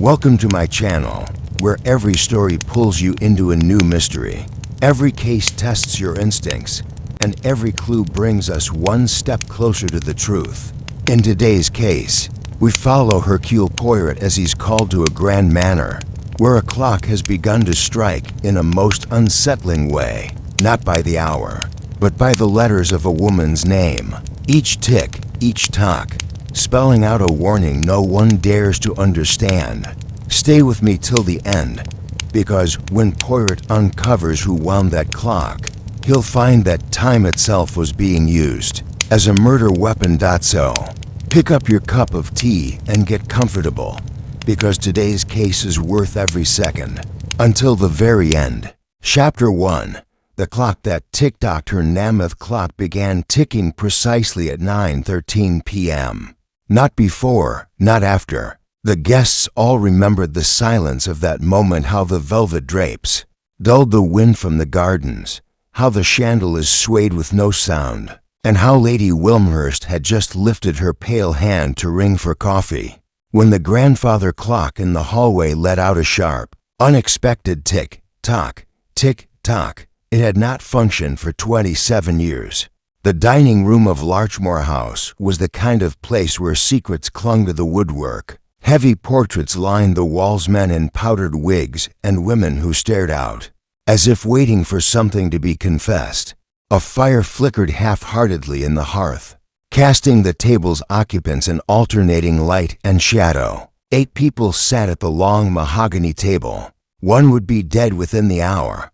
Welcome to my channel, where every story pulls you into a new mystery. Every case tests your instincts, and every clue brings us one step closer to the truth. In today's case, we follow Hercule Poirot as he's called to a grand manor, where a clock has begun to strike in a most unsettling way, not by the hour, but by the letters of a woman's name. Each tick, each tock, spelling out a warning no one dares to understand. Stay with me till the end, because when Poirot uncovers who wound that clock, he'll find that time itself was being used as a murder weapon. So, pick up your cup of tea and get comfortable, because today's case is worth every second, until the very end. Chapter 1. The clock that ticked. Her mammoth clock began ticking precisely at 9:13 p.m. Not before, not after. The guests all remembered the silence of that moment, how the velvet drapes dulled the wind from the gardens, how the chandeliers swayed with no sound, and how Lady Wilmhurst had just lifted her pale hand to ring for coffee, when the grandfather clock in the hallway let out a sharp, unexpected tick-tock, tick-tock. It had not functioned for 27 years. The dining room of Larchmore House was the kind of place where secrets clung to the woodwork. Heavy portraits lined the walls, men in powdered wigs and women who stared out, as if waiting for something to be confessed. A fire flickered half-heartedly in the hearth, casting the table's occupants in alternating light and shadow. 8 people sat at the long mahogany table. One would be dead within the hour.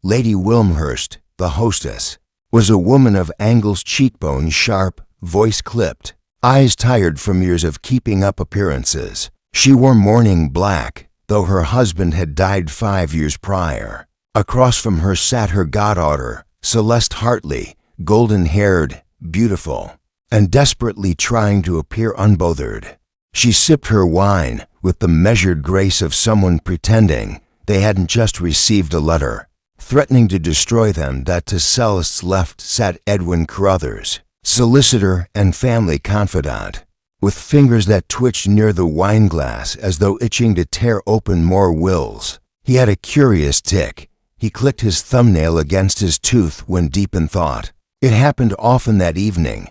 Lady Wilmhurst, the hostess, was a woman of angles, cheekbones sharp, voice clipped, eyes tired from years of keeping up appearances. She wore mourning black, though her husband had died 5 years prior. Across from her sat her goddaughter, Celeste Hartley, golden-haired, beautiful, and desperately trying to appear unbothered. She sipped her wine with the measured grace of someone pretending they hadn't just received a letter threatening to destroy them. That to Celeste's left sat Edwin Carruthers, solicitor and family confidant, with fingers that twitched near the wineglass as though itching to tear open more wills. He had a curious tic. He clicked his thumbnail against his tooth when deep in thought. It happened often that evening.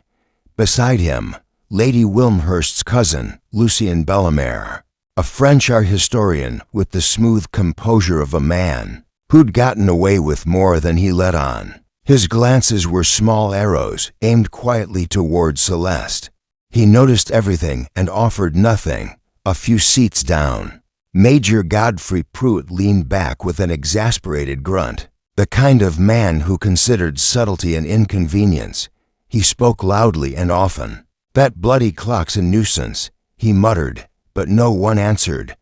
Beside him, Lady Wilmhurst's cousin, Lucien Bellemare, a French art historian with the smooth composure of a man who'd gotten away with more than he let on. His glances were small arrows aimed quietly toward Celeste. He noticed everything and offered nothing, a few seats down. Major Godfrey Pruitt leaned back with an exasperated grunt, the kind of man who considered subtlety an inconvenience. He spoke loudly and often. "That bloody clock's a nuisance," he muttered, but no one answered.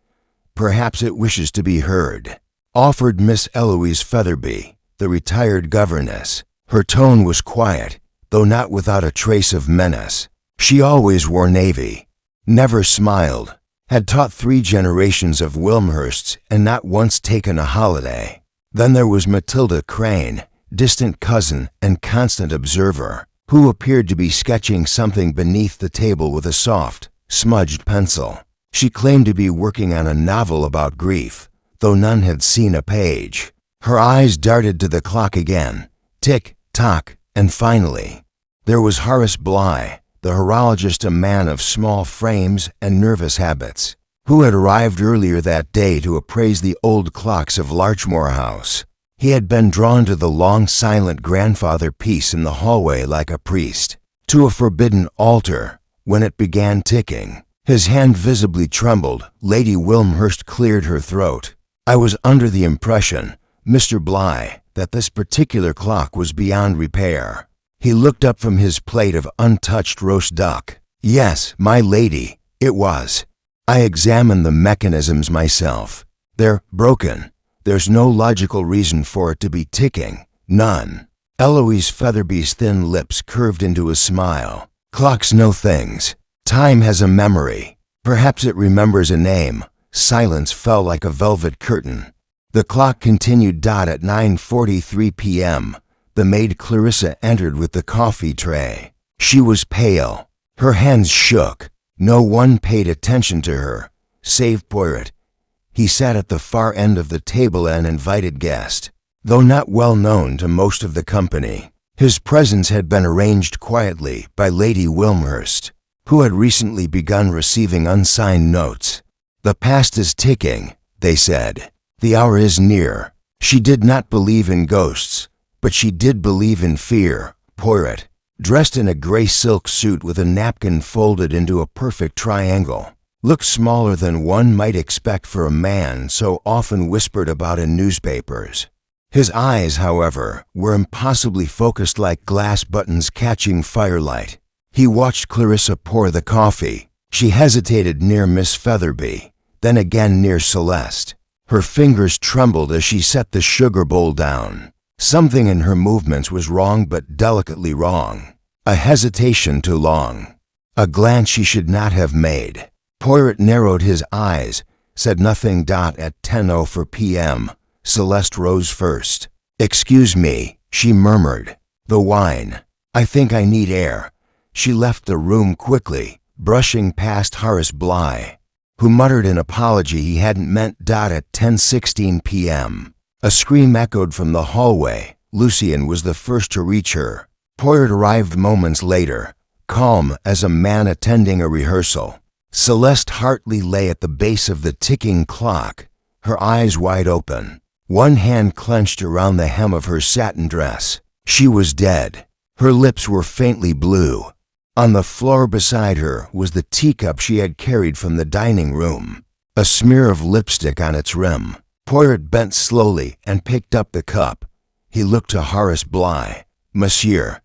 "Perhaps it wishes to be heard," offered Miss Eloise Featherby, the retired governess. Her tone was quiet, though not without a trace of menace. She always wore navy, never smiled, had taught 3 generations of Wilmhursts and not once taken a holiday. Then there was Matilda Crane, distant cousin and constant observer, who appeared to be sketching something beneath the table with a soft, smudged pencil. She claimed to be working on a novel about grief, though none had seen a page. Her eyes darted to the clock again, tick-tock, and finally, there was Horace Bligh, the horologist, a man of small frames and nervous habits, who had arrived earlier that day to appraise the old clocks of Larchmore House. He had been drawn to the long silent grandfather piece in the hallway like a priest to a forbidden altar when it began ticking. His hand visibly trembled. Lady Wilmhurst cleared her throat. "I was under the impression, Mr. Bligh, that this particular clock was beyond repair." He looked up from his plate of untouched roast duck. "Yes, my lady, it was. I examined the mechanisms myself. They're broken. There's no logical reason for it to be ticking, none." Eloise Featherby's thin lips curved into a smile. "Clocks know things. Time has a memory. Perhaps it remembers a name." Silence fell like a velvet curtain. The clock continued. At 9:43 p.m., the maid Clarissa entered with the coffee tray. She was pale. Her hands shook. No one paid attention to her, save Poirot, He sat at the far end of the table, an invited guest. Though not well known to most of the company, his presence had been arranged quietly by Lady Wilmhurst, who had recently begun receiving unsigned notes. "The past is ticking," they said. "The hour is near." She did not believe in ghosts, but she did believe in fear. Poirot, dressed in a gray silk suit with a napkin folded into a perfect triangle, looked smaller than one might expect for a man so often whispered about in newspapers. His eyes, however, were impossibly focused like glass buttons catching firelight. He watched Clarissa pour the coffee. She hesitated near Miss Featherby, then again near Celeste. Her fingers trembled as she set the sugar bowl down. Something in her movements was wrong, but delicately wrong. A hesitation too long. A glance she should not have made. Poirot narrowed his eyes, said nothing. At 10:04 p.m., Celeste rose first. "Excuse me," she murmured. "The wine. I think I need air." She left the room quickly, brushing past Horace Bly, who muttered an apology he hadn't meant. At 10:16 p.m., a scream echoed from the hallway. Lucien was the first to reach her. Poirot arrived moments later, calm as a man attending a rehearsal. Celeste Hartley lay at the base of the ticking clock, her eyes wide open, one hand clenched around the hem of her satin dress. She was dead. Her lips were faintly blue. On the floor beside her was the teacup she had carried from the dining room, a smear of lipstick on its rim. Poirot bent slowly and picked up the cup. He looked to Horace Bly. "Monsieur,"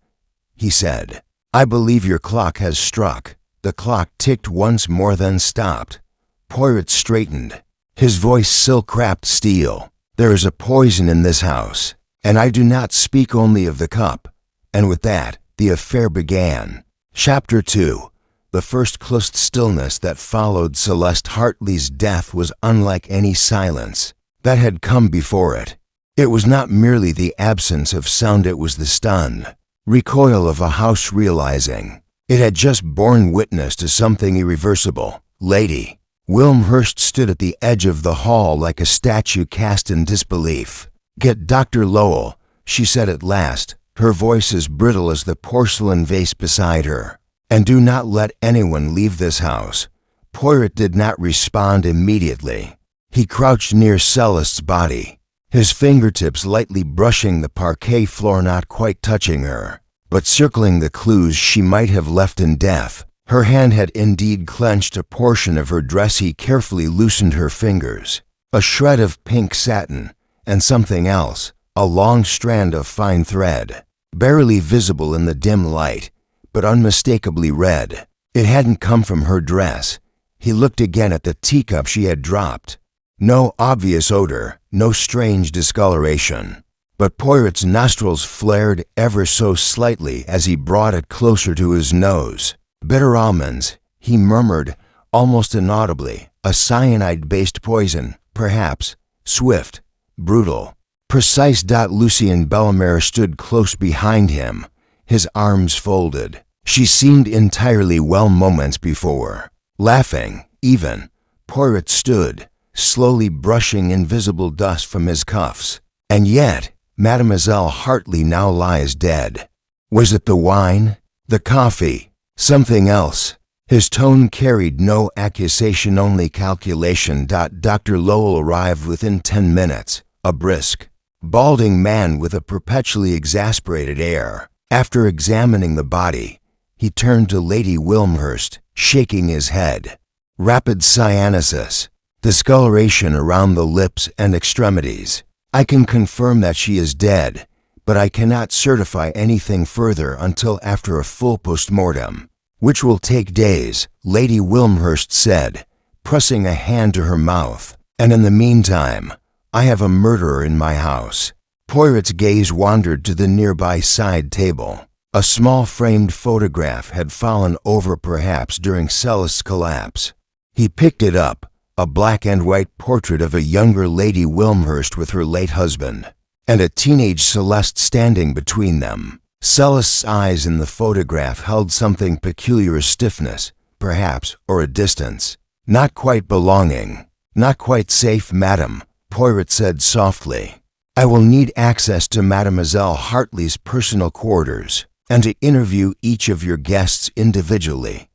he said, "I believe your clock has struck." The clock ticked once more, then stopped. Poirot straightened, his voice silk-wrapped steel. "There is a poison in this house, and I do not speak only of the cup." And with that, the affair began. Chapter 2. The first close stillness that followed Celeste Hartley's death was unlike any silence that had come before it. It was not merely the absence of sound, it was the stunned recoil of a house realizing it had just borne witness to something irreversible. Lady Wilmhurst stood at the edge of the hall like a statue cast in disbelief. "Get Dr. Lowell," she said at last, her voice as brittle as the porcelain vase beside her. "And do not let anyone leave this house." Poirot did not respond immediately. He crouched near Celeste's body, his fingertips lightly brushing the parquet floor, not quite touching her, but circling the clues she might have left in death. Her hand had indeed clenched a portion of her dress. He carefully loosened her fingers. A shred of pink satin, and something else, a long strand of fine thread, barely visible in the dim light, but unmistakably red. It hadn't come from her dress. He looked again at the teacup she had dropped. No obvious odor, no strange discoloration. But Poirot's nostrils flared ever so slightly as he brought it closer to his nose. "Bitter almonds," he murmured, almost inaudibly. "A cyanide-based poison, perhaps. Swift, brutal, precise." Lucien Bellemare stood close behind him, his arms folded. She seemed entirely well moments before. Laughing, even, Poirot stood, slowly brushing invisible dust from his cuffs. "And yet, Mademoiselle Hartley now lies dead. Was it the wine? The coffee? Something else?" His tone carried no accusation, only calculation. Dr. Lowell arrived within 10 minutes, a brisk, balding man with a perpetually exasperated air. After examining the body, he turned to Lady Wilmhurst, shaking his head. "Rapid cyanosis, discoloration around the lips and extremities. I can confirm that she is dead, but I cannot certify anything further until after a full postmortem, which will take days," Lady Wilmhurst said, pressing a hand to her mouth. "And in the meantime, I have a murderer in my house." Poirot's gaze wandered to the nearby side table. A small framed photograph had fallen over, perhaps during Celeste's collapse. He picked it up, a black and white portrait of a younger Lady Wilmhurst with her late husband, and a teenage Celeste standing between them. Celeste's eyes in the photograph held something peculiar, a stiffness, perhaps, or a distance, not quite belonging. Not quite safe, madam, Poirot said softly. I will need access to Mademoiselle Hartley's personal quarters, and to interview each of your guests individually.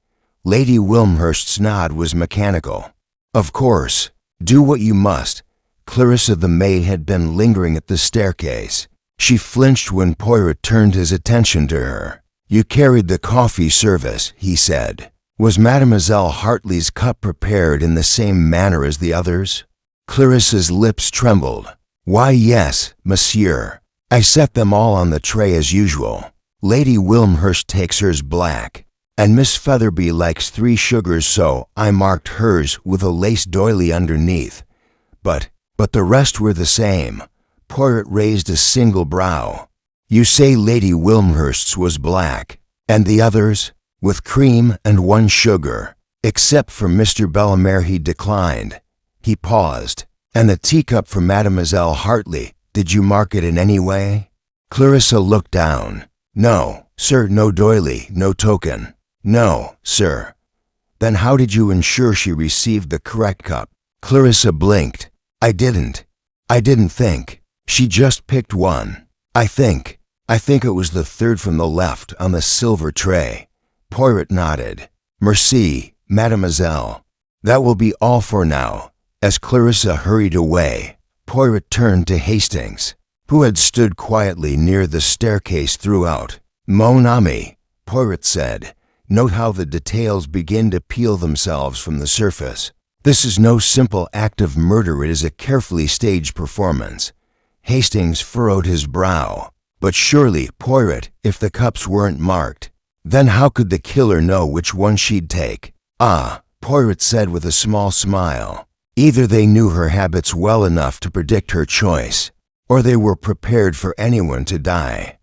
Lady Wilmhurst's nod was mechanical. Of course, do what you must. Clarissa the maid had been lingering at the staircase. She flinched when Poirot turned his attention to her. You carried the coffee service, he said. Was Mademoiselle Hartley's cup prepared in the same manner as the others? Clarissa's lips trembled. Why, yes, monsieur. I set them all on the tray as usual. Lady Wilmhurst takes hers black, and Miss Featherby likes 3 sugars, so I marked hers with a lace doily underneath. But the rest were the same. Poirot raised a single brow. You say Lady Wilmhurst's was black, and the others? With cream and 1 sugar. Except for Mr. Bellemare, he declined. He paused. And the teacup for Mademoiselle Hartley, did you mark it in any way? Clarissa looked down. No, sir, no doily, no token. No, sir. Then how did you ensure she received the correct cup? Clarissa blinked. I didn't think. She just picked one. I think it was the 3rd from the left on the silver tray. Poirot nodded. Merci, mademoiselle. That will be all for now. As Clarissa hurried away, Poirot turned to Hastings, who had stood quietly near the staircase throughout. Mon ami, Poirot said, note how the details begin to peel themselves from the surface. This is no simple act of murder, it is a carefully staged performance. Hastings furrowed his brow. But surely, Poirot, if the cups weren't marked, then how could the killer know which one she'd take? Ah, Poirot said with a small smile. Either they knew her habits well enough to predict her choice, or they were prepared for anyone to die.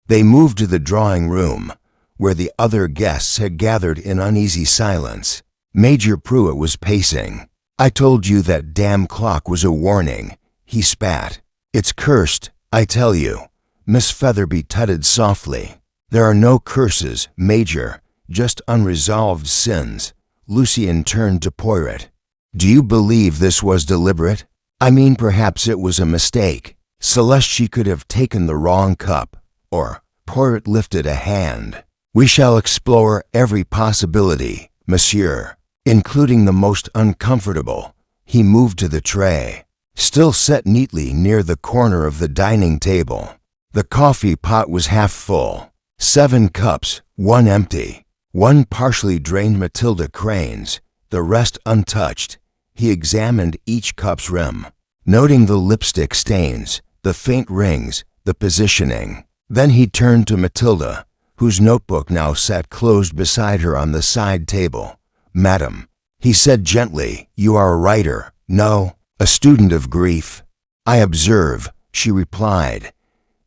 They moved to the drawing room, where the other guests had gathered in uneasy silence. Major Pruitt was pacing. I told you that damn clock was a warning, he spat. It's cursed, I tell you. Miss Featherby tutted softly. There are no curses, Major, just unresolved sins. Lucien turned to Poirot. Do you believe this was deliberate? I mean, perhaps it was a mistake. Celeste, she could have taken the wrong cup. Or, Poirot lifted a hand. We shall explore every possibility, monsieur, including the most uncomfortable. He moved to the tray, still set neatly near the corner of the dining table. The coffee pot was half full. 7 cups, 1 empty. 1 partially drained Matilda Crane's, the rest untouched. He examined each cup's rim, noting the lipstick stains, the faint rings, the positioning. Then he turned to Matilda, whose notebook now sat closed beside her on the side table. Madam, he said gently, you are a writer, no, a student of grief. I observe, she replied.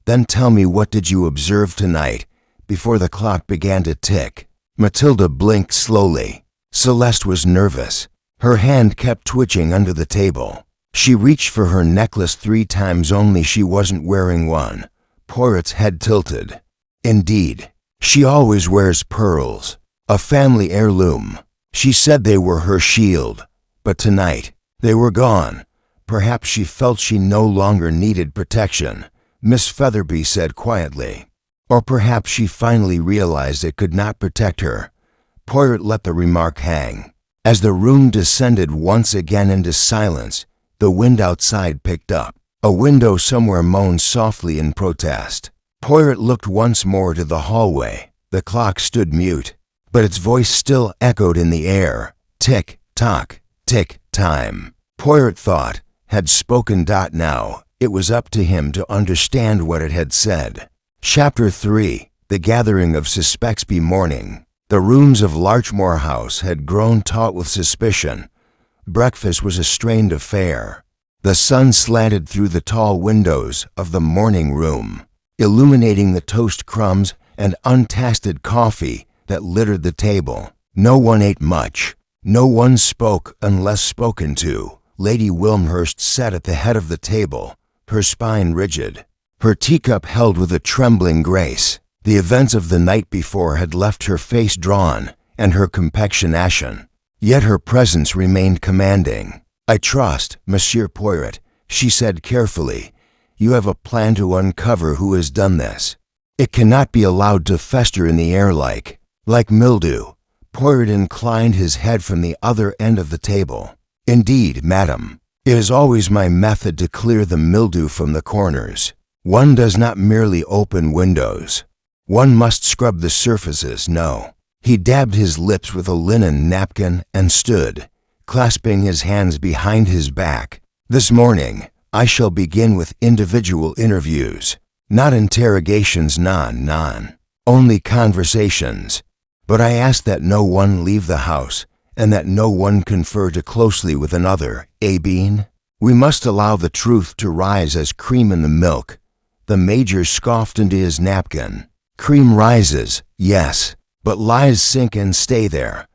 Then tell me, what did you observe tonight, before the clock began to tick? Matilda blinked slowly. Celeste was nervous. Her hand kept twitching under the table. She reached for her necklace 3 times, only she wasn't wearing one. Poirot's head tilted. Indeed, she always wears pearls, a family heirloom. She said they were her shield, but tonight they were gone. Perhaps she felt she no longer needed protection, Miss Featherby said quietly. Or perhaps she finally realized it could not protect her. Poirot let the remark hang. As the room descended once again into silence, the wind outside picked up. A window somewhere moaned softly in protest. Poirot looked once more to the hallway. The clock stood mute, but its voice still echoed in the air. Tick, tock, tick, time. Poirot thought, had spoken. Now, it was up to him to understand what it had said. Chapter 3. The Gathering of Suspects. Morning. The rooms of Larchmore House had grown taut with suspicion. Breakfast was a strained affair. The sun slanted through the tall windows of the morning room, illuminating the toast crumbs and untasted coffee that littered the table. No one ate much. No one spoke unless spoken to. Lady Wilmhurst sat at the head of the table, her spine rigid, her teacup held with a trembling grace. The events of the night before had left her face drawn and her complexion ashen, yet her presence remained commanding. I trust, Monsieur Poirot, she said carefully. You have a plan to uncover who has done this. It cannot be allowed to fester in the air like mildew. Poirot inclined his head from the other end of the table. Indeed, madam. It is always my method to clear the mildew from the corners. One does not merely open windows. One must scrub the surfaces, no. He dabbed his lips with a linen napkin and stood, clasping his hands behind his back. This morning, I shall begin with individual interviews. Not interrogations, non. Only conversations. But I ask that no one leave the house, and that no one confer too closely with another, Bean? We must allow the truth to rise as cream in the milk. The Major scoffed into his napkin. Cream rises, yes, but lies sink and stay there.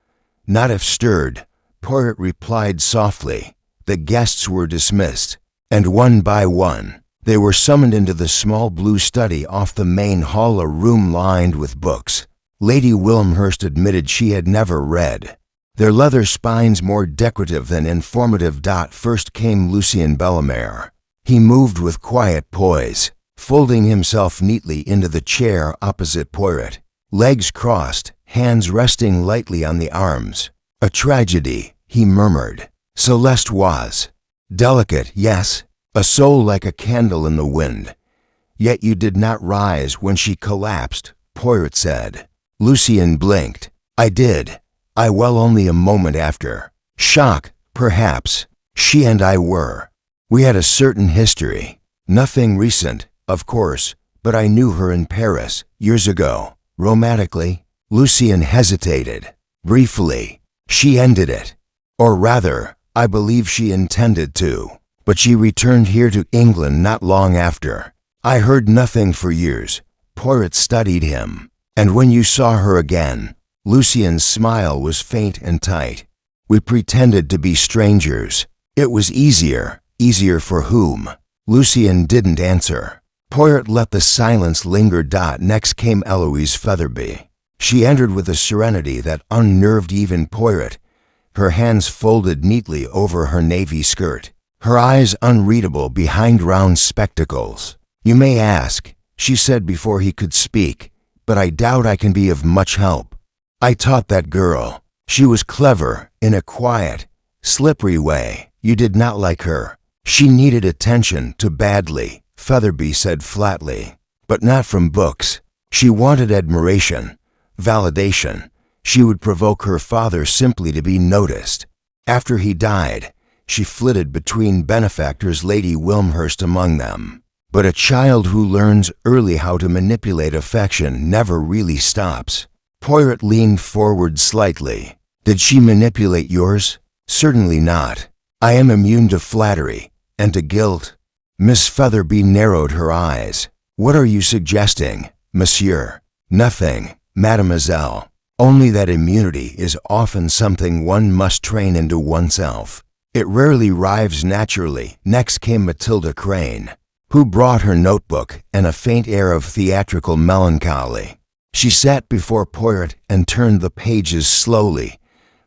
Not if stirred, Poirot replied softly. The guests were dismissed, and one by one, they were summoned into the small blue study off the main hall, a room lined with books. Lady Wilmhurst admitted she had never read. Their leather spines more decorative than informative. First came Lucien Bellemare. He moved with quiet poise, folding himself neatly into the chair opposite Poirot, legs crossed, hands resting lightly on the arms. A tragedy, he murmured. Celeste was delicate, yes, a soul like a candle in the wind. Yet you did not rise when she collapsed, Poirot said. Lucien blinked. I did. Only a moment after. Shock, perhaps. She and I were. We had a certain history. Nothing recent, of course, but I knew her in Paris, years ago, romantically. Lucien hesitated. Briefly. She ended it. Or rather, I believe she intended to. But she returned here to England not long after. I heard nothing for years. Poirot studied him. And when you saw her again, Lucien's smile was faint and tight. We pretended to be strangers. It was easier. Easier for whom? Lucien didn't answer. Poirot let the silence linger. Next came Eloise Featherby. She entered with a serenity that unnerved even Poirot, her hands folded neatly over her navy skirt, her eyes unreadable behind round spectacles. You may ask, she said before he could speak, but I doubt I can be of much help. I taught that girl. She was clever, in a quiet, slippery way. You did not like her. She needed attention too badly, Featherby said flatly, but not from books. She wanted admiration, validation. She would provoke her father simply to be noticed. After he died, she flitted between benefactors, Lady Wilmhurst among them. But a child who learns early how to manipulate affection never really stops. Poirot leaned forward slightly. Did she manipulate yours? Certainly not. I am immune to flattery and to guilt. Miss Featherby narrowed her eyes. What are you suggesting, monsieur? Nothing, mademoiselle. Only that immunity is often something one must train into oneself. It rarely arrives naturally. Next came Matilda Crane, who brought her notebook and a faint air of theatrical melancholy. She sat before Poirot and turned the pages slowly,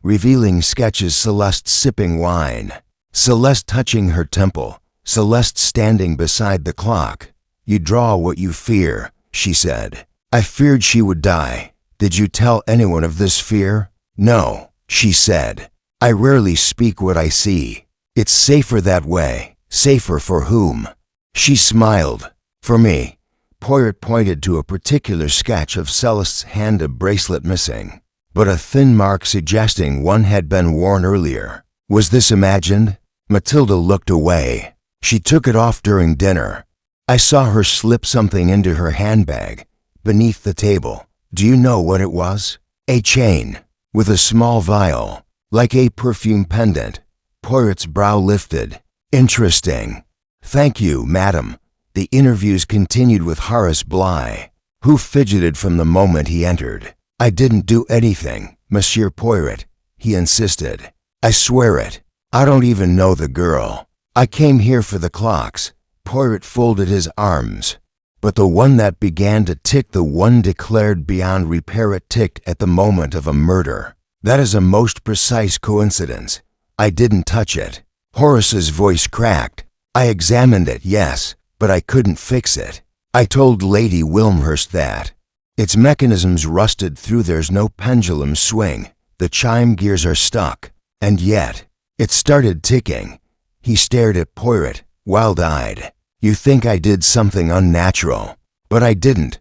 revealing sketches: Celeste sipping wine, Celeste touching her temple, Celeste standing beside the clock. You draw what you fear, she said. I feared she would die. Did you tell anyone of this fear? No, she said. I rarely speak what I see. It's safer that way. Safer for whom? She smiled. For me. Poirot pointed to a particular sketch of Celeste's hand, a bracelet missing, but a thin mark suggesting one had been worn earlier. Was this imagined? Matilda looked away. She took it off during dinner. I saw her slip something into her handbag, beneath the table. Do you know what it was? A chain, with a small vial, like a perfume pendant. Poirot's brow lifted. Interesting. Thank you, madam. The interviews continued with Horace Bly, who fidgeted from the moment he entered. I didn't do anything, Monsieur Poirot, he insisted. I swear it. I don't even know the girl. I came here for the clocks. Poirot folded his arms. But the one that began to tick, the one declared beyond repair, it ticked at the moment of a murder. That is a most precise coincidence. I didn't touch it. Horace's voice cracked. I examined it, yes, but I couldn't fix it. I told Lady Wilmhurst that. Its mechanisms rusted through, there's no pendulum swing, the chime gears are stuck, and yet, it started ticking. He stared at Poirot, wild-eyed. You think I did something unnatural, but I didn't.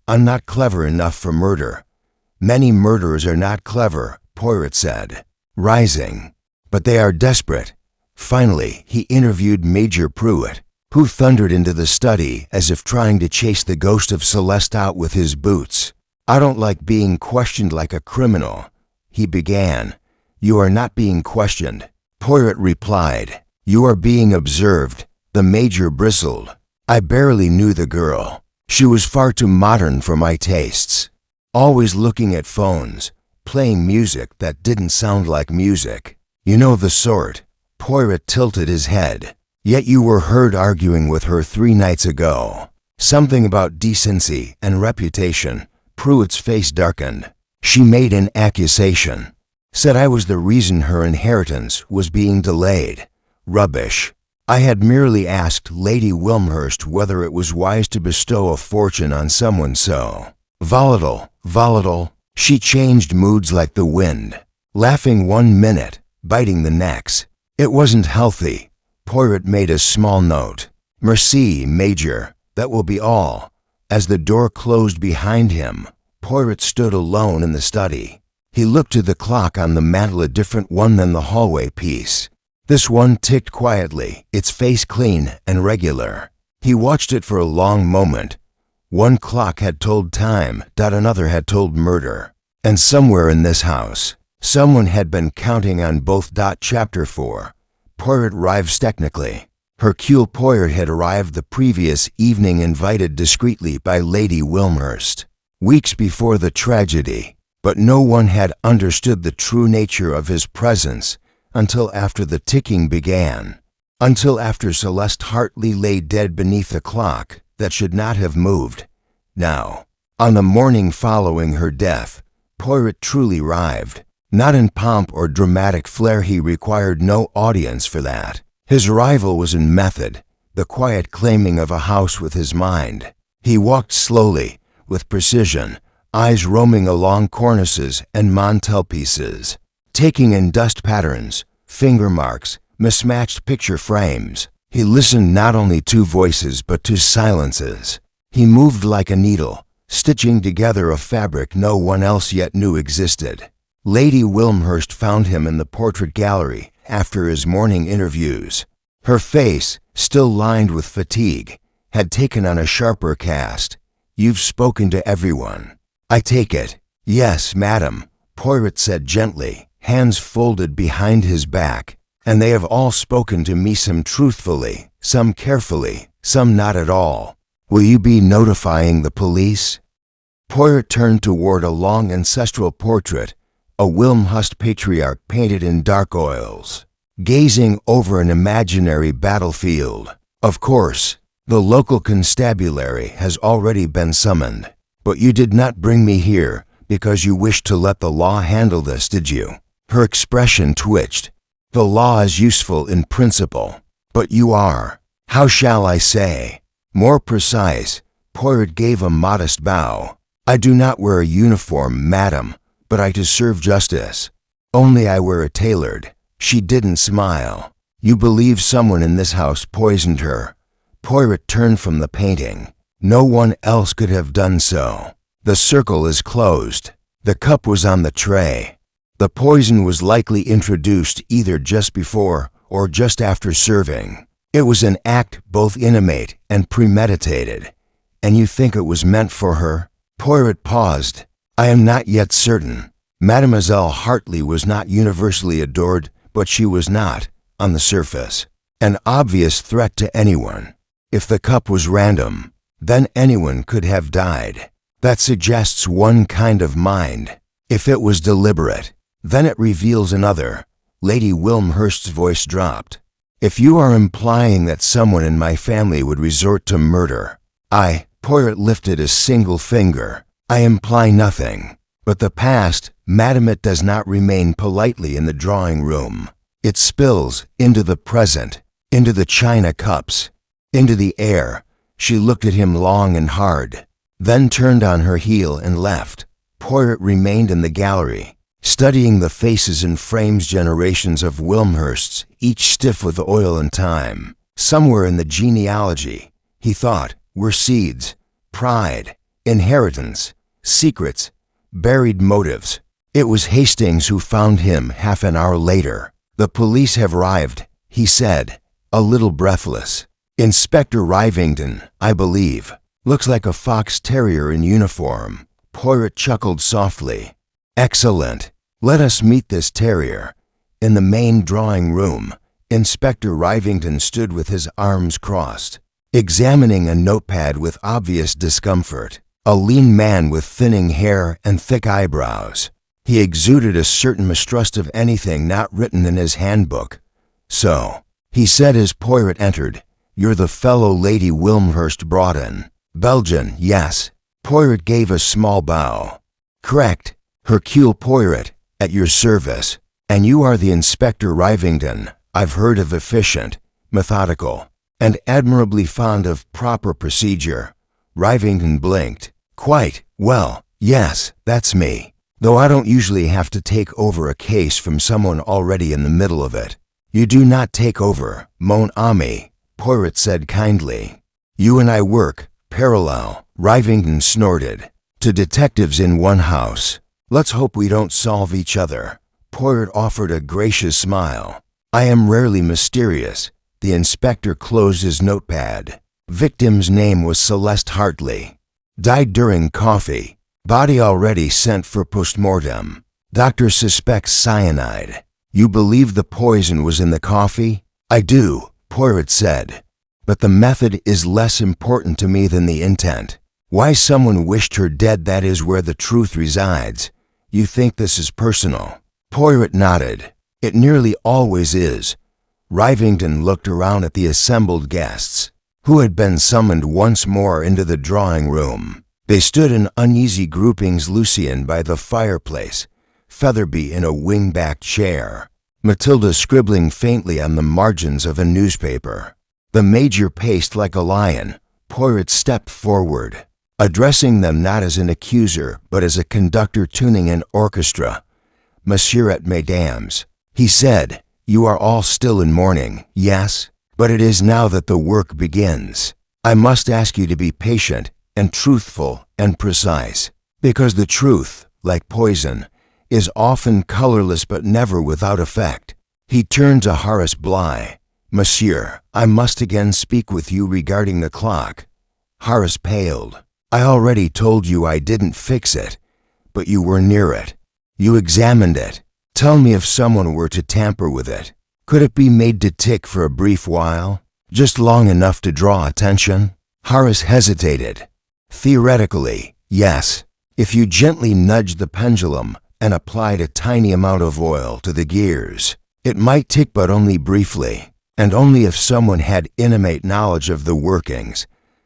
I'm not clever enough for murder. Many murderers are not clever, Poirot said, rising, but they are desperate. Finally, he interviewed Major Pruitt, who thundered into the study as if trying to chase the ghost of Celeste out with his boots. I don't like being questioned like a criminal, he began. You are not being questioned, Poirot replied. You are being observed. The Major bristled. I barely knew the girl. She was far too modern for my tastes. Always looking at phones, playing music that didn't sound like music. You know the sort. Poirot tilted his head. Yet you were heard arguing with her 3 nights ago. Something about decency and reputation. Pruitt's face darkened. She made an accusation. Said I was the reason her inheritance was being delayed. Rubbish. I had merely asked Lady Wilmhurst whether it was wise to bestow a fortune on someone so volatile. She changed moods like the wind, laughing 1 minute, biting the next. It wasn't healthy. Poirot made a small note. Merci, Major. That will be all. As the door closed behind him, Poirot stood alone in the study. He looked to the clock on the mantel, a different one than the hallway piece. This one ticked quietly, its face clean and regular. He watched it for a long moment. One clock had told time, another had told murder. And somewhere in this house, someone had been counting on both. Chapter 4. Poirot arrived technically. Hercule Poirot had arrived the previous evening, invited discreetly by Lady Wilmhurst, weeks before the tragedy, but no one had understood the true nature of his presence until after the ticking began, until after Celeste Hartley lay dead beneath a clock that should not have moved. Now, on the morning following her death, Poirot truly arrived. Not in pomp or dramatic flair, he required no audience for that. His arrival was in method, the quiet claiming of a house with his mind. He walked slowly, with precision, eyes roaming along cornices and mantelpieces, taking in dust patterns, finger marks, mismatched picture frames. He listened not only to voices but to silences. He moved like a needle, stitching together a fabric no one else yet knew existed. Lady Wilmhurst found him in the portrait gallery after his morning interviews. Her face, still lined with fatigue, had taken on a sharper cast. You've spoken to everyone. I take it. Yes, madam, Poirot said gently, hands folded behind his back. And they have all spoken to me, some truthfully, some carefully, some not at all. Will you be notifying the police? Poirot turned toward a long ancestral portrait, a Wilmhurst patriarch painted in dark oils, gazing over an imaginary battlefield. Of course, the local constabulary has already been summoned, but you did not bring me here because you wished to let the law handle this, did you? Her expression twitched. The law is useful in principle, but you are, how shall I say, more precise. Poirot gave a modest bow. I do not wear a uniform, madam, but I to serve justice. Only I wear it tailored. She didn't smile. You believe someone in this house poisoned her. Poirot turned from the painting. No one else could have done so. The circle is closed. The cup was on the tray. The poison was likely introduced either just before or just after serving. It was an act both intimate and premeditated. And you think it was meant for her? Poirot paused. I am not yet certain. Mademoiselle Hartley was not universally adored, but she was not, on the surface, an obvious threat to anyone. If the cup was random, then anyone could have died. That suggests one kind of mind. If it was deliberate, then it reveals another. Lady Wilmhurst's voice dropped. If you are implying that someone in my family would resort to murder, Poirot lifted a single finger. I imply nothing. But the past, madam, it does not remain politely in the drawing room. It spills into the present, into the china cups, into the air. She looked at him long and hard, then turned on her heel and left. Poirot remained in the gallery, studying the faces and frames, generations of Wilmhursts, each stiff with oil and time. Somewhere in the genealogy, he thought, were seeds, pride, inheritance, secrets, buried motives. It was Hastings who found him half an hour later. "The police have arrived," he said, a little breathless. "Inspector Rivington, I believe. Looks like a fox terrier in uniform." Poirot chuckled softly. "Excellent. Let us meet this terrier." In the main drawing room, Inspector Rivington stood with his arms crossed, examining a notepad with obvious discomfort. A lean man with thinning hair and thick eyebrows. He exuded a certain mistrust of anything not written in his handbook. "So," he said as Poirot entered, "you're the fellow Lady Wilmhurst brought in. Belgian, yes." Poirot gave a small bow. "Correct. Hercule Poirot, at your service. And you are the Inspector Rivington I've heard of, efficient, methodical, and admirably fond of proper procedure." Rivington blinked. "Quite. Well, yes, that's me. Though I don't usually have to take over a case from someone already in the middle of it." "You do not take over, mon ami," Poirot said kindly. "You and I work parallel," Rivington snorted. "To detectives in one house. Let's hope we don't solve each other." Poirot offered a gracious smile. "I am rarely mysterious." The inspector closed his notepad. Victim's name was Celeste Hartley. Died during coffee. Body already sent for postmortem. Doctor suspects cyanide. "You believe the poison was in the coffee?" "I do," Poirot said. "But the method is less important to me than the intent. Why someone wished her dead, that is where the truth resides. You think this is personal?" Poirot nodded. "It nearly always is." Rivington looked around at the assembled guests, who had been summoned once more into the drawing room. They stood in uneasy groupings, Lucian by the fireplace, Featherby in a wing-back chair, Matilda scribbling faintly on the margins of a newspaper. The Major paced like a lion. Poirot stepped forward, addressing them not as an accuser but as a conductor tuning an orchestra. "Monsieur et mesdames," he said, "you are all still in mourning, yes? But it is now that the work begins. I must ask you to be patient and truthful and precise, because the truth, like poison, is often colorless but never without effect." He turned to Horace Bly. "Monsieur, I must again speak with you regarding the clock." Horace paled. "I already told you I didn't fix it, but you were near it. You examined it. Tell me, if someone were to tamper with it, could it be made to tick for a brief while, just long enough to draw attention?" Horace hesitated. "Theoretically, yes. If you gently nudged the pendulum and applied a tiny amount of oil to the gears, it might tick, but only briefly, and only if someone had intimate knowledge of the workings.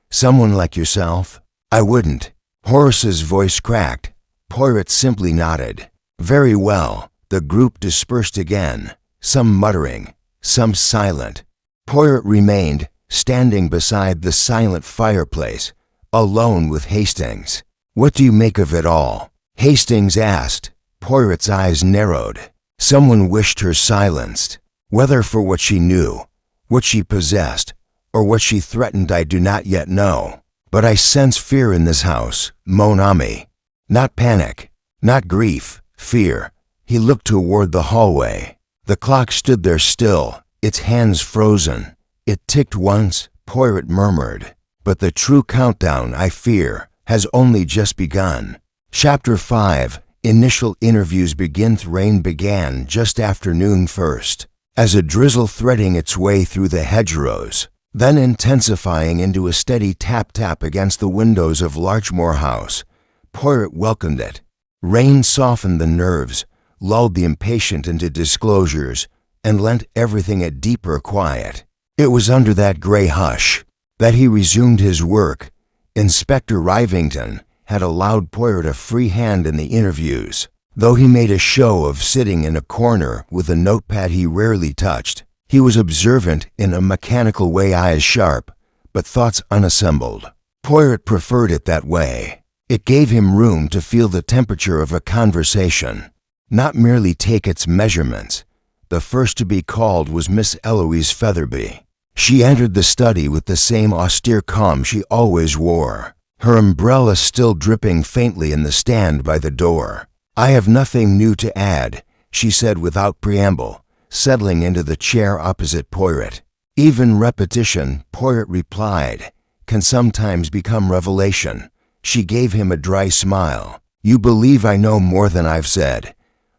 Someone like yourself?" "I wouldn't." Horace's voice cracked. Poirot simply nodded. "Very well." The group dispersed again, some muttering, some silent. Poirot remained, standing beside the silent fireplace, alone with Hastings. "What do you make of it all?" Hastings asked. Poirot's eyes narrowed. Someone wished her silenced. Whether for what she knew, what she possessed, or what she threatened, I do not yet know. But I sense fear in this house, mon ami. Not panic, not grief, fear. He looked toward the hallway. The clock stood there still, its hands frozen. "It ticked once," Poirot murmured. "But the true countdown, I fear, has only just begun." Chapter 5. Initial interviews begin. Rain began just after noon first, as a drizzle threading its way through the hedgerows, then intensifying into a steady tap-tap against the windows of Larchmore House. Poirot welcomed it. Rain softened the nerves, lulled the impatient into disclosures, and lent everything a deeper quiet. It was under that gray hush that he resumed his work. Inspector Rivington had allowed Poirot a free hand in the interviews. Though he made a show of sitting in a corner with a notepad he rarely touched, he was observant in a mechanical way, eyes sharp, but thoughts unassembled. Poirot preferred it that way. It gave him room to feel the temperature of a conversation, not merely take its measurements. The first to be called was Miss Eloise Featherby. She entered the study with the same austere calm she always wore, her umbrella still dripping faintly in the stand by the door. "I have nothing new to add," she said without preamble, settling into the chair opposite Poirot. "Even repetition," Poirot replied, "can sometimes become revelation." She gave him a dry smile. "You believe I know more than I've said.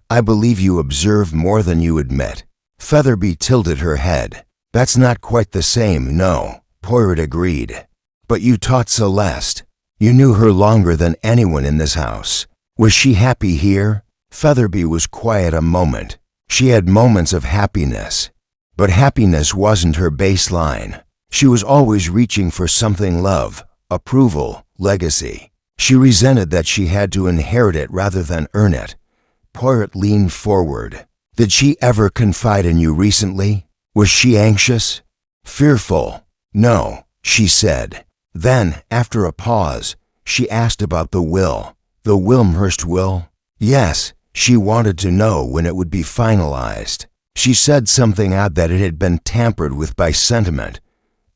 I believe you observe more than you admit." Featherby tilted her head. "That's not quite the same, no," Poirot agreed. "But you taught Celeste. You knew her longer than anyone in this house. Was she happy here?" Featherby was quiet a moment. She had moments of happiness, but happiness wasn't her baseline. She was always reaching for something: love, approval, legacy. She resented that she had to inherit it rather than earn it. Poirot leaned forward. "Did she ever confide in you recently? Was she anxious? Fearful?" "No," she said. Then, after a pause, she asked about the will. "The Wilmhurst will?" "Yes, she wanted to know when it would be finalized. She said something odd, that it had been tampered with by sentiment.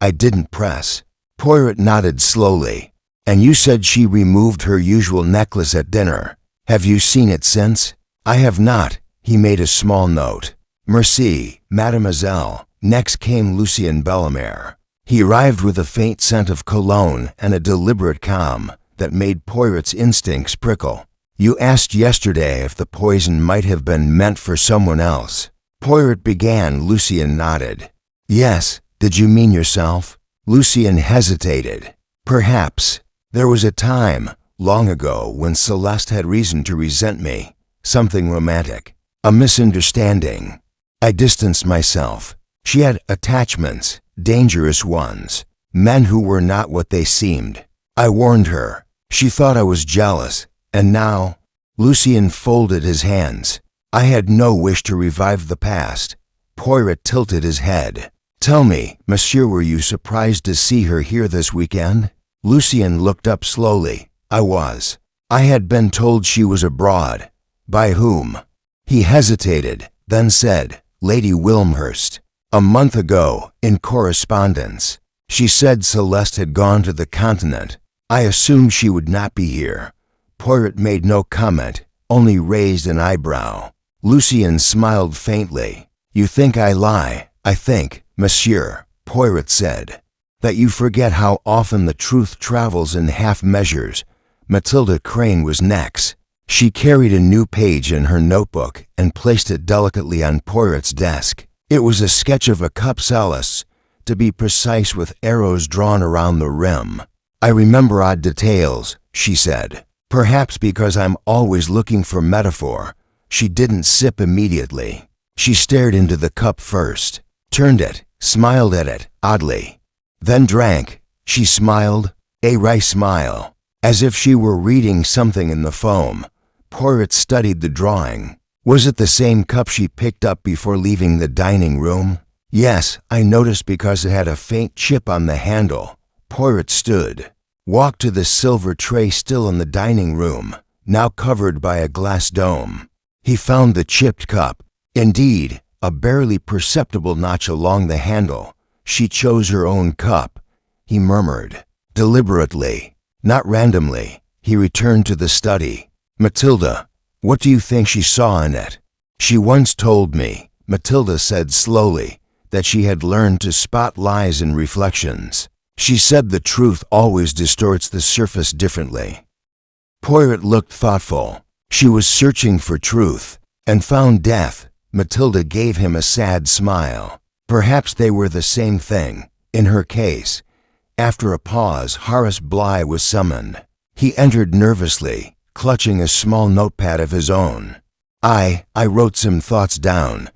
I didn't press." Poirot nodded slowly. "And you said she removed her usual necklace at dinner. Have you seen it since?" "I have not." He made a small note. "Merci, mademoiselle." Next came Lucien Bellemare. He arrived with a faint scent of cologne and a deliberate calm that made Poirot's instincts prickle. "You asked yesterday if the poison might have been meant for someone else." Poirot began. Lucien nodded. "Yes, did you mean yourself?" Lucien hesitated. "Perhaps. There was a time, long ago, when Celeste had reason to resent me. Something romantic. A misunderstanding. I distanced myself. She had attachments, dangerous ones, men who were not what they seemed. I warned her. She thought I was jealous, and now—" Lucien folded his hands. "I had no wish to revive the past." Poirot tilted his head. "Tell me, monsieur, were you surprised to see her here this weekend?" Lucien looked up slowly. "I was. I had been told she was abroad." "By whom?" He hesitated, then said, "Lady Wilmhurst. A month ago, in correspondence. She said Celeste had gone to the continent. I assumed she would not be here." Poirot made no comment, only raised an eyebrow. Lucien smiled faintly. "You think I lie, I think, monsieur," Poirot said. "That you forget how often the truth travels in half measures." Matilda Crane was next. She carried a new page in her notebook and placed it delicately on Poirot's desk. It was a sketch of a cup Celeste, to be precise, with arrows drawn around the rim. "I remember odd details," she said. "Perhaps because I'm always looking for metaphor." She didn't sip immediately. She stared into the cup first, turned it, smiled at it, oddly. Then drank. She smiled, a wry smile, as if she were reading something in the foam. Poirot studied the drawing. Was it the same cup she picked up before leaving the dining room? "Yes, I noticed, because it had a faint chip on the handle." Poirot stood, walked to the silver tray still in the dining room, now covered by a glass dome. He found the chipped cup. Indeed, a barely perceptible notch along the handle. "She chose her own cup," he murmured, deliberately, not randomly. He returned to the study. "Matilda, what do you think she saw in it?" "She once told me," Matilda said slowly, "that she had learned to spot lies in reflections. She said the truth always distorts the surface differently." Poirot looked thoughtful. "She was searching for truth, and found death." Matilda gave him a sad smile. "Perhaps they were the same thing, in her case." After a pause, Horace Bligh was summoned. He entered nervously, clutching a small notepad of his own. I wrote some thoughts down,"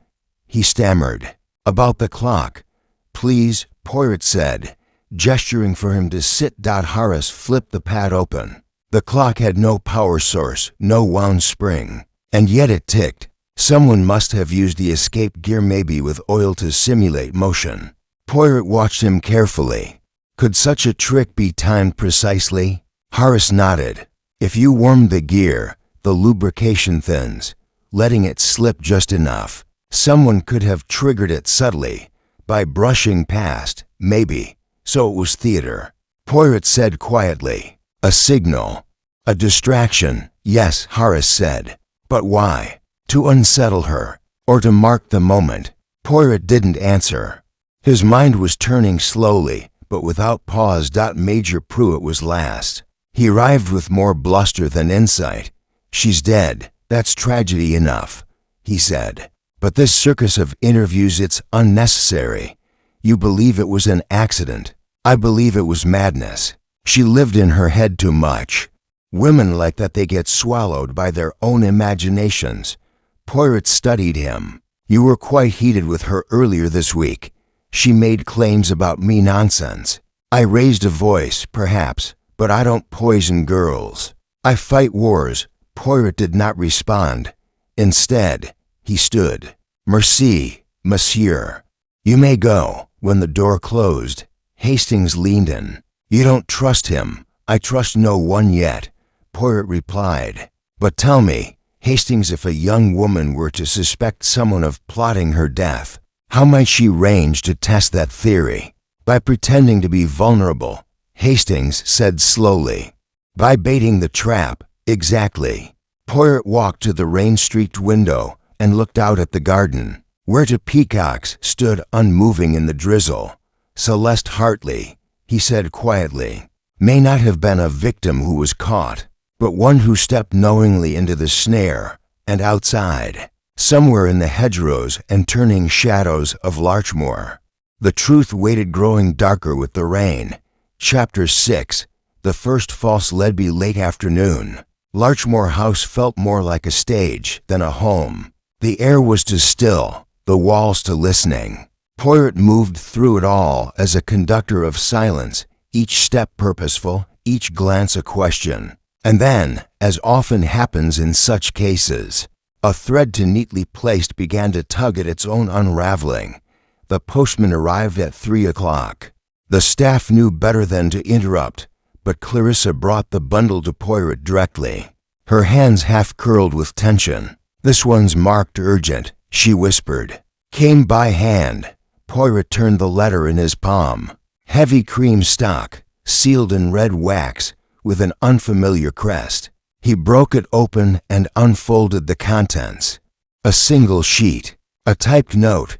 he stammered. "About the clock." "Please," Poirot said, gesturing for him to sit. Horace flipped the pad open. The clock had no power source, no wound spring. And yet it ticked. Someone must have used the escape gear, maybe with oil to simulate motion. Poirot watched him carefully. Could such a trick be timed precisely? Horace nodded. If you warm the gear, the lubrication thins, letting it slip just enough. Someone could have triggered it subtly, by brushing past, maybe. So it was theater. Poirot said quietly. A signal. A distraction, yes, Horace said. But why? To unsettle her, or to mark the moment? Poirot didn't answer. His mind was turning slowly, but without pause. Major Pruitt was last. He arrived with more bluster than insight. She's dead. That's tragedy enough, he said. But this circus of interviews, it's unnecessary. You believe it was an accident. I believe it was madness. She lived in her head too much. Women like that, they get swallowed by their own imaginations. Poirot studied him. You were quite heated with her earlier this week. She made claims about me, nonsense. I raised a voice, perhaps, but I don't poison girls. I fight wars. Poirot did not respond. Instead, he stood. Merci, monsieur. You may go. When the door closed, Hastings leaned in. You don't trust him. I trust no one yet, Poirot replied. But tell me, Hastings, if a young woman were to suspect someone of plotting her death, how might she range to test that theory? By pretending to be vulnerable, Hastings said slowly. By baiting the trap, exactly. Poirot walked to the rain-streaked window and looked out at the garden, where two peacocks stood unmoving in the drizzle. Celeste Hartley, he said quietly, may not have been a victim who was caught, but one who stepped knowingly into the snare, and outside, somewhere in the hedgerows and turning shadows of Larchmore. The truth waited, growing darker with the rain. Chapter 6. The first false Ledby. Late afternoon. Larchmore House felt more like a stage than a home. The air was too still, the walls too listening. Poirot moved through it all as a conductor of silence, each step purposeful, each glance a question. And then, as often happens in such cases, a thread too neatly placed began to tug at its own unraveling. The postman arrived at 3 o'clock. The staff knew better than to interrupt, but Clarissa brought the bundle to Poirot directly. Her hands half curled with tension. This one's marked urgent, she whispered. Came by hand. Poirot turned the letter in his palm. Heavy cream stock, sealed in red wax, with an unfamiliar crest. He broke it open and unfolded the contents. A single sheet, a typed note.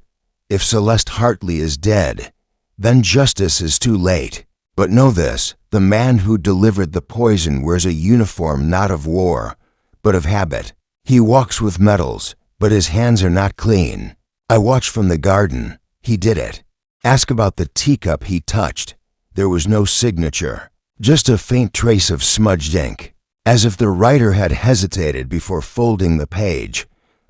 If Celeste Hartley is dead, then justice is too late. But know this, the man who delivered the poison wears a uniform not of war, but of habit. He walks with medals, but his hands are not clean. I watched from the garden. He did it. Ask about the teacup he touched. There was no signature, just a faint trace of smudged ink. As if the writer had hesitated before folding the page,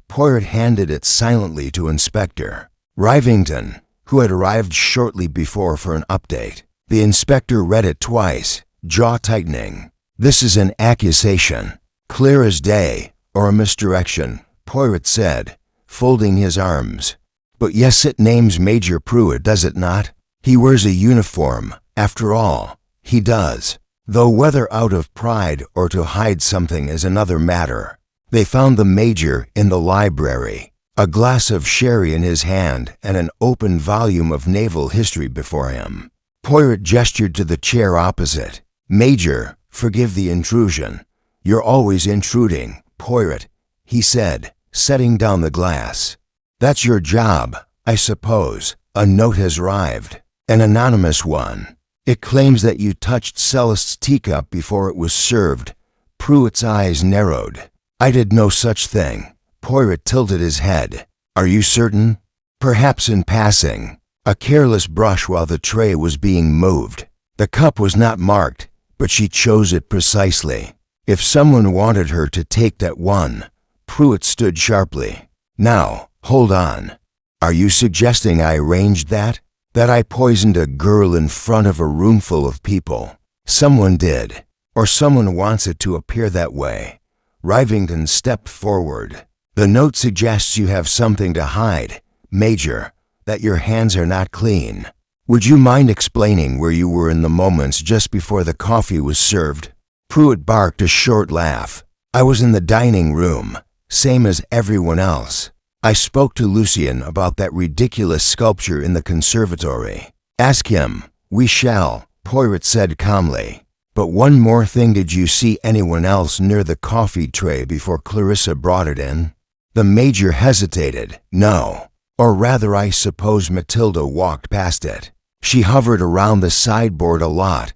Poirot handed it silently to Inspector Rivington, who had arrived shortly before for an update. The inspector read it twice, jaw tightening. This is an accusation, clear as day, or a misdirection, Poirot said, folding his arms. But yes, it names Major Pruitt, does it not? He wears a uniform, after all. He does. Though whether out of pride or to hide something is another matter. They found the Major in the library, a glass of sherry in his hand and an open volume of naval history before him. Poirot gestured to the chair opposite. Major, forgive the intrusion. You're always intruding, Poirot, he said, setting down the glass. That's your job, I suppose. A note has arrived, an anonymous one. It claims that you touched Celeste's teacup before it was served. Pruitt's eyes narrowed. I did no such thing. Poirot tilted his head. Are you certain? Perhaps in passing. A careless brush while the tray was being moved. The cup was not marked, but she chose it precisely. If someone wanted her to take that one. Pruitt stood sharply. Now, hold on. Are you suggesting I arranged that? That I poisoned a girl in front of a roomful of people? Someone did, or someone wants it to appear that way. Rivington stepped forward. "The note suggests you have something to hide, Major, that your hands are not clean. Would you mind explaining where you were in the moments just before the coffee was served?" Pruitt barked a short laugh. "I was in the dining room, same as everyone else. I spoke to Lucien about that ridiculous sculpture in the conservatory." "Ask him." "We shall," Poirot said calmly. "But one more thing, did you see anyone else near the coffee tray before Clarissa brought it in?" The Major hesitated. "No. Or rather, I suppose Matilda walked past it. She hovered around the sideboard a lot."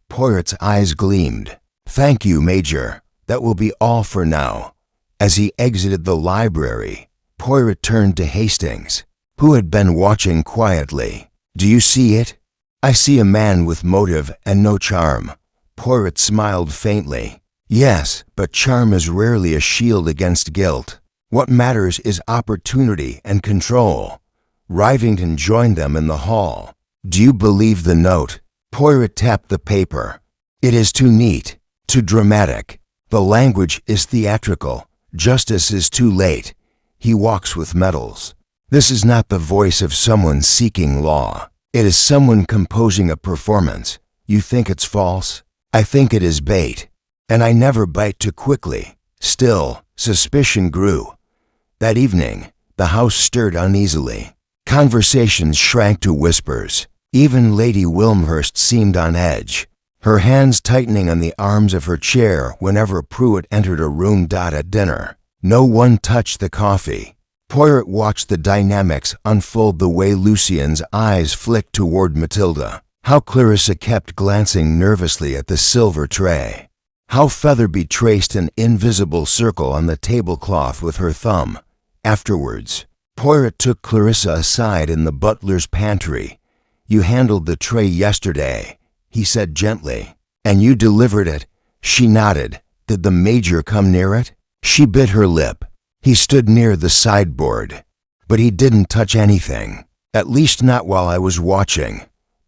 Poirot's eyes gleamed. "Thank you, Major. That will be all for now." As he exited the library, Poirot turned to Hastings, who had been watching quietly. "Do you see it?" "I see a man with motive and no charm." Poirot smiled faintly. "Yes, but charm is rarely a shield against guilt. What matters is opportunity and control." Rivington joined them in the hall. "Do you believe the note?" Poirot tapped the paper. "It is too neat, too dramatic. The language is theatrical. Justice is too late. He walks with medals. This is not the voice of someone seeking law. It is someone composing a performance. You think it's false? I think it is bait. And I never bite too quickly." Still, suspicion grew. That evening, the house stirred uneasily. Conversations shrank to whispers. Even Lady Wilmhurst seemed on edge, her hands tightening on the arms of her chair whenever Pruitt entered a room. At dinner, no one touched the coffee. Poirot watched the dynamics unfold, the way Lucien's eyes flicked toward Matilda, how Clarissa kept glancing nervously at the silver tray, how Featherby traced an invisible circle on the tablecloth with her thumb. Afterwards, Poirot took Clarissa aside in the butler's pantry. "You handled the tray yesterday," he said gently. "And you delivered it." She nodded. "Did the Major come near it?" She bit her lip. "He stood near the sideboard, but he didn't touch anything. At least not while I was watching."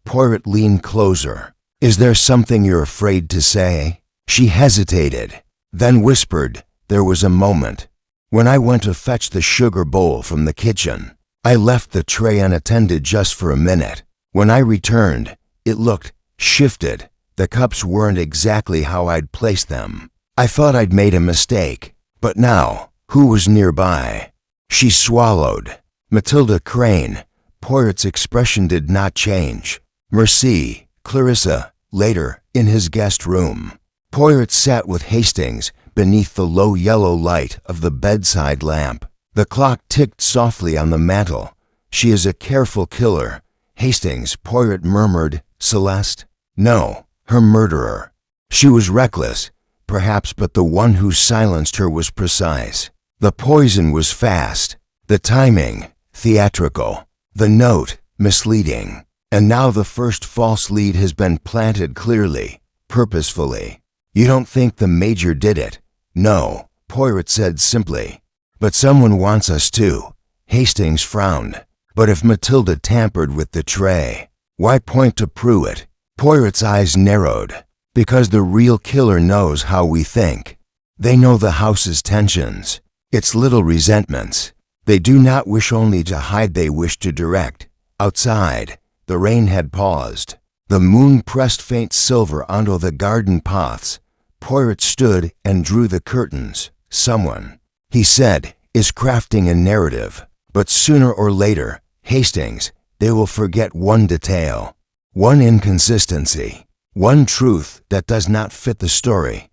Poirot leaned closer. "Is there something you're afraid to say?" She hesitated, then whispered. "There was a moment when I went to fetch the sugar bowl from the kitchen. I left the tray unattended just for a minute. When I returned, it looked shifted. The cups weren't exactly how I'd placed them. I thought I'd made a mistake. But now, who was nearby?" She swallowed. "Matilda Crane." Poirot's expression did not change. "Merci, Clarissa." Later, in his guest room, Poirot sat with Hastings beneath the low yellow light of the bedside lamp. The clock ticked softly on the mantel. "She is a careful killer, Hastings," Poirot murmured. "Celeste?" "No, her murderer. She was reckless, perhaps, but the one who silenced her was precise. The poison was fast, the timing theatrical, the note misleading. And now the first false lead has been planted clearly, purposefully." "You don't think the Major did it?" "No," Poirot said simply. "But someone wants us to." Hastings frowned. "But if Matilda tampered with the tray, why point to Pruitt?" Poirot's eyes narrowed. "Because the real killer knows how we think. They know the house's tensions, its little resentments. They do not wish only to hide, they wish to direct." Outside, the rain had paused. The moon pressed faint silver onto the garden paths. Poirot stood and drew the curtains. "Someone," he said, "is crafting a narrative. But sooner or later, Hastings, they will forget one detail, one inconsistency, one truth that does not fit the story."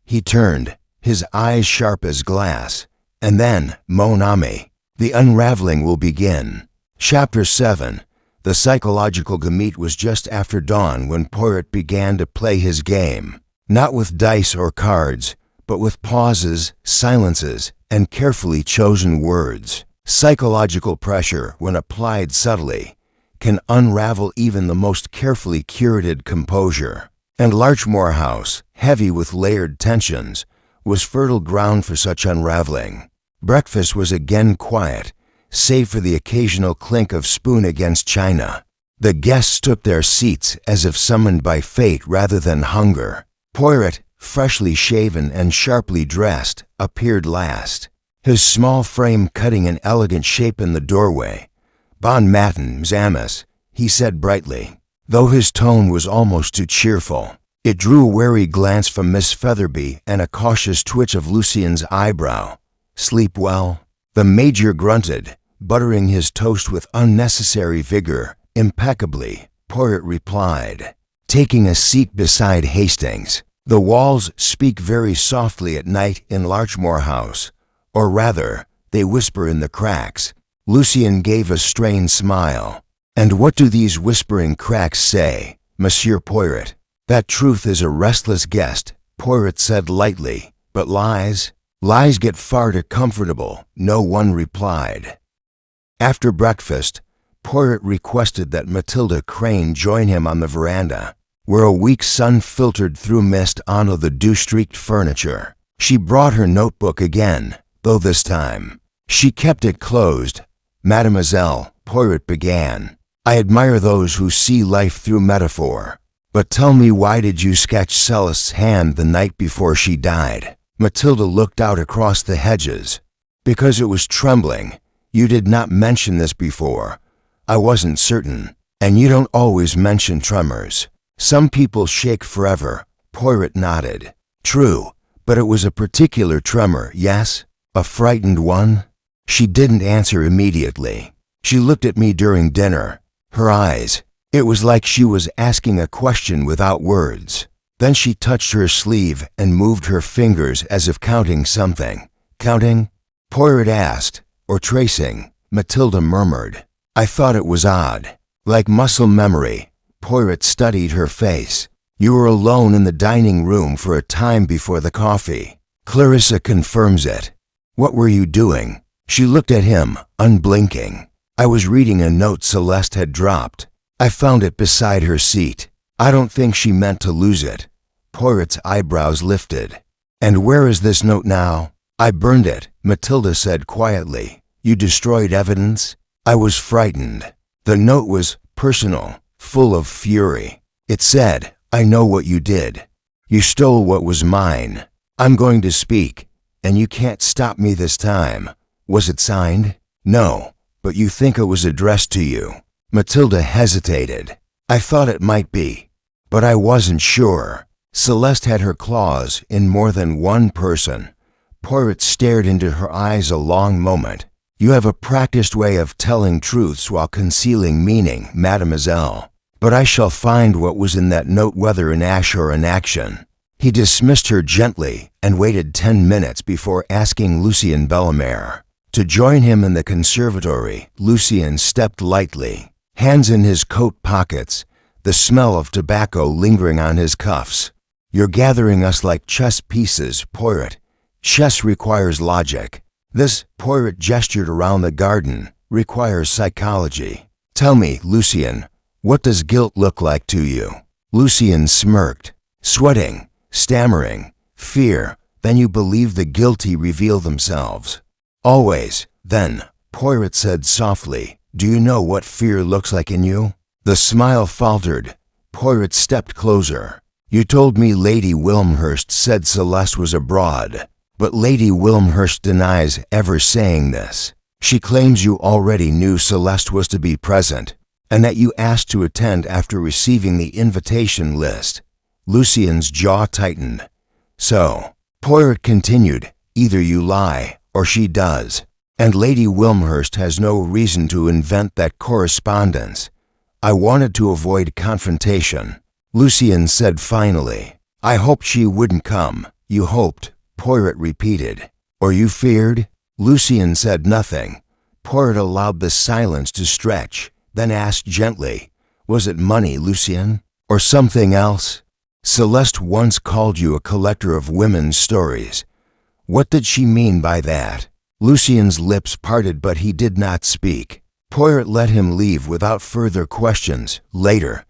He turned, his eyes sharp as glass. "And then, mon ami, the unraveling will begin." Chapter 7. The psychological gamete was just after dawn when Poirot began to play his game, not with dice or cards, but with pauses, silences, and carefully chosen words. Psychological pressure, when applied subtly, can unravel even the most carefully curated composure. And Larchmore House, heavy with layered tensions, was fertile ground for such unraveling. Breakfast was again quiet, save for the occasional clink of spoon against china. The guests took their seats as if summoned by fate rather than hunger. Poirot, freshly shaven and sharply dressed, appeared last, his small frame cutting an elegant shape in the doorway. "Bon matin, Mzamas," he said brightly, though his tone was almost too cheerful. It drew a wary glance from Miss Featherby and a cautious twitch of Lucien's eyebrow. "Sleep well?" The Major grunted, buttering his toast with unnecessary vigor. "Impeccably," Poirot replied, taking a seat beside Hastings. "The walls speak very softly at night in Larchmore House, or rather, they whisper in the cracks." Lucien gave a strained smile. "And what do these whispering cracks say, Monsieur Poirot?" "That truth is a restless guest," Poirot said lightly. "But lies? Lies get far too comfortable," no one replied. After breakfast, Poirot requested that Matilda Crane join him on the veranda, where a weak sun filtered through mist onto the dew-streaked furniture. She brought her notebook again, though this time she kept it closed. "Mademoiselle," Poirot began, "I admire those who see life through metaphor. But tell me, why did you sketch Celeste's hand the night before she died?" Matilda looked out across the hedges. "Because it was trembling. You did not mention this before. I wasn't certain. And you don't always mention tremors. Some people shake forever." Poirot nodded. "True, but it was a particular tremor, yes? A frightened one?" She didn't answer immediately. She looked at me during dinner. Her eyes, it was like she was asking a question without words. Then she touched her sleeve and moved her fingers as if counting something. "Counting?" Poirot asked. "Or tracing?" Matilda murmured. "I thought it was odd. Like muscle memory." Poirot studied her face. "You were alone in the dining room for a time before the coffee. Clarissa confirms it. What were you doing?" She looked at him, unblinking. "I was reading a note Celeste had dropped. I found it beside her seat. I don't think she meant to lose it." Poirot's eyebrows lifted. "And where is this note now?" "I burned it," Matilda said quietly. "You destroyed evidence?" I was frightened. The note was personal, full of fury. It said, "I know what you did. You stole what was mine. I'm going to speak, and you can't stop me this time." "Was it signed?" "No, but you think it was addressed to you." Matilda hesitated. "I thought it might be, but I wasn't sure." Celeste had her claws in more than one person. Poirot stared into her eyes a long moment. "You have a practiced way of telling truths while concealing meaning, mademoiselle. But I shall find what was in that note, whether in ash or in action." He dismissed her gently and waited 10 minutes before asking Lucien Bellemare to join him in the conservatory. Lucien stepped lightly, hands in his coat pockets, the smell of tobacco lingering on his cuffs. "You're gathering us like chess pieces, Poirot. Chess requires logic. This," Poirot gestured around the garden, "requires psychology. Tell me, Lucien, what does guilt look like to you?" Lucien smirked, sweating, stammering, "Fear." "Then you believe the guilty reveal themselves?" "Always." "Then," Poirot said softly, "do you know what fear looks like in you?" The smile faltered. Poirot stepped closer. "You told me Lady Wilmhurst said Celeste was abroad, but Lady Wilmhurst denies ever saying this. She claims you already knew Celeste was to be present, and that you asked to attend after receiving the invitation list." Lucien's jaw tightened. "So," Poirot continued, "either you lie, or she does. And Lady Wilmhurst has no reason to invent that correspondence." I wanted to avoid confrontation. Lucien said finally, "I hoped she wouldn't come." "You hoped," Poirot repeated. "Or you feared?" Lucien said nothing. Poirot allowed the silence to stretch, then asked gently, "Was it money, Lucien? Or something else? Celeste once called you a collector of women's stories. What did she mean by that?" Lucien's lips parted, but he did not speak. Poirot let him leave without further questions. Later,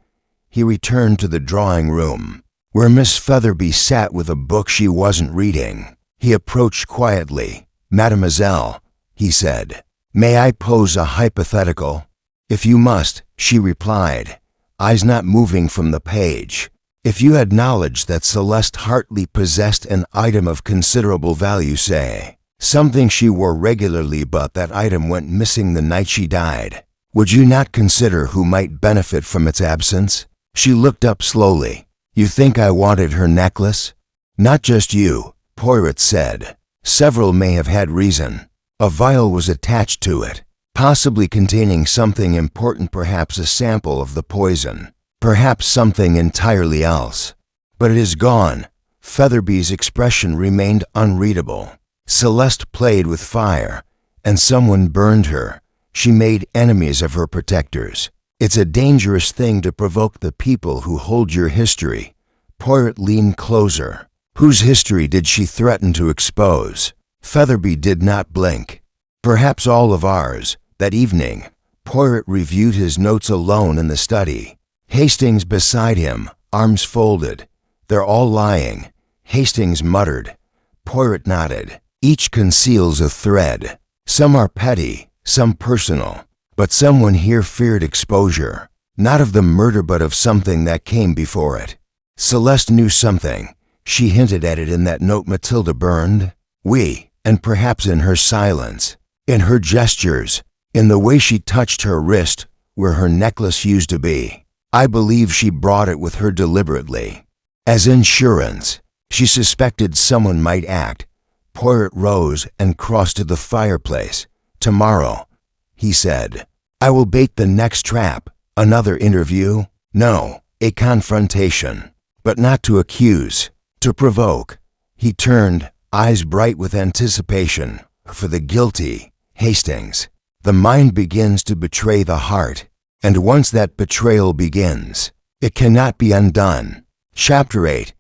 he returned to the drawing room, where Miss Featherby sat with a book she wasn't reading. He approached quietly. "Mademoiselle," he said, "may I pose a hypothetical?" "If you must," she replied, eyes not moving from the page. If you had knowledge that Celeste Hartley possessed an item of considerable value, say, something she wore regularly but that item went missing the night she died, would you not consider who might benefit from its absence? She looked up slowly. You think I wanted her necklace? Not just you, Poirot said. Several may have had reason. A vial was attached to it, possibly containing something important, perhaps a sample of the poison, perhaps something entirely else. But it is gone. Featherby's expression remained unreadable. Celeste played with fire, and someone burned her. She made enemies of her protectors. It's a dangerous thing to provoke the people who hold your history. Poirot leaned closer. Whose history did she threaten to expose? Featherby did not blink. Perhaps all of ours. That evening, Poirot reviewed his notes alone in the study. Hastings beside him, arms folded. They're all lying. Hastings muttered. Poirot nodded. Each conceals a thread. Some are petty, some personal. But someone here feared exposure. Not of the murder but of something that came before it. Celeste knew something. She hinted at it in that note Matilda burned. And perhaps in her silence, in her gestures, in the way she touched her wrist where her necklace used to be. I believe she brought it with her deliberately. As insurance, she suspected someone might act. Poirot rose and crossed to the fireplace. Tomorrow, he said, I will bait the next trap. Another interview? No, a confrontation. But not to accuse, to provoke. He turned, eyes bright with anticipation, for the guilty, Hastings. The mind begins to betray the heart, and once that betrayal begins, it cannot be undone. Chapter 8.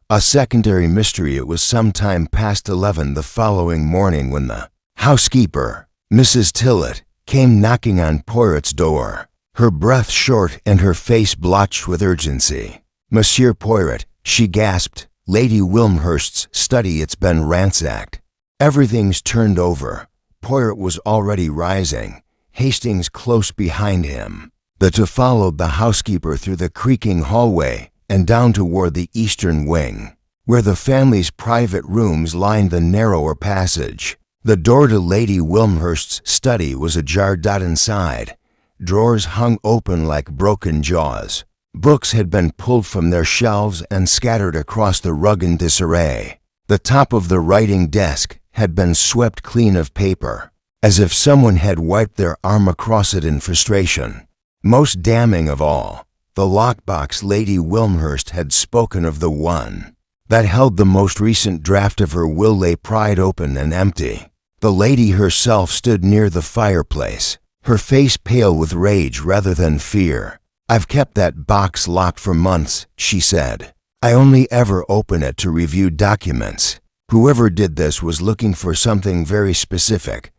A secondary mystery. It was some time past 11 the following morning when the housekeeper, Mrs. Tillett, came knocking on Poirot's door, her breath short and her face blotched with urgency. Monsieur Poirot, she gasped, Lady Wilmhurst's study, it's been ransacked. Everything's turned over. Poirot was already rising, Hastings close behind him. The two followed the housekeeper through the creaking hallway and down toward the eastern wing, where the family's private rooms lined the narrower passage. The door to Lady Wilmhurst's study was ajar. Inside, drawers hung open like broken jaws. Books had been pulled from their shelves and scattered across the rug in disarray. The top of the writing desk had been swept clean of paper, as if someone had wiped their arm across it in frustration. Most damning of all, the lockbox. Lady Wilmhurst had spoken of the one that held the most recent draft of her will lay pried open and empty. The lady herself stood near the fireplace, her face pale with rage rather than fear. I've kept that box locked for months, she said. I only ever open it to review documents. Whoever did this was looking for something very specific.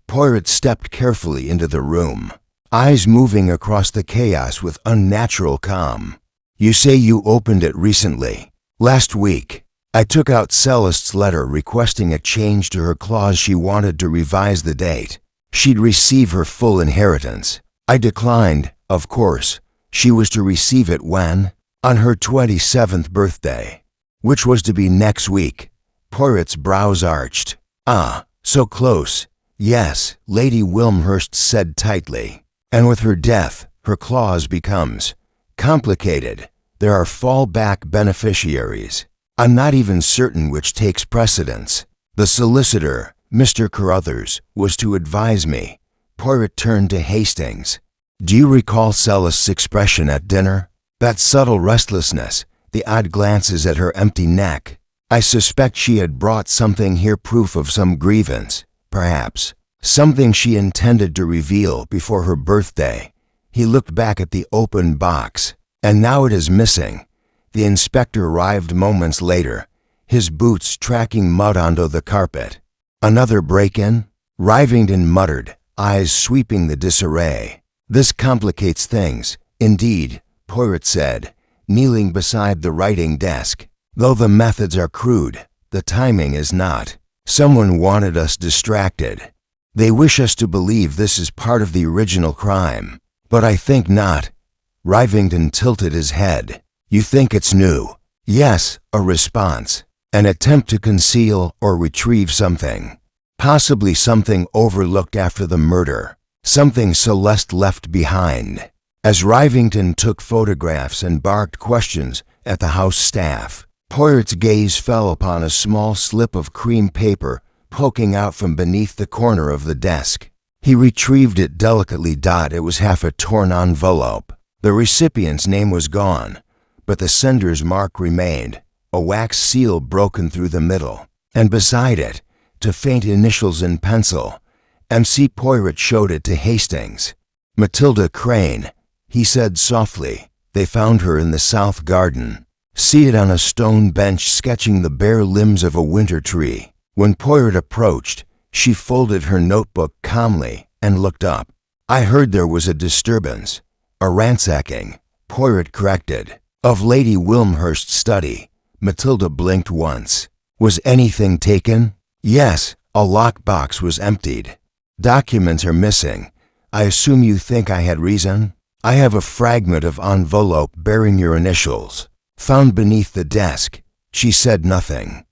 Poirot stepped carefully into the room, eyes moving across the chaos with unnatural calm. You say you opened it recently. Last week. I took out Celeste's letter requesting a change to her clause. She wanted to revise the date. She'd receive her full inheritance. I declined, of course. She was to receive it when? On her 27th birthday, which was to be next week. Poirot's brows arched. Ah, so close. Yes, Lady Wilmhurst said tightly. And with her death, her clause becomes complicated. There are fallback beneficiaries. I'm not even certain which takes precedence. The solicitor, Mr. Carruthers, was to advise me. Poirot turned to Hastings. Do you recall Celeste's expression at dinner? That subtle restlessness, the odd glances at her empty neck. I suspect she had brought something here, proof of some grievance, perhaps. Something she intended to reveal before her birthday. He looked back at the open box, and now it is missing. The inspector arrived moments later, his boots tracking mud onto the carpet. Another break-in? Rivington muttered, eyes sweeping the disarray. This complicates things. Indeed, Poirot said, kneeling beside the writing desk. Though the methods are crude, the timing is not. Someone wanted us distracted. They wish us to believe this is part of the original crime. But I think not. Rivington tilted his head. You think it's new? Yes, a response. An attempt to conceal or retrieve something. Possibly something overlooked after the murder. Something Celeste left behind. As Rivington took photographs and barked questions at the house staff, Poirot's gaze fell upon a small slip of cream paper poking out from beneath the corner of the desk. He retrieved it delicately. It was half a torn envelope. The recipient's name was gone, but the sender's mark remained, a wax seal broken through the middle, and beside it, to faint initials in pencil. MC Poirot showed it to Hastings. Matilda Crane, he said softly. They found her in the south garden, seated on a stone bench sketching the bare limbs of a winter tree. When Poirot approached, she folded her notebook calmly and looked up. I heard there was a disturbance, a ransacking, Poirot corrected, of Lady Wilmhurst's study. Matilda blinked once. Was anything taken? Yes, a lockbox was emptied. Documents are missing. I assume you think I had reason? I have a fragment of envelope bearing your initials, found beneath the desk. She said nothing.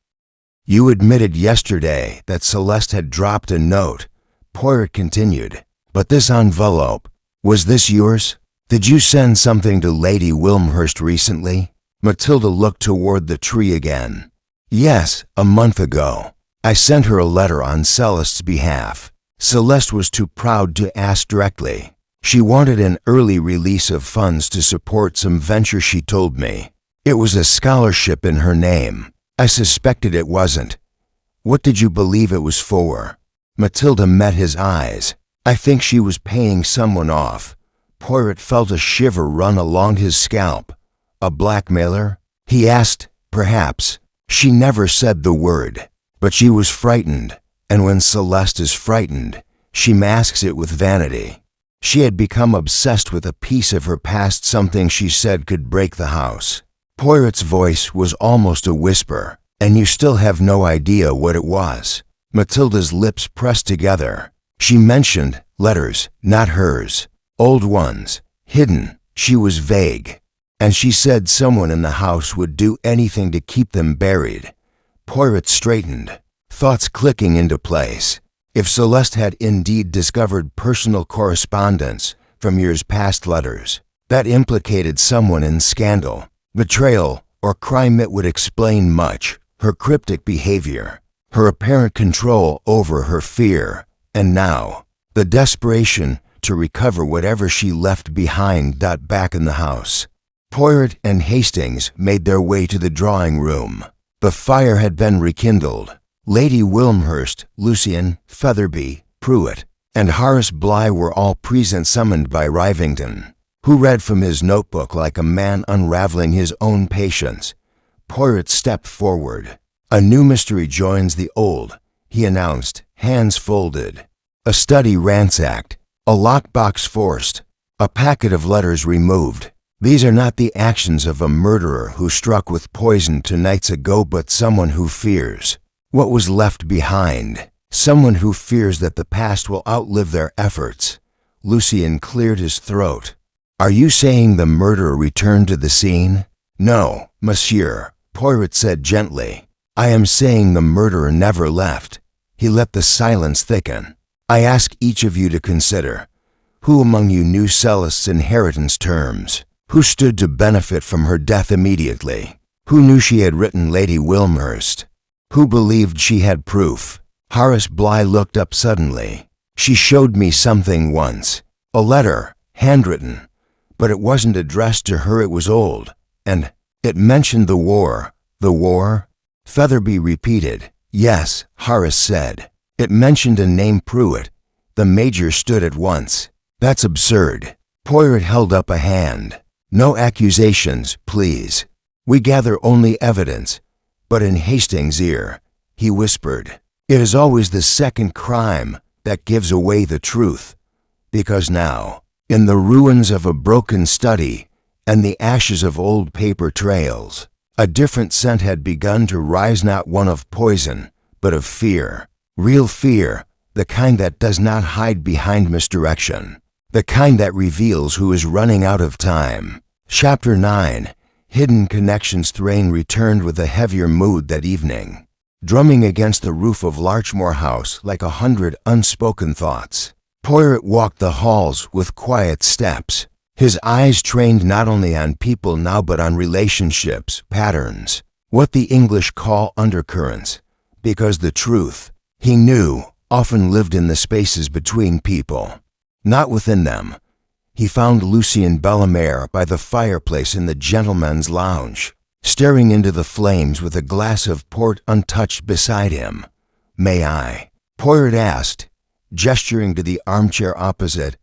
You admitted yesterday that Celeste had dropped a note, Poirot continued. But this envelope, was this yours? Did you send something to Lady Wilmhurst recently? Matilda looked toward the tree again. Yes, a month ago. I sent her a letter on Celeste's behalf. Celeste was too proud to ask directly. She wanted an early release of funds to support some venture, she told me. It was a scholarship in her name. I suspected it wasn't. What did you believe it was for? Matilda met his eyes. I think she was paying someone off. Poirot felt a shiver run along his scalp. A blackmailer? He asked. Perhaps. She never said the word. But she was frightened, and when Celeste is frightened, she masks it with vanity. She had become obsessed with a piece of her past, something she said could break the house. Poirot's voice was almost a whisper. And you still have no idea what it was. Matilda's lips pressed together. She mentioned letters, not hers. Old ones, hidden. She was vague. And she said someone in the house would do anything to keep them buried. Poirot straightened, thoughts clicking into place. If Celeste had indeed discovered personal correspondence from years past, letters that implicated someone in scandal, betrayal, or crime, it would explain much. Her cryptic behavior, her apparent control over her fear, and now, the desperation to recover whatever she left behind. Back in the house, Poirot and Hastings made their way to the drawing room. The fire had been rekindled. Lady Wilmhurst, Lucian, Featherby, Pruitt, and Horace Bligh were all present, summoned by Rivington, who read from his notebook like a man unraveling his own patience. Poirot stepped forward. A new mystery joins the old, he announced, hands folded. A study ransacked, a lockbox forced, a packet of letters removed. These are not the actions of a murderer who struck with poison 2 nights ago, but someone who fears what was left behind, someone who fears that the past will outlive their efforts. Lucian cleared his throat. Are you saying the murderer returned to the scene? No, monsieur, Poirot said gently. I am saying the murderer never left. He let the silence thicken. I ask each of you to consider, who among you knew Celeste's inheritance terms? Who stood to benefit from her death immediately? Who knew she had written Lady Wilmhurst? Who believed she had proof? Horace Bligh looked up suddenly. She showed me something once. A letter, handwritten. But it wasn't addressed to her, it was old. And it mentioned the war. The war? Featherby repeated. Yes, Horace said. It mentioned a name, Pruitt. The major stood at once. That's absurd. Poirot held up a hand. No accusations, please. We gather only evidence. But in Hastings' ear, he whispered, it is always the second crime that gives away the truth. Because now, in the ruins of a broken study and the ashes of old paper trails, a different scent had begun to rise, not one of poison, but of fear. Real fear, the kind that does not hide behind misdirection, the kind that reveals who is running out of time. Chapter 9. Hidden Connections Thrain returned with a heavier mood that evening, drumming against the roof of Larchmore House like 100 unspoken thoughts. Poirot walked the halls with quiet steps, his eyes trained not only on people now but on relationships, patterns, what the English call undercurrents, because the truth, he knew, often lived in the spaces between people, not within them. He found Lucien Bellemare by the fireplace in the gentlemen's lounge, staring into the flames with a glass of port untouched beside him. "May I?" Poirot asked, gesturing to the armchair opposite.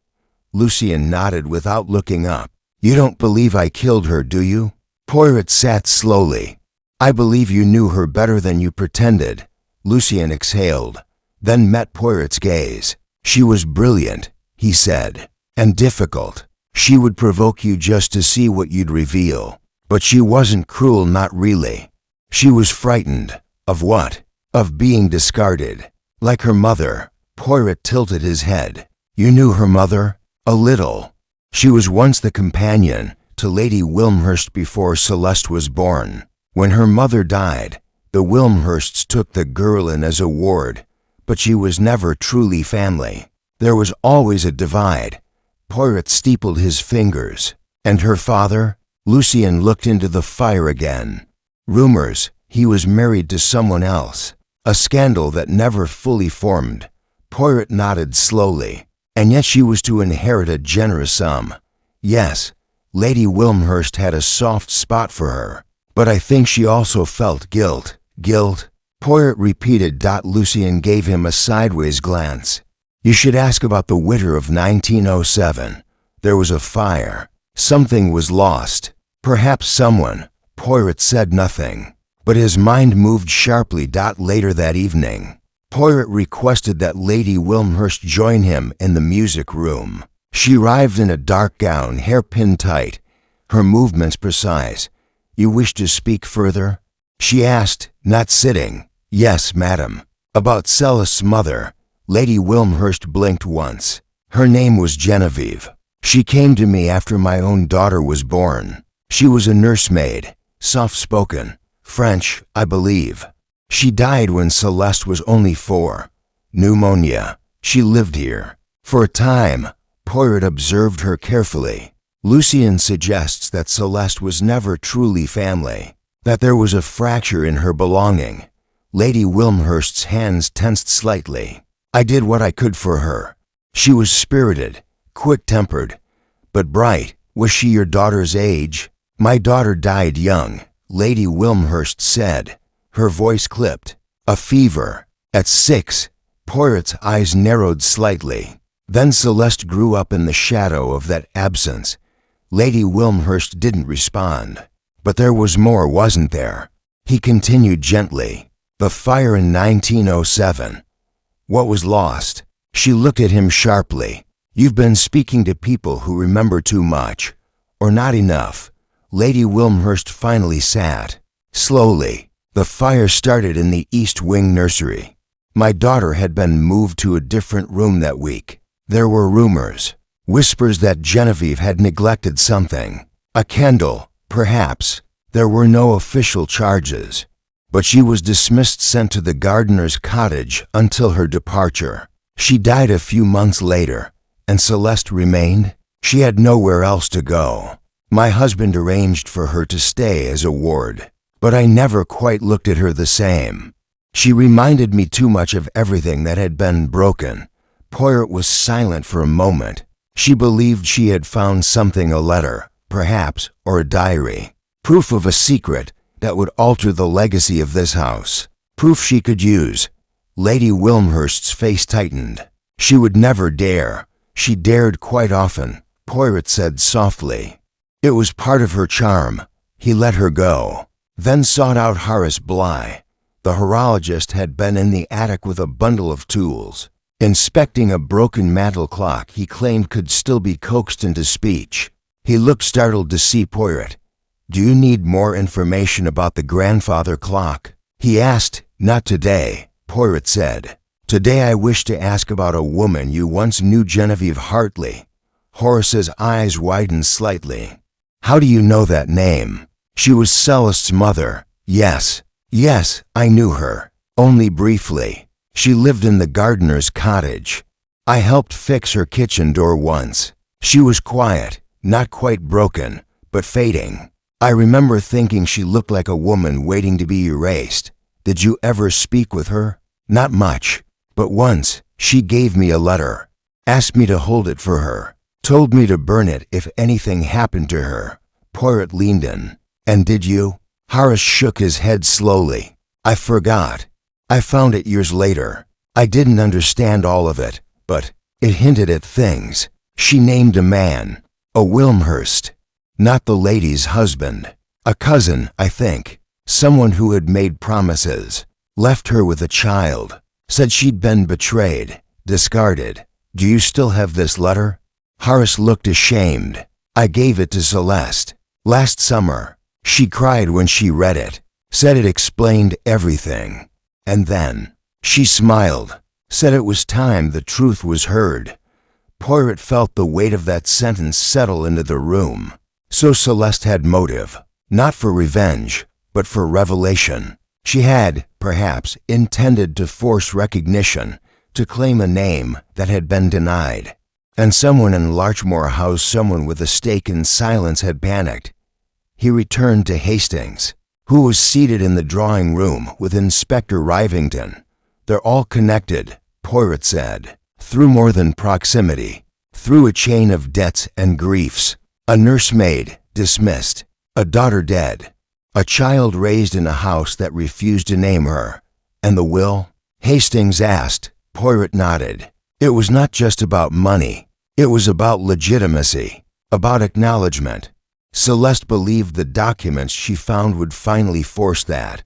Lucien nodded without looking up. "You don't believe I killed her, do you?" Poirot sat slowly. "I believe you knew her better than you pretended." Lucien exhaled, then met Poirot's gaze. "She was brilliant," he said, "and difficult. She would provoke you just to see what you'd reveal. But she wasn't cruel, not really. She was frightened." "Of what?" "Of being discarded. Like her mother." Poirot tilted his head. "You knew her mother?" "A little. She was once the companion to Lady Wilmhurst before Celeste was born. When her mother died, the Wilmhursts took the girl in as a ward, but she was never truly family. There was always a divide." Poirot steepled his fingers. "And her father?" Lucien looked into the fire again. "Rumors. He was married to someone else. A scandal that never fully formed." Poirot nodded slowly. "And yet she was to inherit a generous sum." "Yes, Lady Wilmhurst had a soft spot for her. But I think she also felt guilt." "Guilt?" Poirot repeated. Lucien gave him a sideways glance. "You should ask about the winter of 1907. There was a fire. Something was lost. Perhaps someone." Poirot said nothing, but his mind moved sharply. Later that evening, Poirot requested that Lady Wilmhurst join him in the music room. She arrived in a dark gown, hair pinned tight, her movements precise. "You wish to speak further?" she asked, not sitting. "Yes, madam." "About Celeste's mother." Lady Wilmhurst blinked once. "Her name was Genevieve. She came to me after my own daughter was born. She was a nursemaid, soft-spoken, French, I believe. She died when Celeste was only 4. Pneumonia. She lived here. For a time." Poirot observed her carefully. "Lucien suggests that Celeste was never truly family, that there was a fracture in her belonging." Lady Wilmhurst's hands tensed slightly. "I did what I could for her. She was spirited, quick-tempered, but bright." "Was she your daughter's age?" "My daughter died young," Lady Wilmhurst said. Her voice clipped. "A fever. At 6. Poirot's eyes narrowed slightly. "Then Celeste grew up in the shadow of that absence." Lady Wilmhurst didn't respond. "But there was more, wasn't there?" He continued gently. "The fire in 1907. What was lost?" She looked at him sharply. "You've been speaking to people who remember too much, or not enough." Lady Wilmhurst finally sat. Slowly, "The fire started in the East Wing nursery. My daughter had been moved to a different room that week. There were rumors, whispers that Genevieve had neglected something. A candle, perhaps. There were no official charges. But she was dismissed, sent to the gardener's cottage until her departure. She died a few months later, and Celeste remained. She had nowhere else to go. My husband arranged for her to stay as a ward, but I never quite looked at her the same. She reminded me too much of everything that had been broken." Poirot was silent for a moment. "She believed she had found something, a letter, perhaps, or a diary. Proof of a secret that would alter the legacy of this house. Proof she could use." Lady Wilmhurst's face tightened. "She would never dare." "She dared quite often," Poirot said softly. "It was part of her charm." He let her go, then sought out Horace Bly. The horologist had been in the attic with a bundle of tools, inspecting a broken mantel clock he claimed could still be coaxed into speech. He looked startled to see Poirot. "Do you need more information about the grandfather clock?" he asked. "Not today," Poirot said. "Today I wish to ask about a woman you once knew, Genevieve Hartley." Horace's eyes widened slightly. "How do you know that name?" She was Celeste's mother. Yes, I knew her. Only briefly. She lived in the gardener's cottage. I helped fix her kitchen door once. She was quiet, not quite broken, but fading. I remember thinking she looked like a woman waiting to be erased. Did you ever speak with her? Not much, but once she gave me a letter, asked me to hold it for her, told me to burn it if anything happened to her. Poirot leaned in. And did you? Horace shook his head slowly. I forgot. I found it years later. I didn't understand all of it, but it hinted at things. She named a man, a Wilmhurst. Not the lady's husband. A cousin, I think. Someone who had made promises. Left her with a child. Said she'd been betrayed. Discarded. Do you still have this letter? Horace looked ashamed. I gave it to Celeste. Last summer. She cried when she read it. Said it explained everything. And then, she smiled. Said it was time the truth was heard. Poirot felt the weight of that sentence settle into the room. So Celeste had motive, not for revenge, but for revelation. She had, perhaps, intended to force recognition, to claim a name that had been denied. And someone in Larchmore House, someone with a stake in silence, had panicked. He returned to Hastings, who was seated in the drawing room with Inspector Rivington. They're all connected, Poirot said, through more than proximity, through a chain of debts and griefs. A nursemaid dismissed, a daughter dead, a child raised in a house that refused to name her. And the will? Hastings asked. Poirot nodded. It was not just about money. It was about legitimacy, about acknowledgement. Celeste believed the documents she found would finally force that.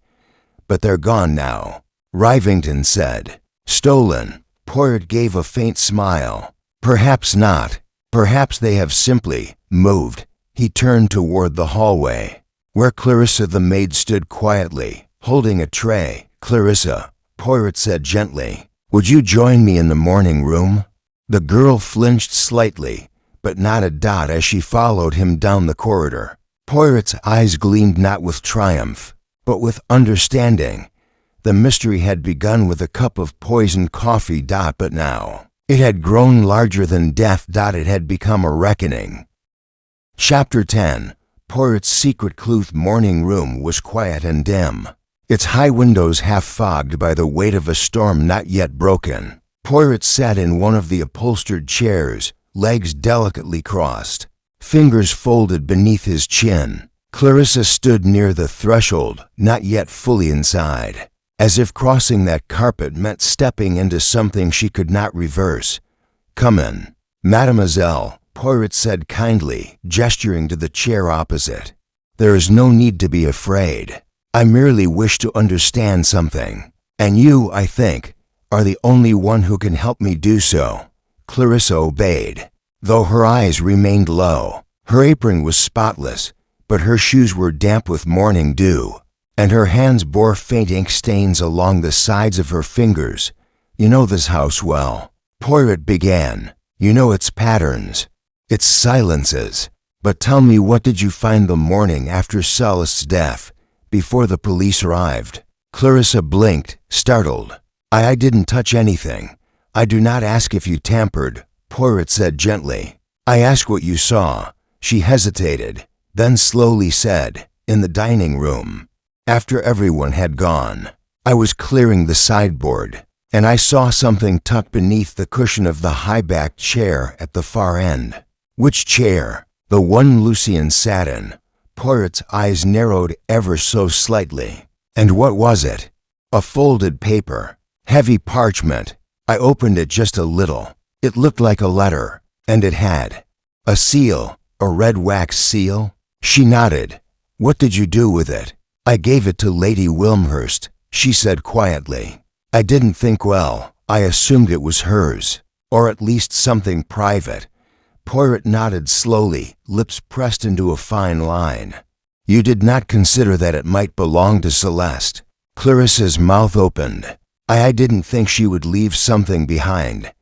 But they're gone now, Rivington said. Stolen. Poirot gave a faint smile. Perhaps not. Perhaps they have simply moved. He turned toward the hallway, where Clarissa the maid stood quietly, holding a tray. Clarissa, Poirot said gently, would you join me in the morning room? The girl flinched slightly, but not a dot as she followed him down the corridor. Poirot's eyes gleamed not with triumph, but with understanding. The mystery had begun with a cup of poisoned coffee, but now it had grown larger than death. It had become a reckoning. Chapter 10. Poirot's secret Cluth morning room was quiet and dim, its high windows half fogged by the weight of a storm not yet broken. Poirot sat in one of the upholstered chairs, legs delicately crossed, fingers folded beneath his chin. Clarissa stood near the threshold, not yet fully inside, as if crossing that carpet meant stepping into something she could not reverse. Come in, mademoiselle, Poirot said kindly, gesturing to the chair opposite. There is no need to be afraid. I merely wish to understand something, and you, I think, are the only one who can help me do so. Clarissa obeyed, though her eyes remained low. Her apron was spotless, but her shoes were damp with morning dew, and her hands bore faint ink stains along the sides of her fingers. You know this house well, Poirot began. You know its patterns, its silences. But tell me, what did you find the morning after Celeste's death, before the police arrived? Clarissa blinked, startled. I didn't touch anything. I do not ask if you tampered, Poirot said gently. I ask what you saw. She hesitated, then slowly said, in the dining room. After everyone had gone, I was clearing the sideboard, and I saw something tucked beneath the cushion of the high-backed chair at the far end. Which chair? The one Lucien sat in. Poirot's eyes narrowed ever so slightly. And what was it? A folded paper. Heavy parchment. I opened it just a little. It looked like a letter, and it had a seal, a red wax seal. She nodded. What did you do with it? I gave it to Lady Wilmhurst, she said quietly. I didn't think well. I assumed it was hers, or at least something private. Poirot nodded slowly, lips pressed into a fine line. You did not consider that it might belong to Celeste? Clarissa's mouth opened. I didn't think she would leave something behind.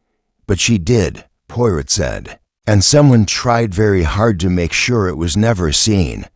But she did, Poirot said, and someone tried very hard to make sure it was never seen.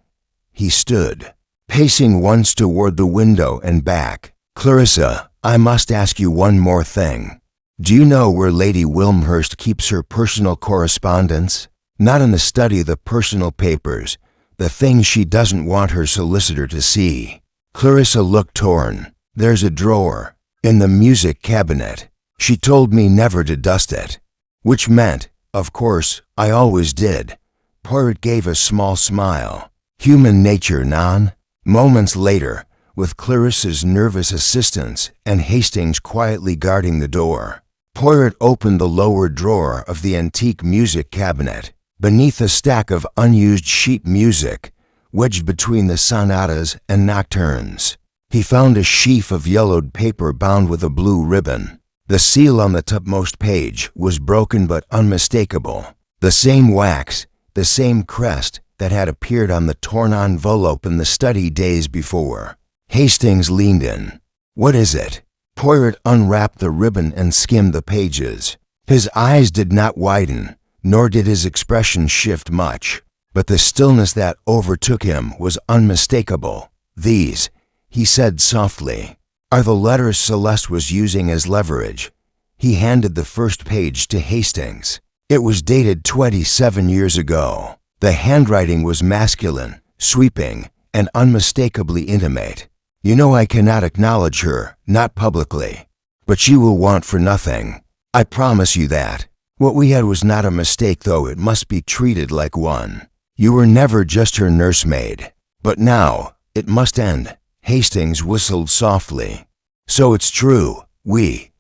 He stood, pacing once toward the window and back. "Clarissa, I must ask you one more thing. Do you know where Lady Wilmhurst keeps her personal correspondence? Not in the study, the personal papers, the things she doesn't want her solicitor to see." Clarissa looked torn. "There's a drawer in the music cabinet. She told me never to dust it." Which meant, of course, I always did. Poirot gave a small smile. Human nature, non? Moments later, with Clarissa's nervous assistance and Hastings quietly guarding the door, Poirot opened the lower drawer of the antique music cabinet. Beneath a stack of unused sheet music, wedged between the sonatas and nocturnes, he found a sheaf of yellowed paper bound with a blue ribbon. The seal on the topmost page was broken but unmistakable. The same wax, the same crest that had appeared on the torn envelope in the study days before. Hastings leaned in. "What is it?" Poirot unwrapped the ribbon and skimmed the pages. His eyes did not widen, nor did his expression shift much, but the stillness that overtook him was unmistakable. "These," he said softly, "are the letters Celeste was using as leverage." He handed the first page to Hastings. It was dated 27 years ago. The handwriting was masculine, sweeping, and unmistakably intimate. "You know I cannot acknowledge her, not publicly, but she will want for nothing. I promise you that. What we had was not a mistake, though it must be treated like one. You were never just her nursemaid. But now, it must end." Hastings whistled softly. "So it's true,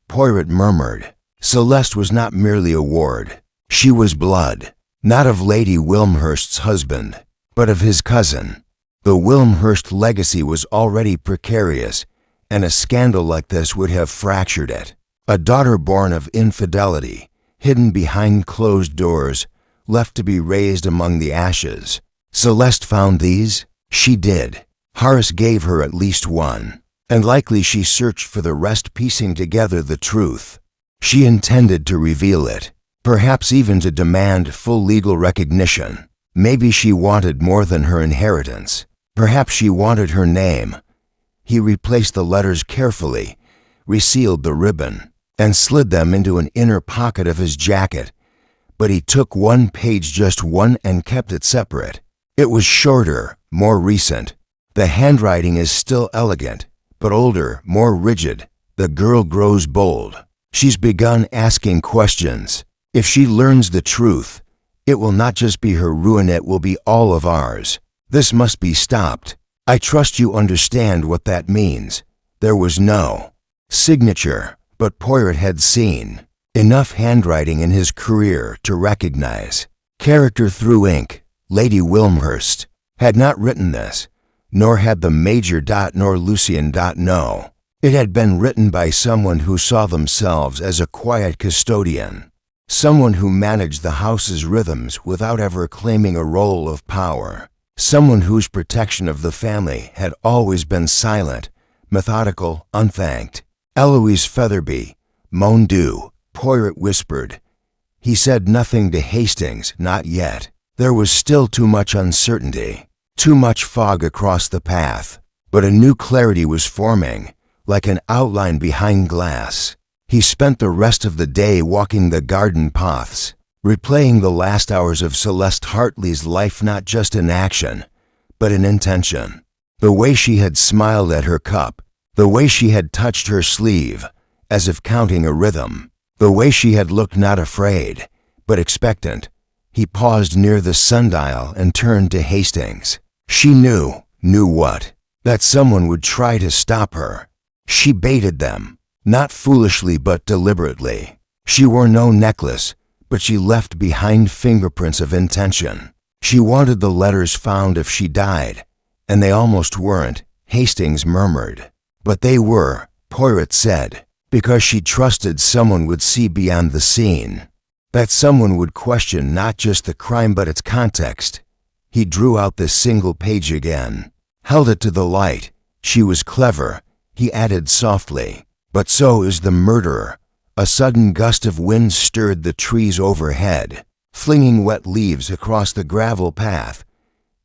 Poirot murmured. "Celeste was not merely a ward. She was blood, not of Lady Wilmhurst's husband, but of his cousin." The Wilmhurst legacy was already precarious, and a scandal like this would have fractured it. A daughter born of infidelity, hidden behind closed doors, left to be raised among the ashes. Celeste found these? She did. Horace gave her at least one, and likely she searched for the rest, piecing together the truth. She intended to reveal it, perhaps even to demand full legal recognition. Maybe she wanted more than her inheritance. Perhaps she wanted her name. He replaced the letters carefully, resealed the ribbon, and slid them into an inner pocket of his jacket. But he took one page, just one, and kept it separate. It was shorter, more recent. The handwriting is still elegant, but older, more rigid. The girl grows bold. She's begun asking questions. If she learns the truth, it will not just be her ruin, it will be all of ours. This must be stopped. I trust you understand what that means. There was no signature, but Poirot had seen enough handwriting in his career to recognize. Character through ink. Lady Wilmhurst had not written this, nor had the Major nor Lucian. No. It had been written by someone who saw themselves as a quiet custodian, someone who managed the house's rhythms without ever claiming a role of power, someone whose protection of the family had always been silent, methodical, unthanked. "Eloise Featherby, mon Dieu," Poirot whispered. He said nothing to Hastings, not yet. There was still too much uncertainty, too much fog across the path, but a new clarity was forming, like an outline behind glass. He spent the rest of the day walking the garden paths, replaying the last hours of Celeste Hartley's life, not just in action, but in intention. The way she had smiled at her cup, the way she had touched her sleeve, as if counting a rhythm, the way she had looked not afraid, but expectant. He paused near the sundial and turned to Hastings. She knew what? That someone would try to stop her. She baited them, not foolishly but deliberately. She wore no necklace, but she left behind fingerprints of intention. She wanted the letters found if she died, and they almost weren't, Hastings murmured. But they were, Poirot said, because she trusted someone would see beyond the scene. That someone would question not just the crime but its context. He drew out the single page again, held it to the light. She was clever, he added softly, but so is the murderer. A sudden gust of wind stirred the trees overhead, flinging wet leaves across the gravel path,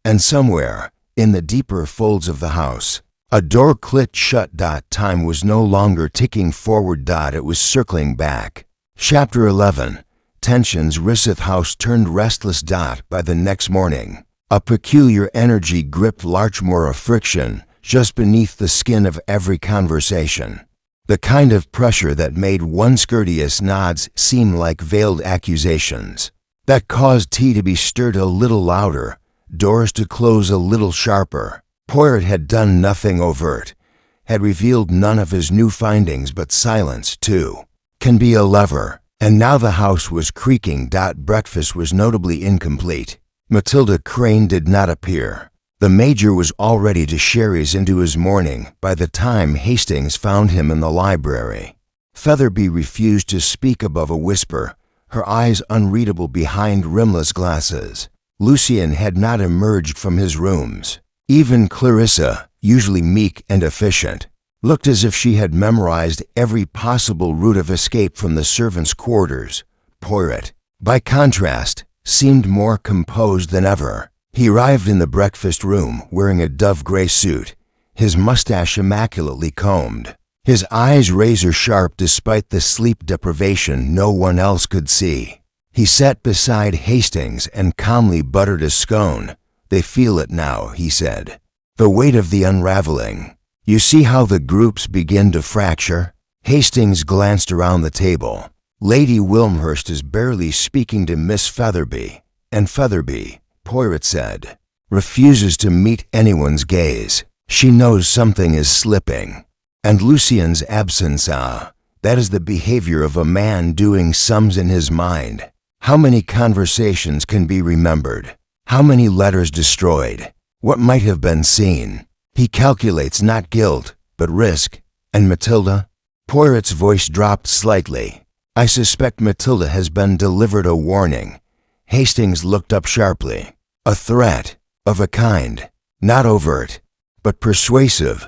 and somewhere, In the deeper folds of the house, a door clicked shut. Time was no longer ticking forward. It was circling back. Chapter 11. Tensions. Risseth House turned restless. By the next morning, a peculiar energy gripped Larchmore, a friction just beneath the skin of every conversation. The kind of pressure that made one's courteous nods seem like veiled accusations, that caused tea to be stirred a little louder, doors to close a little sharper. Poirot had done nothing overt, had revealed none of his new findings, but silence, too, can be a lever, and now the house was creaking. Breakfast was notably incomplete. Matilda Crane did not appear. The Major was already to sherries into his morning by the time Hastings found him in the library. Featherby refused to speak above a whisper, her eyes unreadable behind rimless glasses. Lucien had not emerged from his rooms. Even Clarissa, usually meek and efficient, looked as if she had memorized every possible route of escape from the servants' quarters. Poirot, by contrast, seemed more composed than ever. He arrived in the breakfast room wearing a dove-gray suit, his mustache immaculately combed, his eyes razor-sharp despite the sleep deprivation no one else could see. He sat beside Hastings and calmly buttered a scone. "They feel it now," he said. "The weight of the unraveling. You see how the groups begin to fracture?" Hastings glanced around the table. "Lady Wilmhurst is barely speaking to Miss Featherby, and Featherby," Poirot said, "refuses to meet anyone's gaze. She knows something is slipping. And Lucien's absence, that is the behavior of a man doing sums in his mind. How many conversations can be remembered? How many letters destroyed? What might have been seen? He calculates not guilt, but risk. And Matilda?" Poirot's voice dropped slightly. "I suspect Matilda has been delivered a warning." Hastings looked up sharply. "A threat, of a kind, not overt, but persuasive."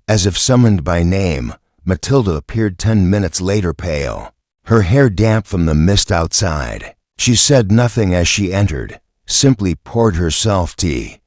As if summoned by name, Matilda appeared 10 minutes later, pale, her hair damp from the mist outside. She said nothing as she entered, simply poured herself tea,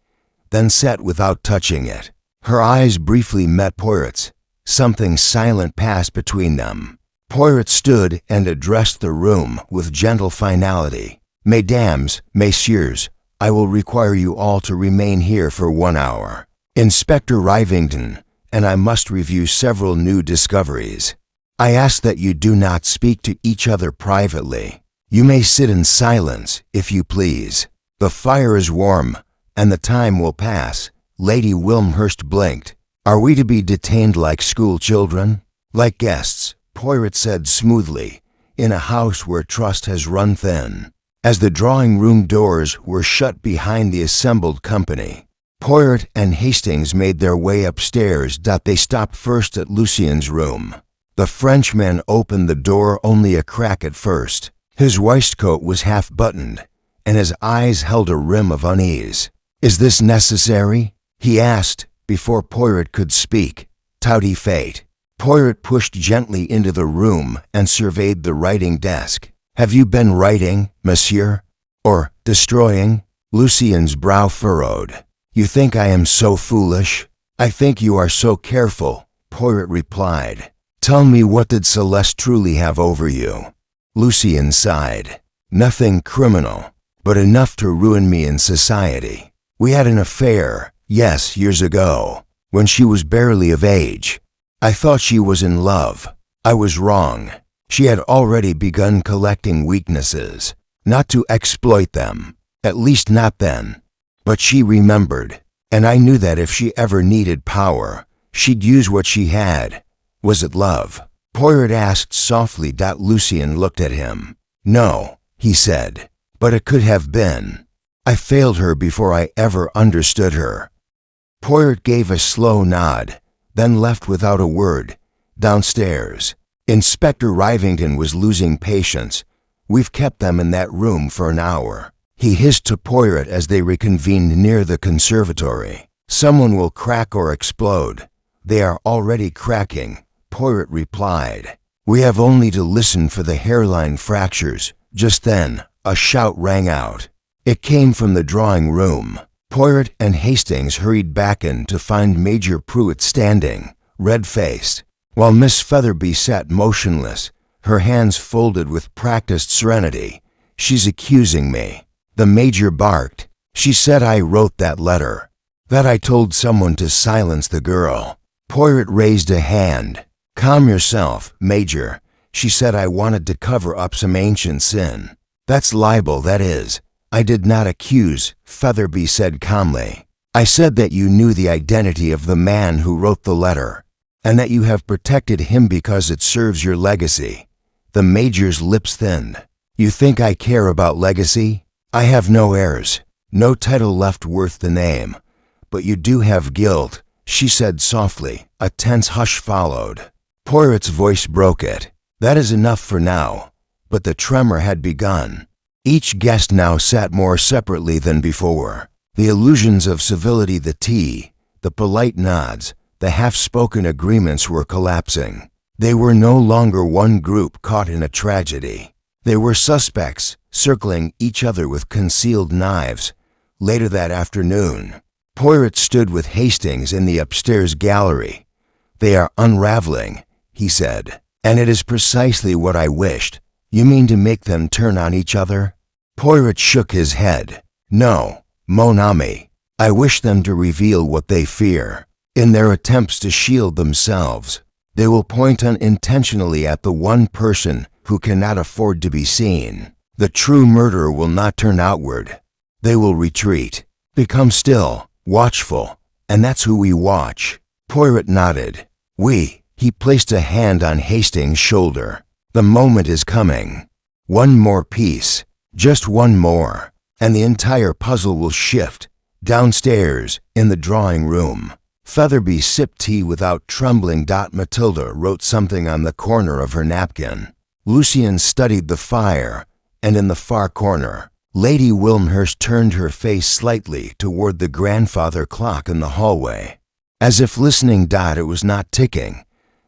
then sat without touching it. Her eyes briefly met Poirot's. Something silent passed between them. Poirot stood and addressed the room with gentle finality. "Mesdames, messieurs, I will require you all to remain here for 1 hour. Inspector Rivington and I must review several new discoveries. I ask that you do not speak to each other privately. You may sit in silence, if you please. The fire is warm, and the time will pass." Lady Wilmhurst blinked. "Are we to be detained like school children?" "Like guests," Poirot said smoothly, "in a house where trust has run thin." As the drawing-room doors were shut behind the assembled company, Poirot and Hastings made their way upstairs. They stopped first at Lucien's room. The Frenchman opened the door only a crack at first. His waistcoat was half-buttoned, and his eyes held a rim of unease. "Is this necessary?" he asked, before Poirot could speak. "Touty fate." Poirot pushed gently into the room and surveyed the writing desk. "Have you been writing, monsieur? Or destroying?" Lucien's brow furrowed. "You think I am so foolish?" "I think you are so careful," Poirot replied. "Tell me, what did Celeste truly have over you?" Lucien sighed. "Nothing criminal, but enough to ruin me in society. We had an affair, yes, years ago, when she was barely of age. I thought she was in love. I was wrong. She had already begun collecting weaknesses, not to exploit them, at least not then. But she remembered, and I knew that if she ever needed power, she'd use what she had. Was it love?" Poirot asked softly. Lucien looked at him. "No," he said, "but it could have been. I failed her before I ever understood her." Poirot gave a slow nod, then left without a word. Downstairs, Inspector Rivington was losing patience. "We've kept them in that room for an hour," he hissed to Poirot as they reconvened near the conservatory. "Someone will crack or explode." "They are already cracking," Poirot replied. "We have only to listen for the hairline fractures." Just then, a shout rang out. It came from the drawing room. Poirot and Hastings hurried back in to find Major Pruitt standing, red-faced, while Miss Featherby sat motionless, her hands folded with practiced serenity. "She's accusing me," the Major barked. "She said I wrote that letter, that I told someone to silence the girl." Poirot raised a hand. "Calm yourself, Major. She said I wanted to cover up some ancient sin. That's libel, that is. I did not accuse," Featherby said calmly. "I said that you knew the identity of the man who wrote the letter, and that you have protected him because it serves your legacy." The Major's lips thinned. "You think I care about legacy? I have no heirs, no title left worth the name. But you do have guilt," she said softly. A tense hush followed. Poirot's voice broke it. "That is enough for now." But the tremor had begun. Each guest now sat more separately than before. The illusions of civility, the tea, the polite nods, the half-spoken agreements were collapsing. They were no longer one group caught in a tragedy. They were suspects, circling each other with concealed knives. Later that afternoon, Poirot stood with Hastings in the upstairs gallery. "They are unraveling," he said, "and it is precisely what I wished." "You mean to make them turn on each other?" Poirot shook his head. "No, mon ami. I wish them to reveal what they fear. In their attempts to shield themselves, they will point unintentionally at the one person who cannot afford to be seen. The true murderer will not turn outward. They will retreat, become still, watchful, and that's who we watch." Poirot nodded. "We." He placed a hand on Hastings' shoulder. "The moment is coming. One more piece, just one more, and the entire puzzle will shift." Downstairs, in the drawing room, Featherby sipped tea without trembling. Matilda wrote something on the corner of her napkin. Lucian studied the fire, and in the far corner, Lady Wilmhurst turned her face slightly toward the grandfather clock in the hallway, as if listening. It was not ticking,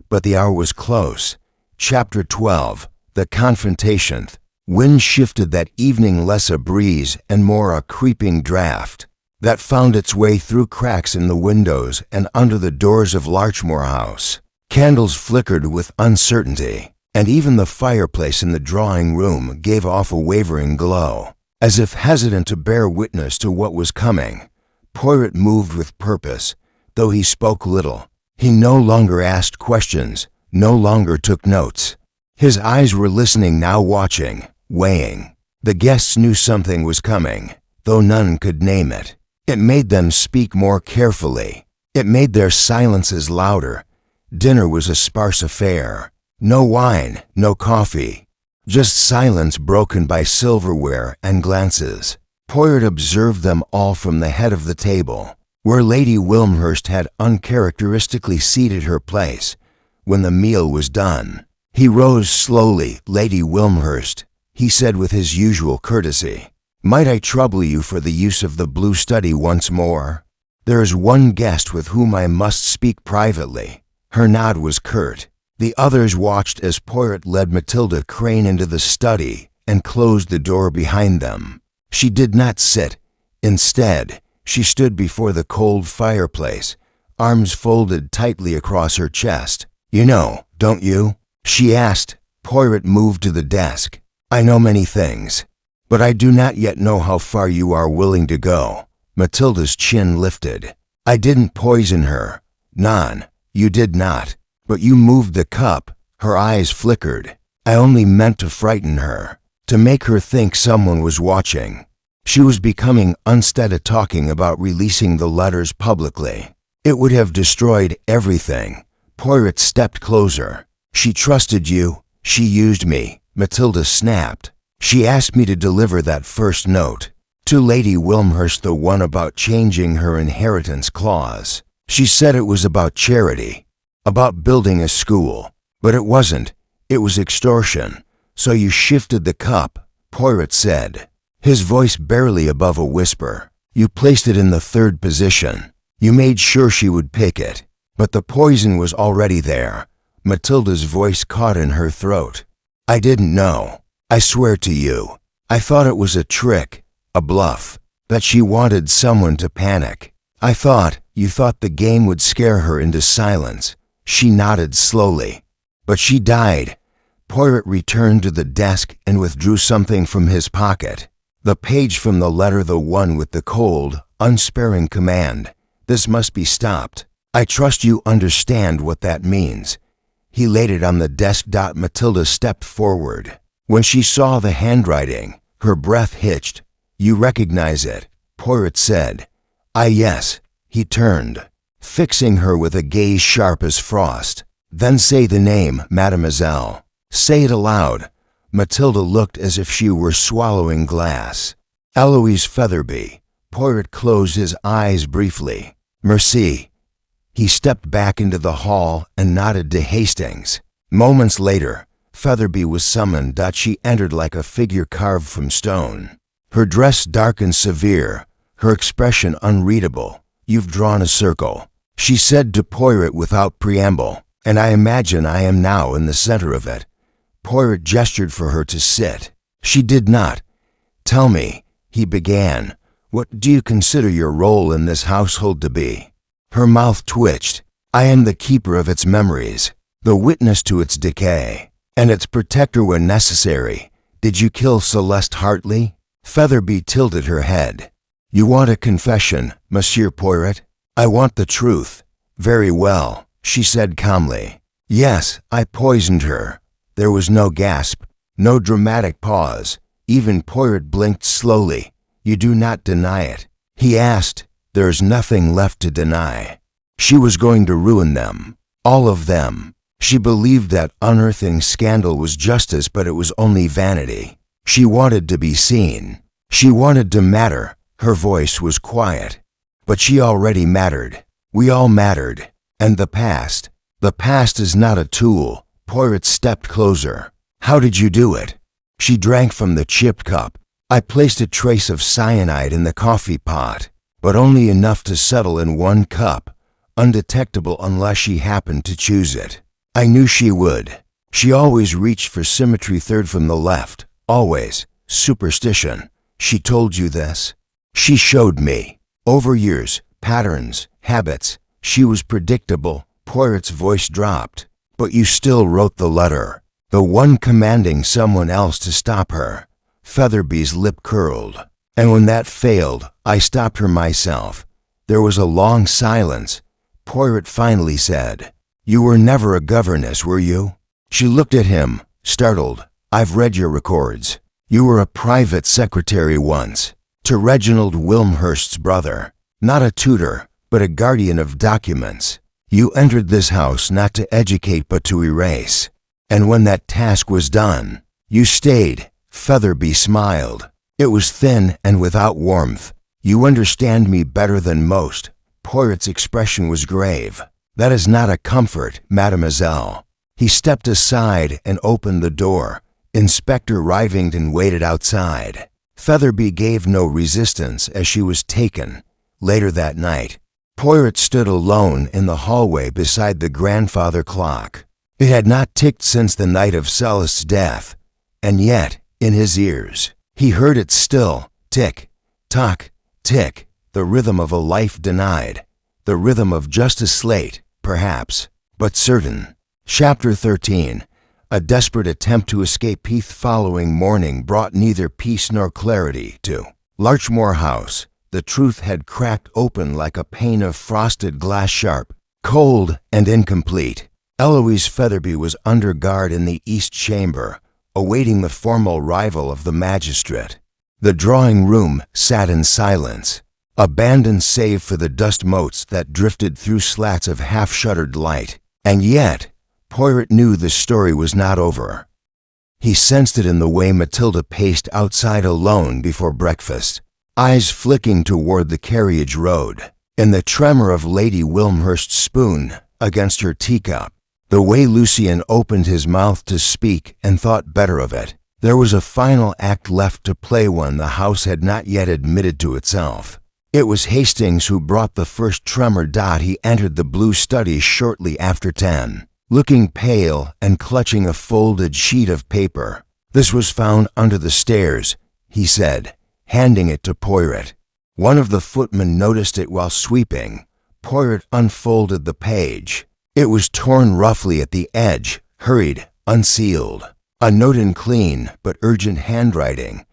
but the hour was close. Chapter 12. The Confrontation. Wind shifted that evening, less a breeze and more a creeping draft that found its way through cracks in the windows and under the doors of Larchmore House. Candles flickered with uncertainty, and even the fireplace in the drawing room gave off a wavering glow, as if hesitant to bear witness to what was coming. Poirot moved with purpose, though he spoke little. He no longer asked questions, no longer took notes. His eyes were listening now, watching, weighing. The guests knew something was coming, though none could name it. It made them speak more carefully. It made their silences louder. Dinner was a sparse affair. No wine, no coffee. Just silence broken by silverware and glances. Poirot observed them all from the head of the table, where Lady Wilmhurst had uncharacteristically seated her place. When the meal was done, he rose slowly. "Lady Wilmhurst," he said with his usual courtesy, "might I trouble you for the use of the blue study once more? There is one guest with whom I must speak privately." Her nod was curt. The others watched as Poirot led Matilda Crane into the study and closed the door behind them. She did not sit. Instead, she stood before the cold fireplace, arms folded tightly across her chest. "You know, don't you?" she asked. Poirot moved to the desk. "I know many things, but I do not yet know how far you are willing to go." Matilda's chin lifted. "I didn't poison her. None. You did not. But you moved the cup." Her eyes flickered. "I only meant to frighten her, to make her think someone was watching." She was becoming unsteady, talking about releasing the letters publicly. It would have destroyed everything. Poirot stepped closer. "She trusted you. She used me," Matilda snapped. "She asked me to deliver that first note to Lady Wilmhurst, the one about changing her inheritance clause. She said it was about charity, about building a school. But it wasn't. It was extortion. So you shifted the cup," Poirot said, his voice barely above a whisper. "You placed it in the third position. You made sure she would pick it. But the poison was already there." Matilda's voice caught in her throat. "I didn't know. I swear to you. I thought it was a trick, a bluff. that she wanted someone to panic. I thought you thought the game would scare her into silence. She nodded slowly. But she died. Poirot returned to the desk and withdrew something from his pocket. The page from the letter, the one with the cold, unsparing command. This must be stopped. I trust you understand what that means. He laid it on the desk. Matilda stepped forward. When she saw the handwriting, her breath hitched. You recognize it, Poirot said. Yes. He turned, fixing her with a gaze sharp as frost. Then say the name, mademoiselle. Say it aloud. Matilda looked as if she were swallowing glass. Eloise Featherby. Poirot closed his eyes briefly. Merci. He stepped back into the hall and nodded to Hastings. Moments later, Featherby was summoned. She entered like a figure carved from stone. Her dress dark and severe, her expression unreadable. You've drawn a circle, she said to Poirot without preamble, and I imagine I am now in the center of it. Poirot gestured for her to sit. She did not. Tell me, he began, what do you consider your role in this household to be? Her mouth twitched. I am the keeper of its memories, the witness to its decay, and its protector when necessary. Did you kill Celeste Hartley? Featherby tilted her head. You want a confession, Monsieur Poirot? I want the truth. Very well, she said calmly. Yes, I poisoned her. There was no gasp, no dramatic pause. Even Poirot blinked slowly. You do not deny it? He asked. There's nothing left to deny. She was going to ruin them. All of them. She believed that unearthing scandal was justice, but it was only vanity. She wanted to be seen. She wanted to matter. Her voice was quiet. But she already mattered. We all mattered. And the past is not a tool. Poirot stepped closer. How did you do it? She drank from the chipped cup. I placed a trace of cyanide in the coffee pot, but only enough to settle in one cup, undetectable unless she happened to choose it. I knew she would. She always reached for symmetry third from the left. Always. Superstition. She told you this? She showed me. Over years, patterns, habits. She was predictable. Poirot's voice dropped. But you still wrote the letter. The one commanding someone else to stop her. Featherby's lip curled. And when that failed, I stopped her myself. There was a long silence. Poirot finally said, You were never a governess, were you? She looked at him, startled. I've read your records. You were a private secretary once. To Reginald Wilmhurst's brother. Not a tutor, but a guardian of documents. You entered this house not to educate but to erase. And when that task was done, you stayed. Featherby smiled. It was thin and without warmth. You understand me better than most. Poirot's expression was grave. That is not a comfort, mademoiselle. He stepped aside and opened the door. Inspector Rivington waited outside. Featherby gave no resistance as she was taken. Later that night, Poirot stood alone in the hallway beside the grandfather clock. It had not ticked since the night of Celeste's death, and yet, in his ears, he heard it still, tick, tock, tick, the rhythm of a life denied, the rhythm of just a slate, perhaps, but certain. Chapter 13. A desperate attempt to escape. Heath following morning brought neither peace nor clarity to Larchmore House. The truth had cracked open like a pane of frosted glass, sharp, cold, and incomplete. Eloise Featherby was under guard in the east chamber, awaiting the formal arrival of the magistrate. The drawing room sat in silence, abandoned save for the dust motes that drifted through slats of half-shuttered light. And yet, Poirot knew the story was not over. He sensed it in the way Matilda paced outside alone before breakfast, eyes flicking toward the carriage road, in the tremor of Lady Wilmhurst's spoon against her teacup, the way Lucien opened his mouth to speak and thought better of it. There was a final act left to play, one the house had not yet admitted to itself. It was Hastings who brought the first tremor. He entered the blue study shortly after 10. Looking pale and clutching a folded sheet of paper. This was found under the stairs, he said, handing it to Poirot. One of the footmen noticed it while sweeping. Poirot unfolded the page. It was torn roughly at the edge, hurried, unsealed. A note in clean but urgent handwriting.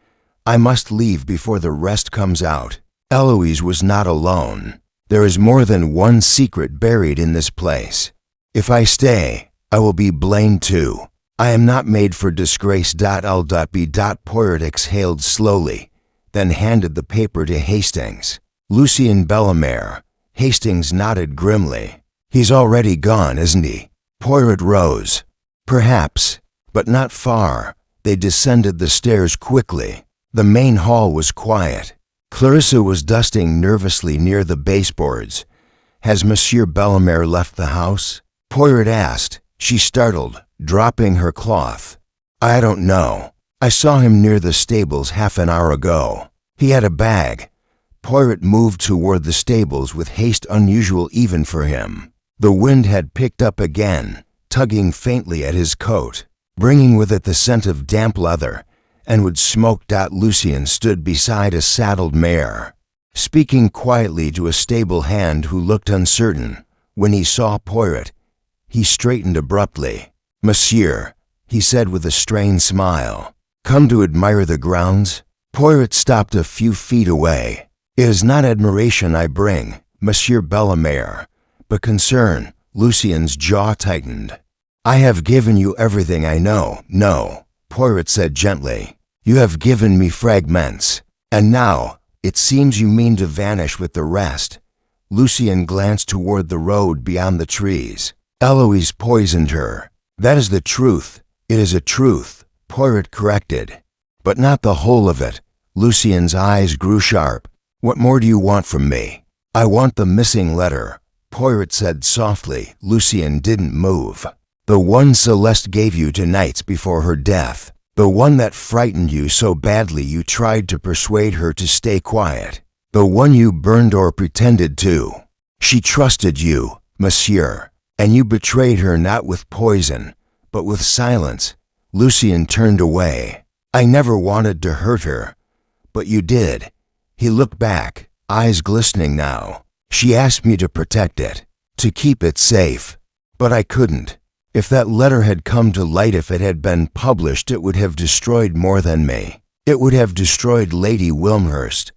I must leave before the rest comes out. Eloise was not alone. There is more than one secret buried in this place. If I stay, I will be blamed too. I am not made for disgrace. L.B. Poirot exhaled slowly, then handed the paper to Hastings. Lucien Bellemare. Hastings nodded grimly. He's already gone, isn't he? Poirot rose. Perhaps, but not far. They descended the stairs quickly. The main hall was quiet. Clarissa was dusting nervously near the baseboards. Has Monsieur Bellemare left the house? Poirot asked. She startled, dropping her cloth. I don't know. I saw him near the stables half an hour ago. He had a bag. Poirot moved toward the stables with haste unusual even for him. The wind had picked up again, tugging faintly at his coat, bringing with it the scent of damp leather, and would smoke. Lucien stood beside a saddled mare, speaking quietly to a stable hand who looked uncertain. When he saw Poirot, he straightened abruptly. Monsieur, he said with a strained smile, come to admire the grounds? Poirot stopped a few feet away. It is not admiration I bring, Monsieur Bellemare, but concern. Lucien's jaw tightened. I have given you everything I know. No, Poirot said gently. You have given me fragments, and now it seems you mean to vanish with the rest. Lucien glanced toward the road beyond the trees. Eloise poisoned her. That is the truth. It is a truth, Poirot corrected. But not the whole of it. Lucien's eyes grew sharp. What more do you want from me? I want the missing letter, Poirot said softly. Lucien didn't move. The one Celeste gave you tonight before her death. The one that frightened you so badly you tried to persuade her to stay quiet. The one you burned or pretended to. She trusted you, monsieur, and you betrayed her not with poison, but with silence. Lucien turned away. I never wanted to hurt her, but you did. He looked back, eyes glistening now. She asked me to protect it, to keep it safe, but I couldn't. If that letter had come to light, if it had been published, it would have destroyed more than me. It would have destroyed Lady Wilmhurst.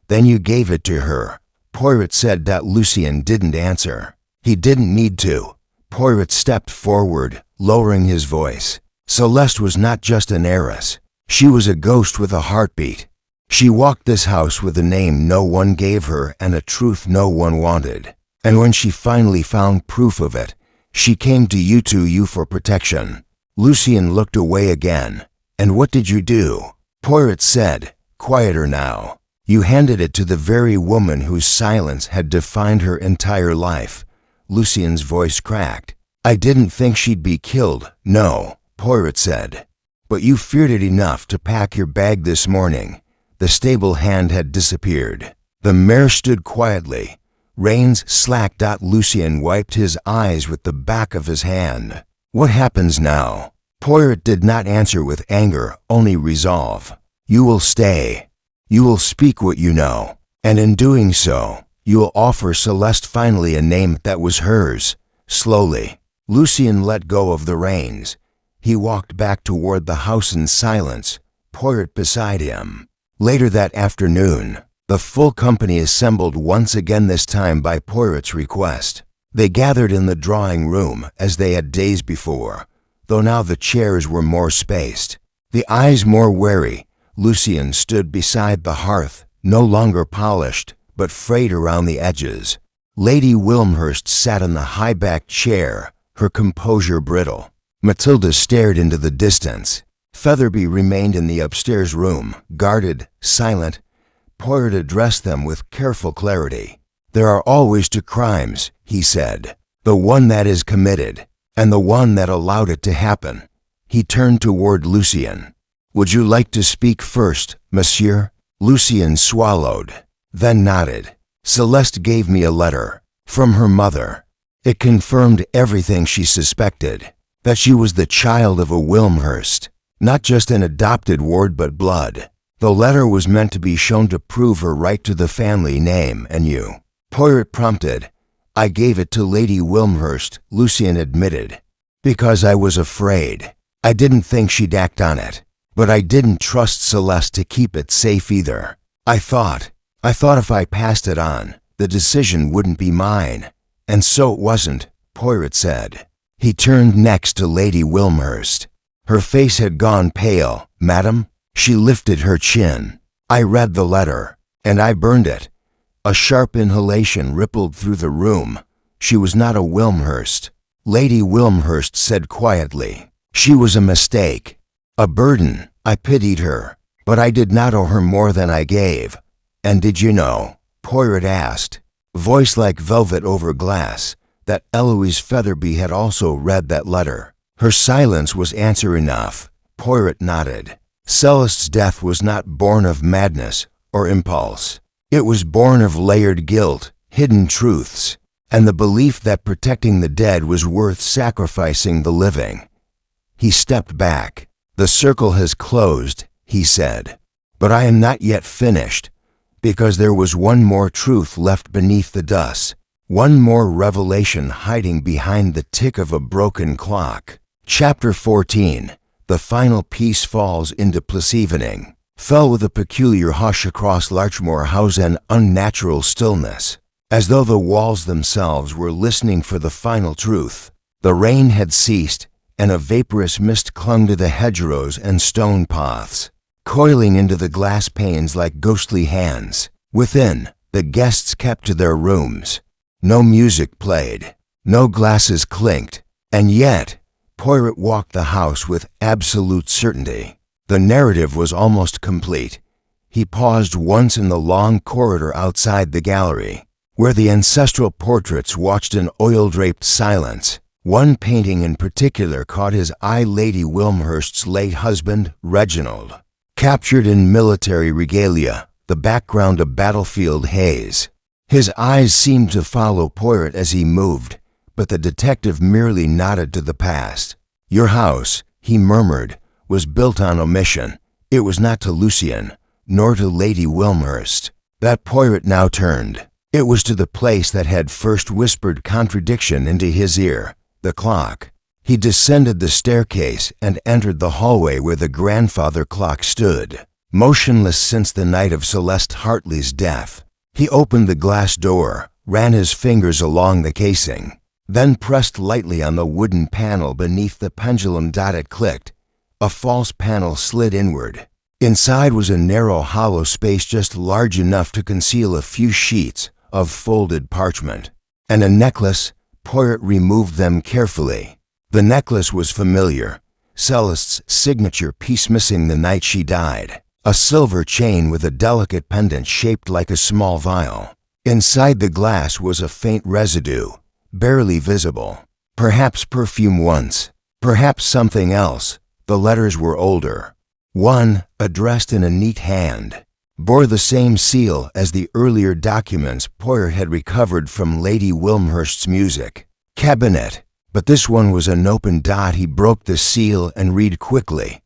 Then you gave it to her, Poirot said. Lucien didn't answer. He didn't need to. Poirot stepped forward, lowering his voice. Celeste was not just an heiress. She was a ghost with a heartbeat. She walked this house with a name no one gave her and a truth no one wanted. And when she finally found proof of it, she came to you for protection. Lucien looked away again. And what did you do? Poirot said, quieter now. You handed it to the very woman whose silence had defined her entire life. Lucien's voice cracked. I didn't think she'd be killed. No, Poirot said. But you feared it enough to pack your bag this morning. The stable hand had disappeared. The mare stood quietly. Reins slacked. Lucien wiped his eyes with the back of his hand. What happens now? Poirot did not answer with anger, only resolve. You will stay. You will speak what you know. And in doing so, you will offer Celeste finally a name that was hers. Slowly, Lucien let go of the reins. He walked back toward the house in silence, Poirot beside him. Later that afternoon, the full company assembled once again, this time by Poirot's request. They gathered in the drawing room as they had days before, though now the chairs were more spaced. The eyes more wary, Lucien stood beside the hearth, no longer polished, but frayed around the edges. Lady Wilmhurst sat in the high-backed chair, her composure brittle. Matilda stared into the distance. Featherby remained in the upstairs room, guarded, silent. Poirot addressed them with careful clarity. There are always two crimes, he said. The one that is committed, and the one that allowed it to happen. He turned toward Lucien. Would you like to speak first, monsieur? Lucien swallowed, then nodded. Celeste gave me a letter, from her mother. It confirmed everything she suspected, that she was the child of a Wilmhurst, not just an adopted ward but blood. The letter was meant to be shown to prove her right to the family name and you. Poirot prompted. I gave it to Lady Wilmhurst, Lucien admitted. Because I was afraid. I didn't think she'd act on it. But I didn't trust Celeste to keep it safe either. I thought if I passed it on, the decision wouldn't be mine. And so it wasn't, Poirot said. He turned next to Lady Wilmhurst. Her face had gone pale. Madam? She lifted her chin. I read the letter, and I burned it. A sharp inhalation rippled through the room. She was not a Wilmhurst. Lady Wilmhurst said quietly. She was a mistake. A burden. I pitied her. But I did not owe her more than I gave. And did you know, Poirot asked, voice like velvet over glass, that Eloise Featherby had also read that letter. Her silence was answer enough. Poirot nodded. Celeste's death was not born of madness or impulse. It was born of layered guilt, hidden truths, and the belief that protecting the dead was worth sacrificing the living. He stepped back. The circle has closed, he said. But I am not yet finished, because there was one more truth left beneath the dust, one more revelation hiding behind the tick of a broken clock. Chapter 14. The final piece falls into place. Evening fell with a peculiar hush across Larchmore House, an unnatural stillness, as though the walls themselves were listening for the final truth. The rain had ceased, and a vaporous mist clung to the hedgerows and stone paths, coiling into the glass panes like ghostly hands. Within, the guests kept to their rooms. No music played, no glasses clinked, and yet Poirot walked the house with absolute certainty. The narrative was almost complete. He paused once in the long corridor outside the gallery, where the ancestral portraits watched in oil-draped silence. One painting in particular caught his eye: Lady Wilmhurst's late husband, Reginald, captured in military regalia, the background a battlefield haze. His eyes seemed to follow Poirot as he moved, but the detective merely nodded to the past. Your house, he murmured, was built on omission. It was not to Lucien, nor to Lady Wilmhurst, that Poirot now turned. It was to the place that had first whispered contradiction into his ear, the clock. He descended the staircase and entered the hallway where the grandfather clock stood, motionless since the night of Celeste Hartley's death. He opened the glass door, ran his fingers along the casing, then pressed lightly on the wooden panel beneath the pendulum. It clicked. A false panel slid inward. Inside was a narrow hollow space just large enough to conceal a few sheets of folded parchment. And a necklace. Poirot removed them carefully. The necklace was familiar. Celeste's signature piece, missing the night she died. A silver chain with a delicate pendant shaped like a small vial. Inside the glass was a faint residue, barely visible. Perhaps perfume once, perhaps something else. The letters were older. One, addressed in a neat hand, bore the same seal as the earlier documents Poirot had recovered from Lady Wilmhurst's music cabinet. But this one was an open. He broke the seal and read quickly.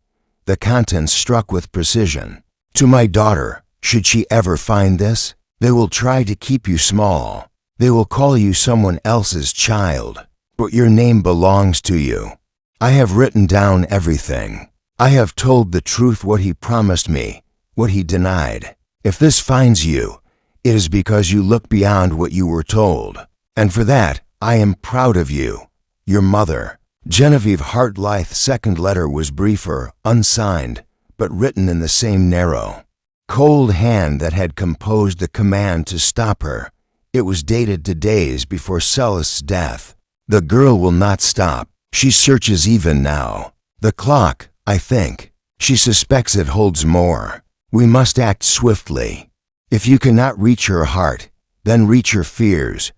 The contents struck with precision. To my daughter, should she ever find this, they will try to keep you small. They will call you someone else's child, but your name belongs to you. I have written down everything. I have told the truth, what he promised me, what he denied. If this finds you, it is because you look beyond what you were told, and for that I am proud of you. Your mother, Genevieve Hartlyth's second letter was briefer, unsigned, but written in the same narrow, cold hand that had composed the command to stop her. It was dated 2 days before Celeste's death. The girl will not stop. She searches even now. The clock, I think. She suspects it holds more. We must act swiftly. If you cannot reach her heart, then reach her fears.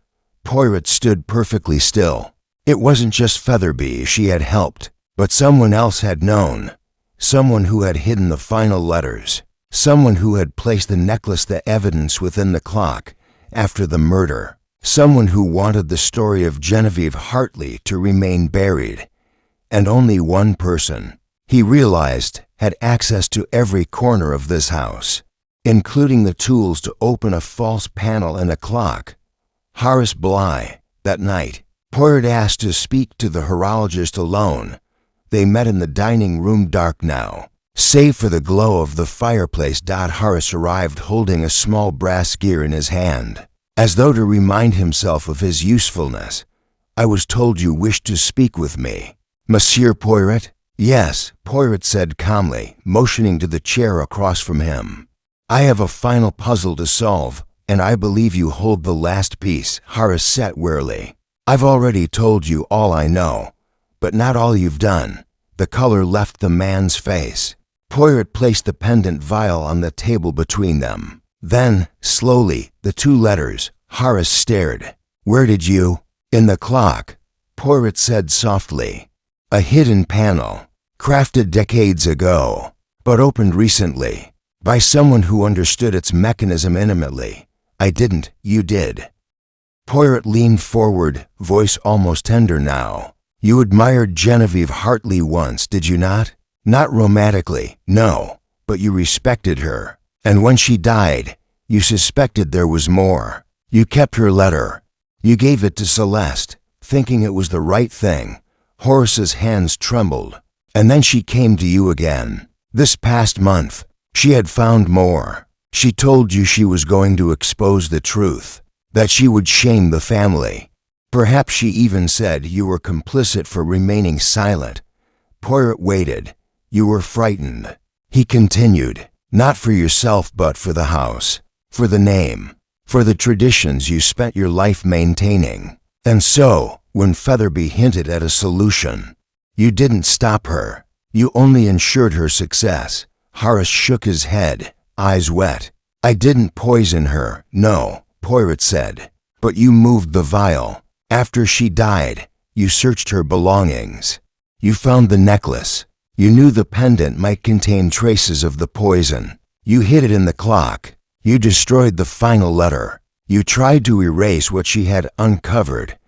Poirot stood perfectly still. It wasn't just Featherby she had helped, but someone else had known. Someone who had hidden the final letters. Someone who had placed the necklace, the evidence, within the clock after the murder. Someone who wanted the story of Genevieve Hartley to remain buried. And only one person, he realized, had access to every corner of this house, including the tools to open a false panel and a clock. Horace Bly, that night, Poirot asked to speak to the horologist alone. They met in the dining room, dark now, save for the glow of the fireplace. Horace arrived holding a small brass gear in his hand, as though to remind himself of his usefulness. "I was told you wished to speak with me, Monsieur Poirot?" "Yes," Poirot said calmly, motioning to the chair across from him. "I have a final puzzle to solve, and I believe you hold the last piece." Horace sat wearily. "I've already told you all I know, but not all you've done." The color left the man's face. Poirot placed the pendant vial on the table between them. Then, slowly, the two letters. Horace stared. "Where did you—" "In the clock," Poirot said softly. "A hidden panel, crafted decades ago, but opened recently, by someone who understood its mechanism intimately. I didn't, you did." Poirot leaned forward, voice almost tender now. "You admired Genevieve Hartley once, did you not? Not romantically, no, but you respected her. And when she died, you suspected there was more. You kept her letter. You gave it to Celeste, thinking it was the right thing." Horace's hands trembled. "And then she came to you again. This past month, she had found more. She told you she was going to expose the truth, that she would shame the family. Perhaps she even said you were complicit for remaining silent." Poirot waited. "You were frightened," he continued, "not for yourself but for the house, for the name, for the traditions you spent your life maintaining. And so, when Featherby hinted at a solution, you didn't stop her. You only ensured her success." Horace shook his head, eyes wet. "I didn't poison her, no," Poirot said. "But you moved the vial. After she died, you searched her belongings. You found the necklace. You knew the pendant might contain traces of the poison. You hid it in the clock. You destroyed the final letter. You tried to erase what she had uncovered."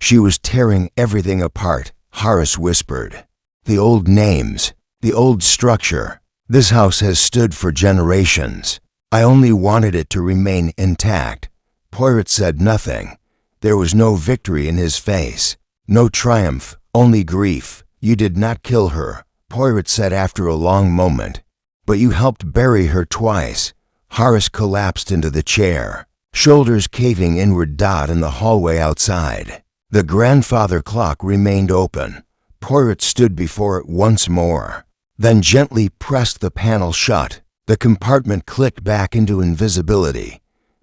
"She was tearing everything apart," Horace whispered. "The old names, the old structure. This house has stood for generations. I only wanted it to remain intact." Poirot said nothing. There was no victory in his face, no triumph, only grief. "You did not kill her," Poirot said after a long moment. "But you helped bury her twice." Horace collapsed into the chair, shoulders caving inward. In the hallway outside, the grandfather clock remained open. Poirot stood before it once more, then gently pressed the panel shut. The compartment clicked back into invisibility.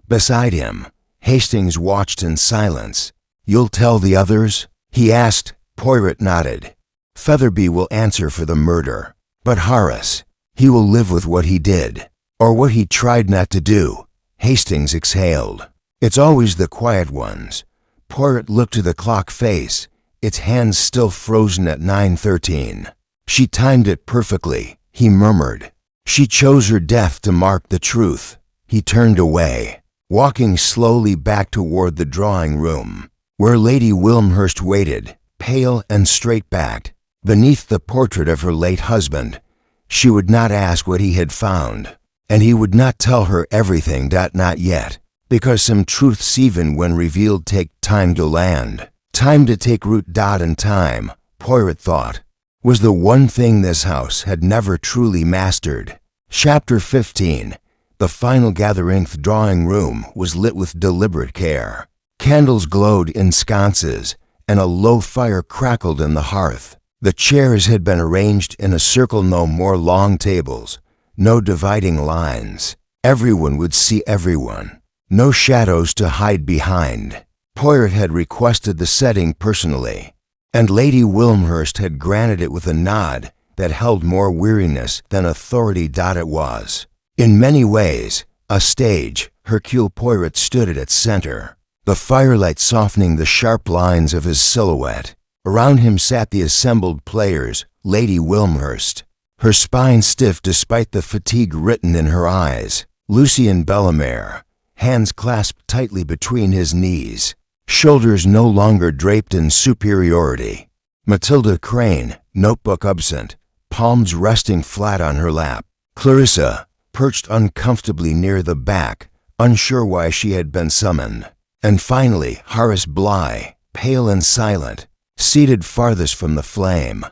Beside him, Hastings watched in silence. "You'll tell the others?" he asked. Poirot nodded. "Featherby will answer for the murder. But Horace, he will live with what he did, or what he tried not to do." Hastings exhaled. "It's always the quiet ones." Poirot looked to the clock face, its hands still frozen at 9:13. "She timed it perfectly," he murmured. "She chose her death to mark the truth." He turned away, walking slowly back toward the drawing room, where Lady Wilmhurst waited, pale and straight-backed, beneath the portrait of her late husband. She would not ask what he had found, and he would not tell her everything. Not yet, because some truths, even when revealed, take time to land, time to take root. And time, Poirot thought, was the one thing this house had never truly mastered. Chapter 15. The final gathering. The drawing room was lit with deliberate care. Candles glowed in sconces, and a low fire crackled in the hearth. The chairs had been arranged in a circle. No more long tables, no dividing lines. Everyone would see everyone. No shadows to hide behind. Poirot had requested the setting personally, and Lady Wilmhurst had granted it with a nod that held more weariness than authority. It was, in many ways, a stage. Hercule Poirot stood at its center, the firelight softening the sharp lines of his silhouette. Around him sat the assembled players. Lady Wilmhurst, her spine stiff despite the fatigue written in her eyes. Lucien Bellemare, hands clasped tightly between his knees, shoulders no longer draped in superiority. Matilda Crane, notebook absent, palms resting flat on her lap. Clarissa, perched uncomfortably near the back, unsure why she had been summoned. And finally, Horace Bly, pale and silent, seated farthest from the flame.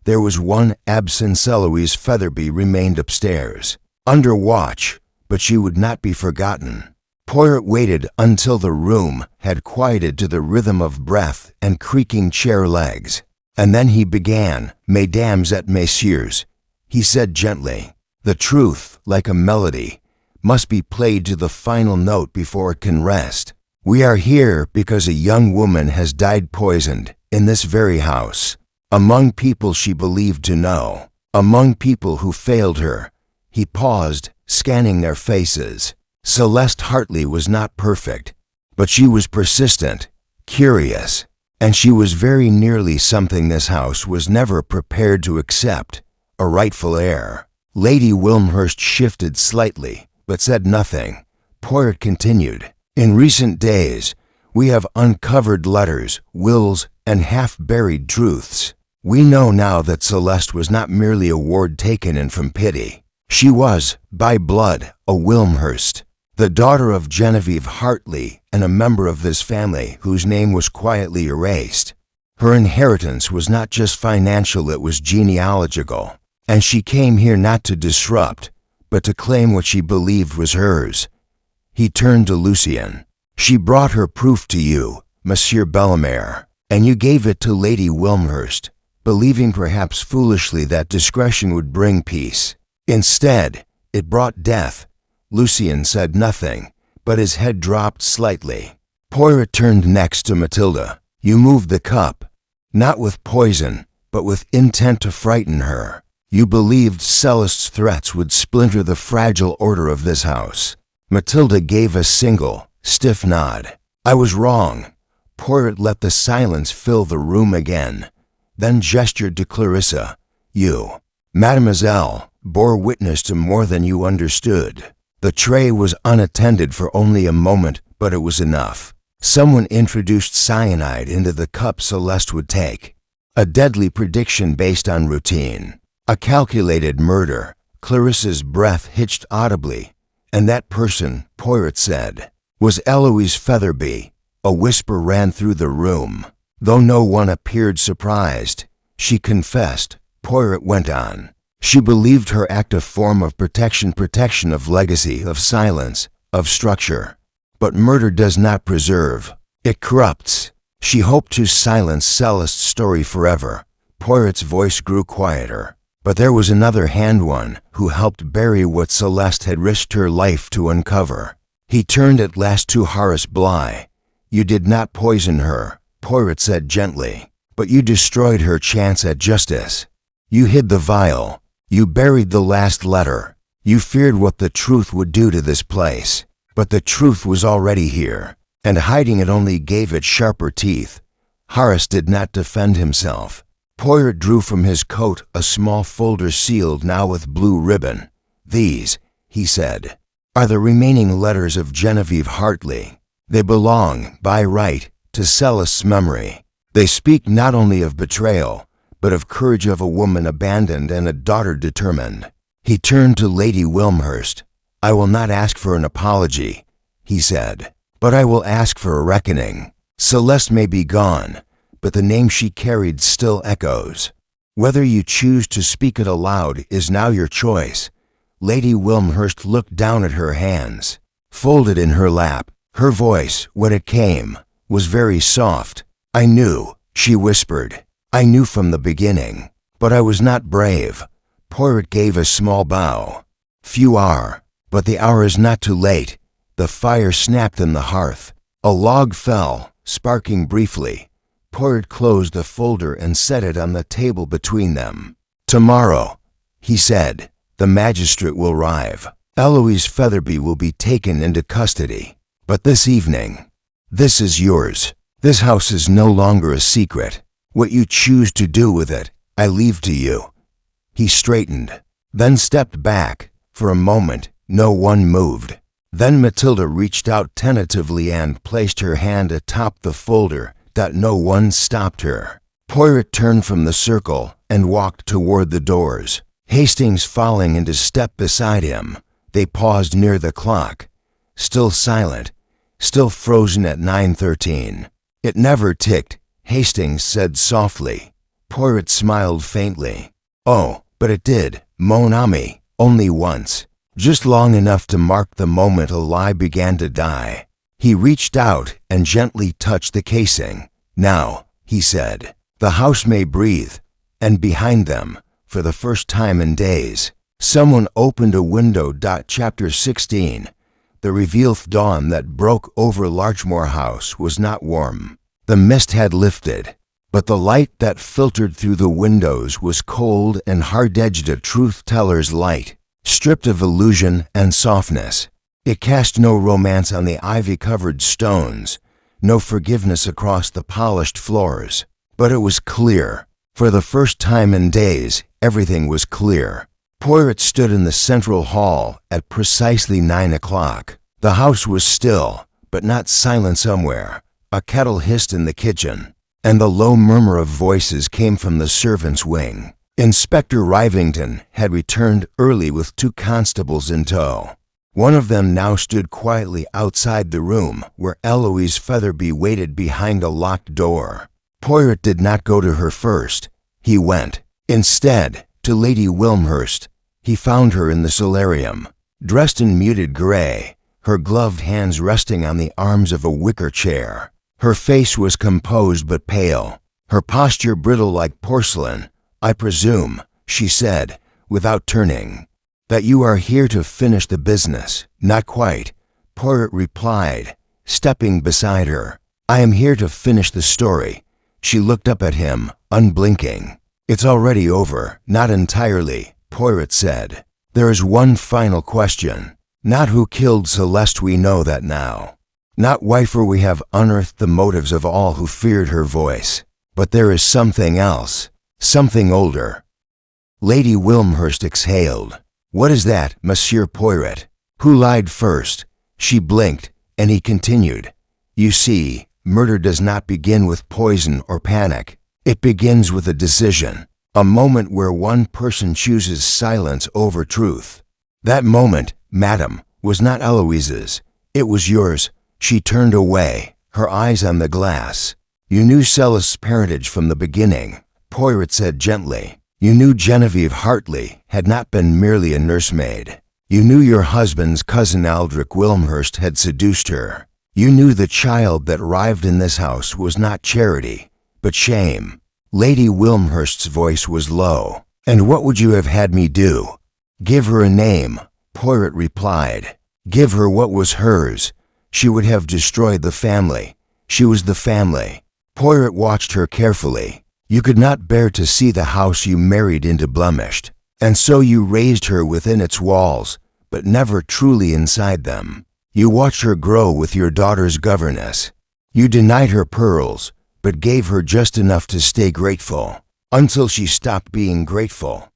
There was one absent. Eloise Featherby remained upstairs, under watch, but she would not be forgotten. Poirot waited until the room had quieted to the rhythm of breath and creaking chair legs, and then he began. "Mesdames et messieurs," he said gently, "the truth, like a melody, must be played to the final note before it can rest. We are here because a young woman has died poisoned in this very house, among people she believed to know, among people who failed her." He paused, scanning their faces. Celeste Hartley was not perfect, but she was persistent, curious, and she was very nearly something this house was never prepared to accept, a rightful heir. Lady Wilmhurst shifted slightly, but said nothing. Poirot continued, "In recent days, we have uncovered letters, wills, and half-buried truths. We know now that Celeste was not merely a ward taken in from pity. She was, by blood, a Wilmhurst, the daughter of Genevieve Hartley and a member of this family whose name was quietly erased. Her inheritance was not just financial, it was genealogical, and she came here not to disrupt, but to claim what she believed was hers." He turned to Lucien. "She brought her proof to you, Monsieur Bellemare, and you gave it to Lady Wilmhurst, believing perhaps foolishly that discretion would bring peace. Instead, it brought death." Lucien said nothing, but his head dropped slightly. Poirot turned next to Matilda. "You moved the cup, not with poison, but with intent to frighten her. You believed Celeste's threats would splinter the fragile order of this house." Matilda gave a single, stiff nod. "I was wrong." Poirot let the silence fill the room again, then gestured to Clarissa. "You, Mademoiselle, bore witness to more than you understood." The tray was unattended for only a moment, but it was enough. Someone introduced cyanide into the cup Celeste would take. A deadly prediction based on routine. A calculated murder. Clarissa's breath hitched audibly, and that person, Poirot said, was Eloise Featherby. A whisper ran through the room. Though no one appeared surprised, she confessed. Poirot went on. She believed her act a form of protection of legacy, of silence, of structure. But murder does not preserve. It corrupts. She hoped to silence Celeste's story forever. Poirot's voice grew quieter. But there was another hand, one who helped bury what Celeste had risked her life to uncover. He turned at last to Horace Bly. "You did not poison her," Poirot said gently, "but you destroyed her chance at justice. You hid the vial. You buried the last letter. You feared what the truth would do to this place. But the truth was already here, and hiding it only gave it sharper teeth." Horace did not defend himself. Poirot drew from his coat a small folder sealed now with blue ribbon. "These," he said, "are the remaining letters of Genevieve Hartley. They belong, by right, to Celeste's memory. They speak not only of betrayal, but of courage, of a woman abandoned and a daughter determined." He turned to Lady Wilmhurst. "I will not ask for an apology," he said, "but I will ask for a reckoning. Celeste may be gone, but the name she carried still echoes. Whether you choose to speak it aloud is now your choice." Lady Wilmhurst looked down at her hands, folded in her lap. Her voice, when it came, was very soft. "I knew," she whispered. "I knew from the beginning, but I was not brave." Poirot gave a small bow. "Few are, but the hour is not too late." The fire snapped in the hearth. A log fell, sparking briefly. Poirot closed the folder and set it on the table between them. "Tomorrow," he said, "the magistrate will arrive. Eloise Featherby will be taken into custody. But this evening, this is yours. This house is no longer a secret. What you choose to do with it, I leave to you." He straightened, then stepped back. For a moment, no one moved. Then Matilda reached out tentatively and placed her hand atop the folder. No one stopped her. Poirot turned from the circle and walked toward the doors, Hastings falling into step beside him. They paused near the clock, still silent, still frozen at 9:13. It never ticked, Hastings said softly. Poirot smiled faintly. Oh, but it did, mon ami, only once. Just long enough to mark the moment a lie began to die. He reached out and gently touched the casing. Now, he said, the house may breathe. And behind them, for the first time in days, someone opened a window. Chapter 16. The revealed dawn that broke over Larchmore House was not warm. The mist had lifted, but the light that filtered through the windows was cold and hard-edged, a truth-teller's light, stripped of illusion and softness. It cast no romance on the ivy-covered stones, no forgiveness across the polished floors. But it was clear. For the first time in days, everything was clear. Poirot stood in the central hall at precisely 9 o'clock. The house was still, but not silent somewhere. A kettle hissed in the kitchen, and the low murmur of voices came from the servants' wing. Inspector Rivington had returned early with 2 constables in tow. One of them now stood quietly outside the room where Eloise Featherby waited behind a locked door. Poirot did not go to her first. He went, instead, to Lady Wilmhurst. He found her in the solarium, dressed in muted gray, her gloved hands resting on the arms of a wicker chair. Her face was composed but pale, her posture brittle like porcelain. I presume, she said, without turning, that you are here to finish the business. Not quite, Poirot replied, stepping beside her. I am here to finish the story. She looked up at him, unblinking. It's already over. Not entirely, Poirot said. There is one final question. Not who killed Celeste, we know that now. Not why, for we have unearthed the motives of all who feared her voice. But there is something else, something older. Lady Wilmhurst exhaled. What is that, Monsieur Poirot? Who lied first? She blinked, and he continued. You see, murder does not begin with poison or panic. It begins with a decision, a moment where one person chooses silence over truth. That moment, madam, was not Eloise's. It was yours. She turned away, her eyes on the glass. You knew Celeste's parentage from the beginning, Poirot said gently. You knew Genevieve Hartley had not been merely a nursemaid. You knew your husband's cousin Aldrich Wilmhurst had seduced her. You knew the child that arrived in this house was not charity, but shame. Lady Wilmhurst's voice was low. And what would you have had me do? Give her a name, Poirot replied. Give her what was hers. She would have destroyed the family. She was the family. Poirot watched her carefully. You could not bear to see the house you married into blemished, and so you raised her within its walls, but never truly inside them. You watched her grow with your daughter's governess. You denied her pearls, but gave her just enough to stay grateful, until she stopped being grateful.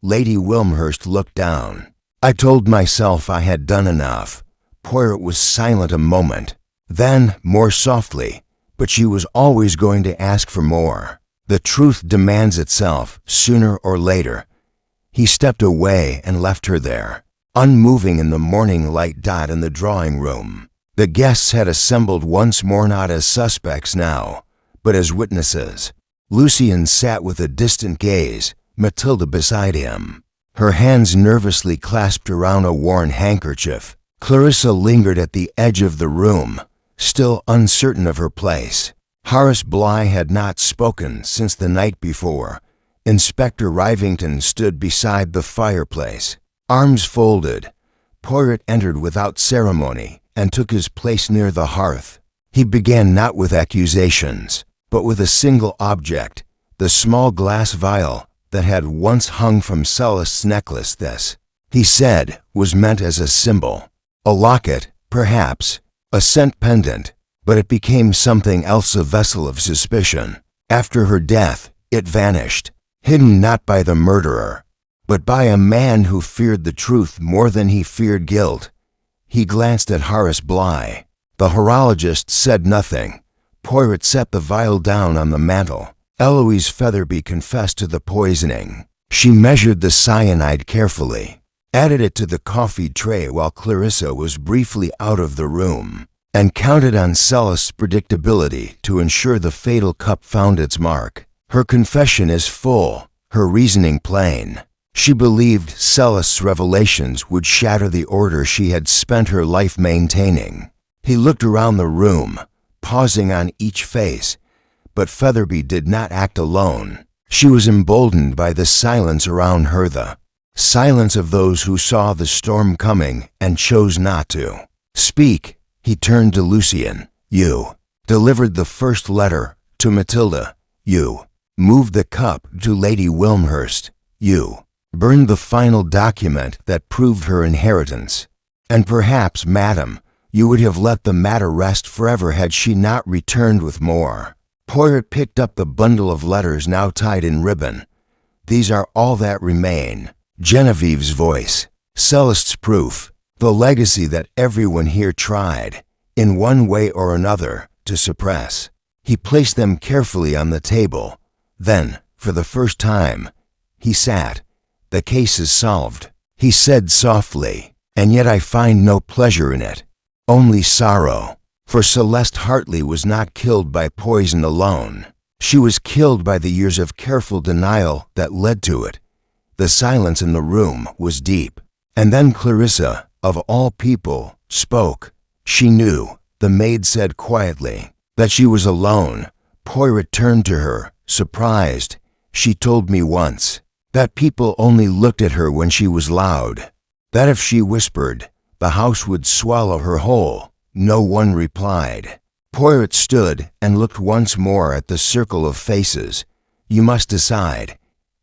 Lady Wilmhurst looked down. I told myself I had done enough. Poirot was silent a moment. Then, more softly, but she was always going to ask for more. The truth demands itself, sooner or later. He stepped away and left her there, unmoving in the morning light. In the drawing room, the guests had assembled once more, not as suspects now, but as witnesses. Lucien sat with a distant gaze, Matilda beside him, her hands nervously clasped around a worn handkerchief. Clarissa lingered at the edge of the room, still uncertain of her place. Horace Bligh had not spoken since the night before. Inspector Rivington stood beside the fireplace, arms folded. Poirot entered without ceremony and took his place near the hearth. He began not with accusations, but with a single object, the small glass vial that had once hung from Celeste's necklace. This, he said, was meant as a symbol. A locket, perhaps, a scent pendant, but it became something else, a vessel of suspicion. After her death, it vanished, hidden not by the murderer, but by a man who feared the truth more than he feared guilt. He glanced at Horace Bligh. The horologist said nothing. Poirot set the vial down on the mantel. Eloise Featherby confessed to the poisoning. She measured the cyanide carefully, added it to the coffee tray while Clarissa was briefly out of the room, and counted on Celeste's predictability to ensure the fatal cup found its mark. Her confession is full, her reasoning plain. She believed Celeste's revelations would shatter the order she had spent her life maintaining. He looked around the room, pausing on each face, but Featherby did not act alone. She was emboldened by the silence around her, the silence of those who saw the storm coming and chose not to speak. He turned to Lucien. You delivered the first letter to Matilda. You moved the cup to Lady Wilmhurst. You burned the final document that proved her inheritance. And perhaps, madam, you would have let the matter rest forever had she not returned with more. Poirot picked up the bundle of letters now tied in ribbon. These are all that remain. Genevieve's voice, Celeste's proof, the legacy that everyone here tried, in one way or another, to suppress. He placed them carefully on the table. Then, for the first time, he sat. The case is solved, he said softly, and yet I find no pleasure in it, only sorrow. For Celeste Hartley was not killed by poison alone. She was killed by the years of careful denial that led to it. The silence in the room was deep. And then Clarissa, of all people, spoke. She knew, the maid said quietly, that she was alone. Poirot turned to her, surprised. She told me once that people only looked at her when she was loud, that if she whispered, the house would swallow her whole. No one replied. Poirot stood and looked once more at the circle of faces. You must decide,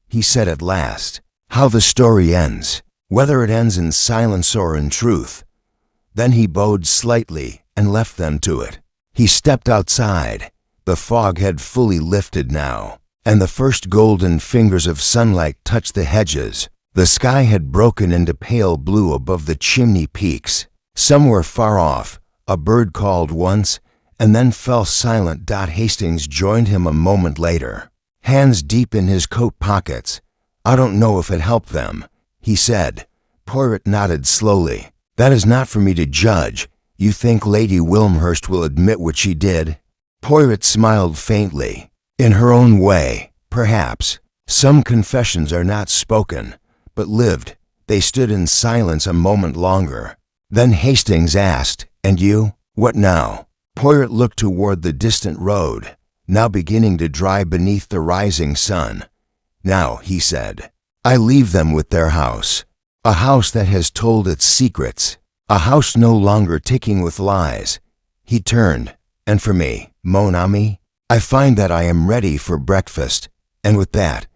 he said at last, how the story ends, whether it ends in silence or in truth. Then he bowed slightly and left them to it. He stepped outside. The fog had fully lifted now, and the first golden fingers of sunlight touched the hedges. The sky had broken into pale blue above the chimney peaks. Somewhere far off, a bird called once, and then fell silent. Hastings joined him a moment later, hands deep in his coat pockets. I don't know if it helped them, he said. Poirot nodded slowly. That is not for me to judge. You think Lady Wilmhurst will admit what she did? Poirot smiled faintly. In her own way, perhaps. Some confessions are not spoken, but lived. They stood in silence a moment longer. Then Hastings asked, And you? What now? Poirot looked toward the distant road, now beginning to dry beneath the rising sun. Now, he said, I leave them with their house. A house that has told its secrets. A house no longer ticking with lies. He turned, and for me, mon ami, I find that I am ready for breakfast. And with that,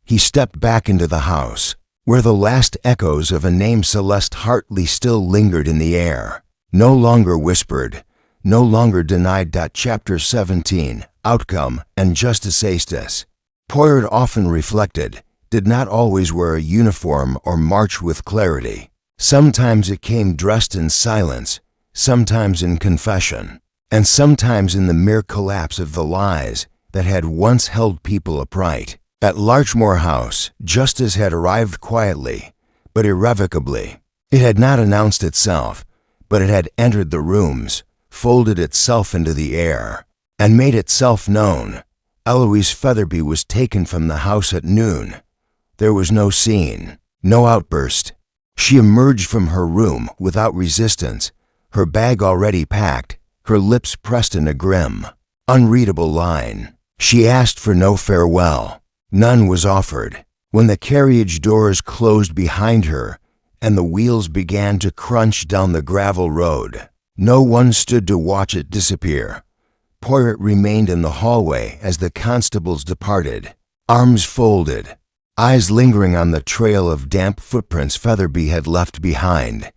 he stepped back into the house, where the last echoes of a name Celeste Hartley still lingered in the air. No longer whispered, no longer denied. Chapter 17, Outcome and Justice Estes. Poirot often reflected, did not always wear a uniform or march with clarity. Sometimes it came dressed in silence, sometimes in confession, and sometimes in the mere collapse of the lies that had once held people upright. At Larchmore House, justice had arrived quietly, but irrevocably. It had not announced itself, but it had entered the rooms, folded itself into the air, and made itself known. Eloise Featherby was taken from the house at noon. There was no scene, no outburst. She emerged from her room without resistance, her bag already packed, her lips pressed in a grim, unreadable line. She asked for no farewell. None was offered. When the carriage doors closed behind her and the wheels began to crunch down the gravel road, no one stood to watch it disappear. Poirot remained in the hallway as the constables departed, arms folded, eyes lingering on the trail of damp footprints Featherby had left behind.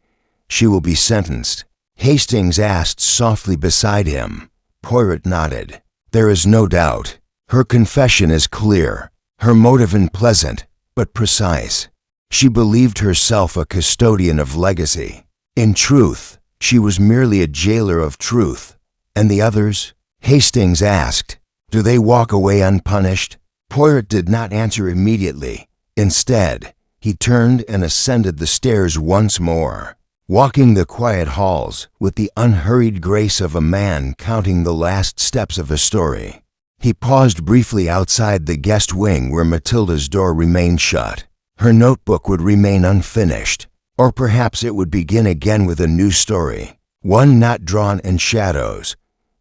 She will be sentenced, Hastings asked softly beside him. Poirot nodded. There is no doubt. Her confession is clear, her motive unpleasant, but precise. She believed herself a custodian of legacy. In truth, she was merely a jailer of truth. And the others? Hastings asked. Do they walk away unpunished? Poirot did not answer immediately. Instead, he turned and ascended the stairs once more, walking the quiet halls with the unhurried grace of a man counting the last steps of a story. He paused briefly outside the guest wing where Matilda's door remained shut. Her notebook would remain unfinished, or perhaps it would begin again with a new story, one not drawn in shadows.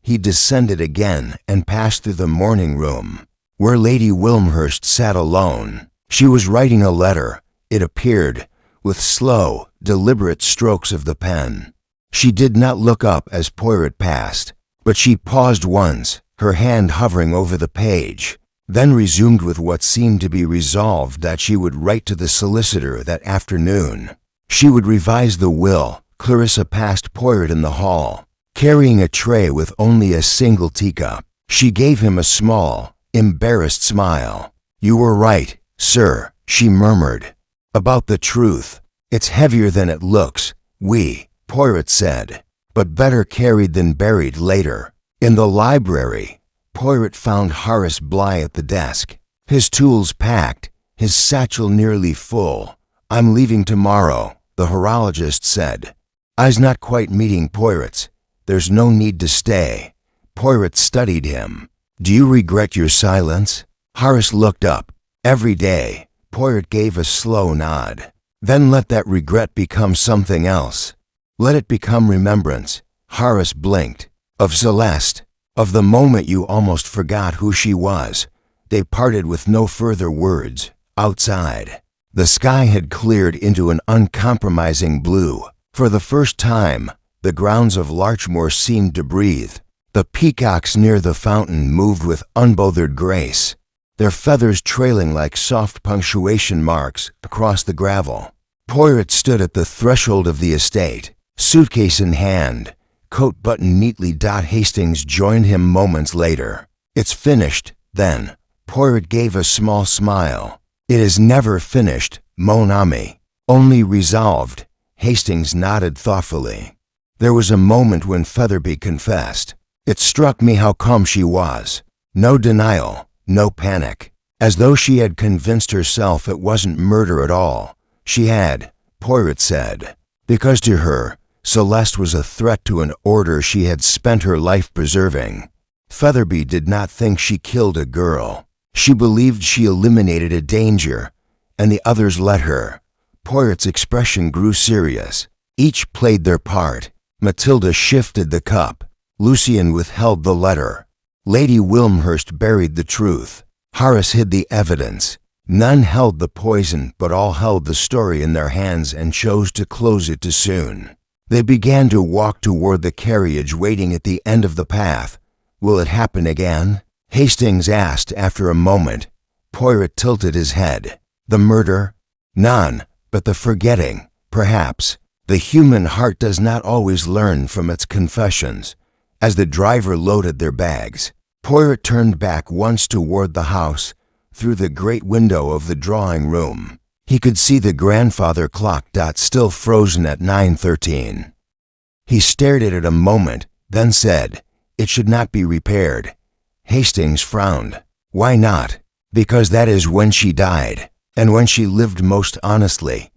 He descended again and passed through the morning room, where Lady Wilmhurst sat alone. She was writing a letter, it appeared, with slow, deliberate strokes of the pen. She did not look up as Poirot passed, but she paused once, her hand hovering over the page, then resumed with what seemed to be resolved that she would write to the solicitor that afternoon. She would revise the will. Clarissa passed Poirot in the hall, carrying a tray with only a single teacup. She gave him a small, embarrassed smile. "You were right, sir," she murmured, "about the truth. It's heavier than it looks, Poirot said, "but better carried than buried later." In the library, Poirot found Horace Bly at the desk, his tools packed, his satchel nearly full. "I'm leaving tomorrow," the horologist said. "I's not quite meeting Poirot's. There's no need to stay." Poirot studied him. "Do you regret your silence?" Horace looked up. "Every day." Poirot gave a slow nod. "Then let that regret become something else. Let it become remembrance." Horace blinked. "Of Celeste, of the moment you almost forgot who she was." They parted with no further words. Outside, the sky had cleared into an uncompromising blue. For the first time, the grounds of Larchmore seemed to breathe. The peacocks near the fountain moved with unbothered grace, their feathers trailing like soft punctuation marks across the gravel. Poirot stood at the threshold of the estate, suitcase in hand, coat buttoned neatly. Hastings joined him moments later. "It's finished, then." Poirot gave a small smile. "It is never finished, mon ami, only resolved." Hastings nodded thoughtfully. There was a moment when Featherby confessed. It struck me how calm she was. No denial, no panic. As though she had convinced herself it wasn't murder at all. She had, Poirot said, because to her, Celeste was a threat to an order she had spent her life preserving. Featherby did not think she killed a girl. She believed she eliminated a danger, and the others let her. Poirot's expression grew serious. Each played their part. Matilda shifted the cup. Lucian withheld the letter. Lady Wilmhurst buried the truth. Horace hid the evidence. None held the poison, but all held the story in their hands and chose to close it too soon. They began to walk toward the carriage waiting at the end of the path. "Will it happen again?" Hastings asked after a moment. Poirot tilted his head. "The murder? None, but the forgetting, perhaps. The human heart does not always learn from its confessions." As the driver loaded their bags, Poirot turned back once toward the house, through the great window of the drawing room. He could see the grandfather clock still frozen at 9:13. He stared at it a moment, then said, "It should not be repaired." Hastings frowned. "Why not?" "Because that is when she died, and when she lived most honestly."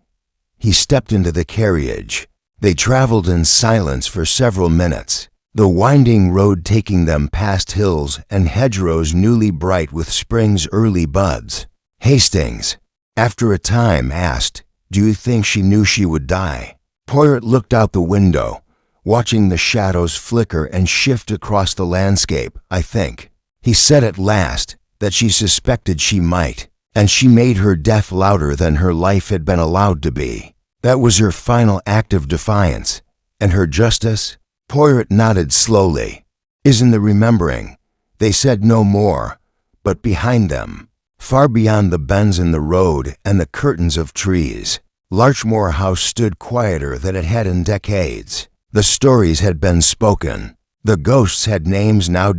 He stepped into the carriage. They traveled in silence for several minutes, the winding road taking them past hills and hedgerows newly bright with spring's early buds. Hastings, after a time, asked, "Do you think she knew she would die?" Poirot looked out the window, watching the shadows flicker and shift across the landscape. "I think," he said at last, "that she suspected she might, and she made her death louder than her life had been allowed to be. That was her final act of defiance. And her justice?" Poirot nodded slowly. "Is in the remembering." They said no more, but behind them, far beyond the bends in the road and the curtains of trees, Larchmore House stood quieter than it had in decades. The stories had been spoken. The ghosts had names now.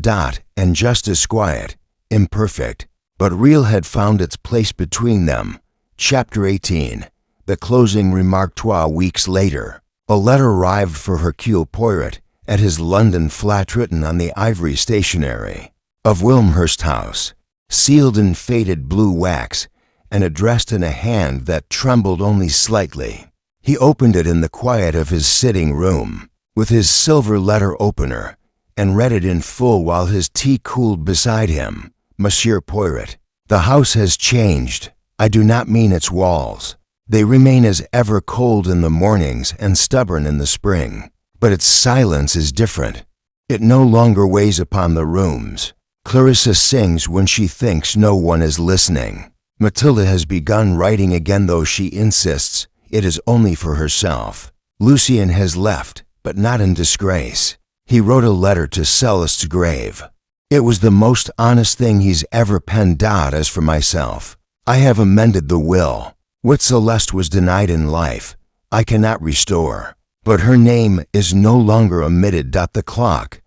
And just as quiet, imperfect, but real had found its place between them. Chapter 18. The closing remarque. 2 weeks later, a letter arrived for Hercule Poirot at his London flat, written on the ivory stationery. of Wilmhurst House, sealed in faded blue wax and addressed in a hand that trembled only slightly. He opened it in the quiet of his sitting room, with his silver letter opener, and read it in full while his tea cooled beside him. Monsieur Poirot, the house has changed. I do not mean its walls. They remain as ever cold in the mornings and stubborn in the spring. But its silence is different. It no longer weighs upon the rooms. Clarissa sings when she thinks no one is listening. Matilda has begun writing again, though she insists it is only for herself. Lucien has left, but not in disgrace. He wrote a letter to Celeste's grave. It was the most honest thing he's ever penned out. As for myself, I have amended the will. What Celeste was denied in life, I cannot restore. But her name is no longer omitted. The clock,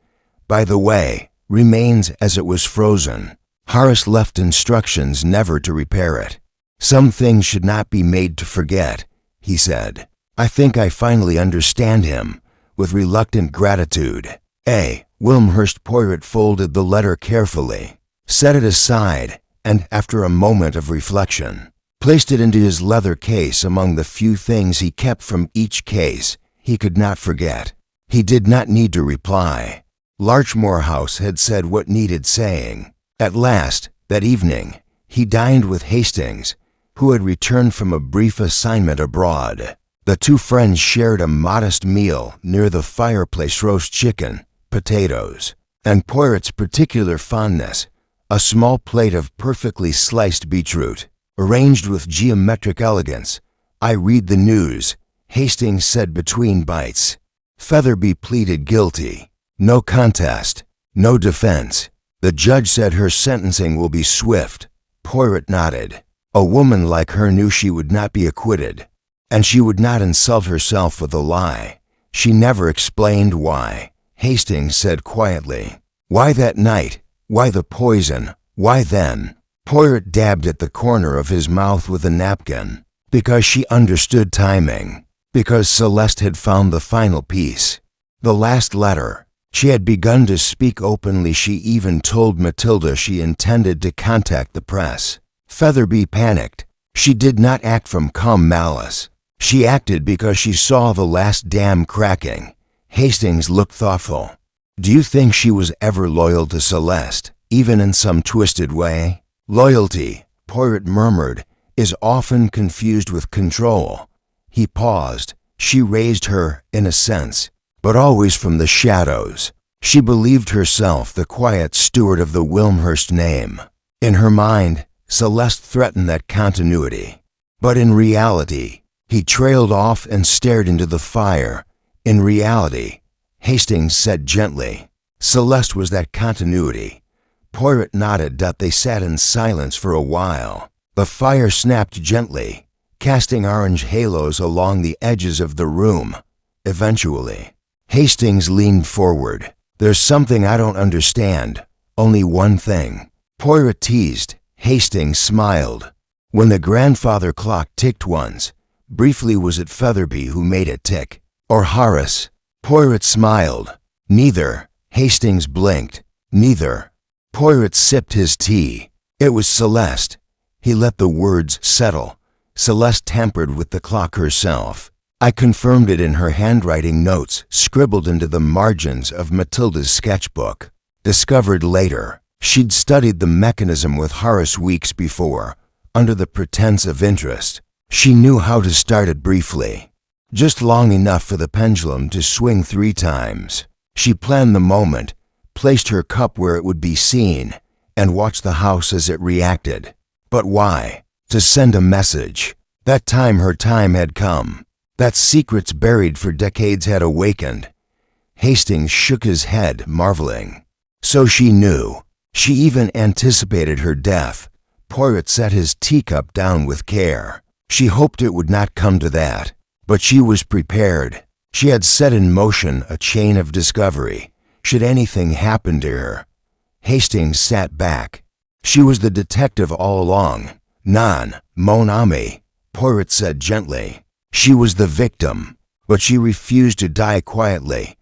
by the way, remains as it was frozen. Horace left instructions never to repair it. Some things should not be made to forget, he said. I think I finally understand him. With reluctant gratitude, A. Wilmhurst Poirot folded the letter carefully, set it aside, and, after a moment of reflection, placed it into his leather case among the few things he kept from each case he could not forget. He did not need to reply. Larchmore House had said what needed saying. At last, that evening, he dined with Hastings, who had returned from a brief assignment abroad. The two friends shared a modest meal near the fireplace: roast chicken, potatoes, and Poirot's particular fondness, a small plate of perfectly sliced beetroot, arranged with geometric elegance. I read the news, Hastings said between bites. Featherby pleaded guilty. No contest, no defense. The judge said her sentencing will be swift. Poirot nodded. A woman like her knew she would not be acquitted, and she would not insult herself with a lie. She never explained why. Hastings said quietly, "Why that night? Why the poison? Why then?" Poirot dabbed at the corner of his mouth with a napkin. Because she understood timing. Because Celeste had found the final piece. The last letter. She had begun to speak openly. She even told Matilda she intended to contact the press. Featherby panicked. She did not act from calm malice. She acted because she saw the last dam cracking. Hastings looked thoughtful. Do you think she was ever loyal to Celeste, even in some twisted way? Loyalty, Poirot murmured, is often confused with control. He paused. She raised her, in a sense, but always from the shadows. She believed herself the quiet steward of the Wilmhurst name. In her mind, Celeste threatened that continuity. But in reality, he trailed off and stared into the fire. In reality, Hastings said gently, Celeste was that continuity. Poirot nodded. They sat in silence for a while. The fire snapped gently, casting orange halos along the edges of the room. Eventually, Hastings leaned forward. There's something I don't understand. Only one thing. Poirot teased. Hastings smiled. When the grandfather clock ticked once, briefly, was it Featherby who made it tick? Or Horace? Poirot smiled. Neither. Hastings blinked. Neither. Poirot sipped his tea. It was Celeste. He let the words settle. Celeste tampered with the clock herself. I confirmed it in her handwriting notes, scribbled into the margins of Matilda's sketchbook. Discovered later, she'd studied the mechanism with Horace weeks before, under the pretense of interest. She knew how to start it briefly, just long enough for the pendulum to swing 3 times. She planned the moment, placed her cup where it would be seen, and watched the house as it reacted. But why? To send a message. That time her time had come. That secrets buried for decades had awakened. Hastings shook his head, marveling. So she knew. She even anticipated her death. Poirot set his teacup down with care. She hoped it would not come to that, but she was prepared. She had set in motion a chain of discovery, should anything happen to her. Hastings sat back. She was the detective all along. Non, mon ami, Poirot said gently. She was the victim, but she refused to die quietly.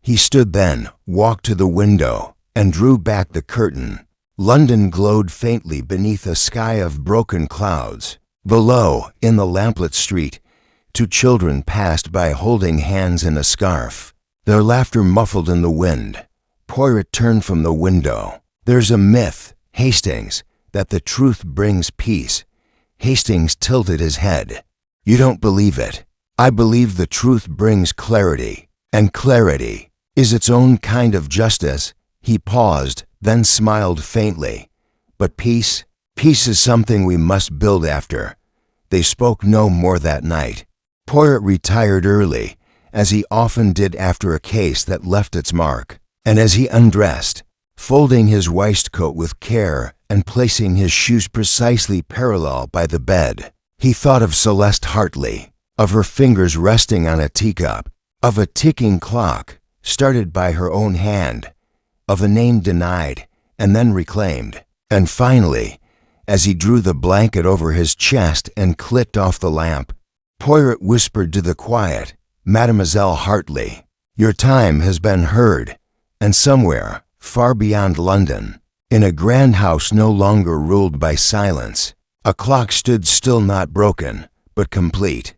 He stood then, walked to the window, and drew back the curtain. London glowed faintly beneath a sky of broken clouds. Below, in the lamplit street, two children passed by holding hands in a scarf, their laughter muffled in the wind. Poirot turned from the window. There's a myth, Hastings, that the truth brings peace. Hastings tilted his head. You don't believe it. I believe the truth brings clarity, and clarity is its own kind of justice. He paused, then smiled faintly. But peace is something we must build after. They spoke no more that night. Poirot retired early, as he often did after a case that left its mark. And as he undressed, folding his waistcoat with care and placing his shoes precisely parallel by the bed, he thought of Celeste Hartley, of her fingers resting on a teacup, of a ticking clock started by her own hand, of a name denied and then reclaimed. And finally, as he drew the blanket over his chest and clicked off the lamp, Poirot whispered to the quiet, Mademoiselle Hartley, your time has been heard, and somewhere, far beyond London, in a grand house no longer ruled by silence, a clock stood still, not broken, but complete.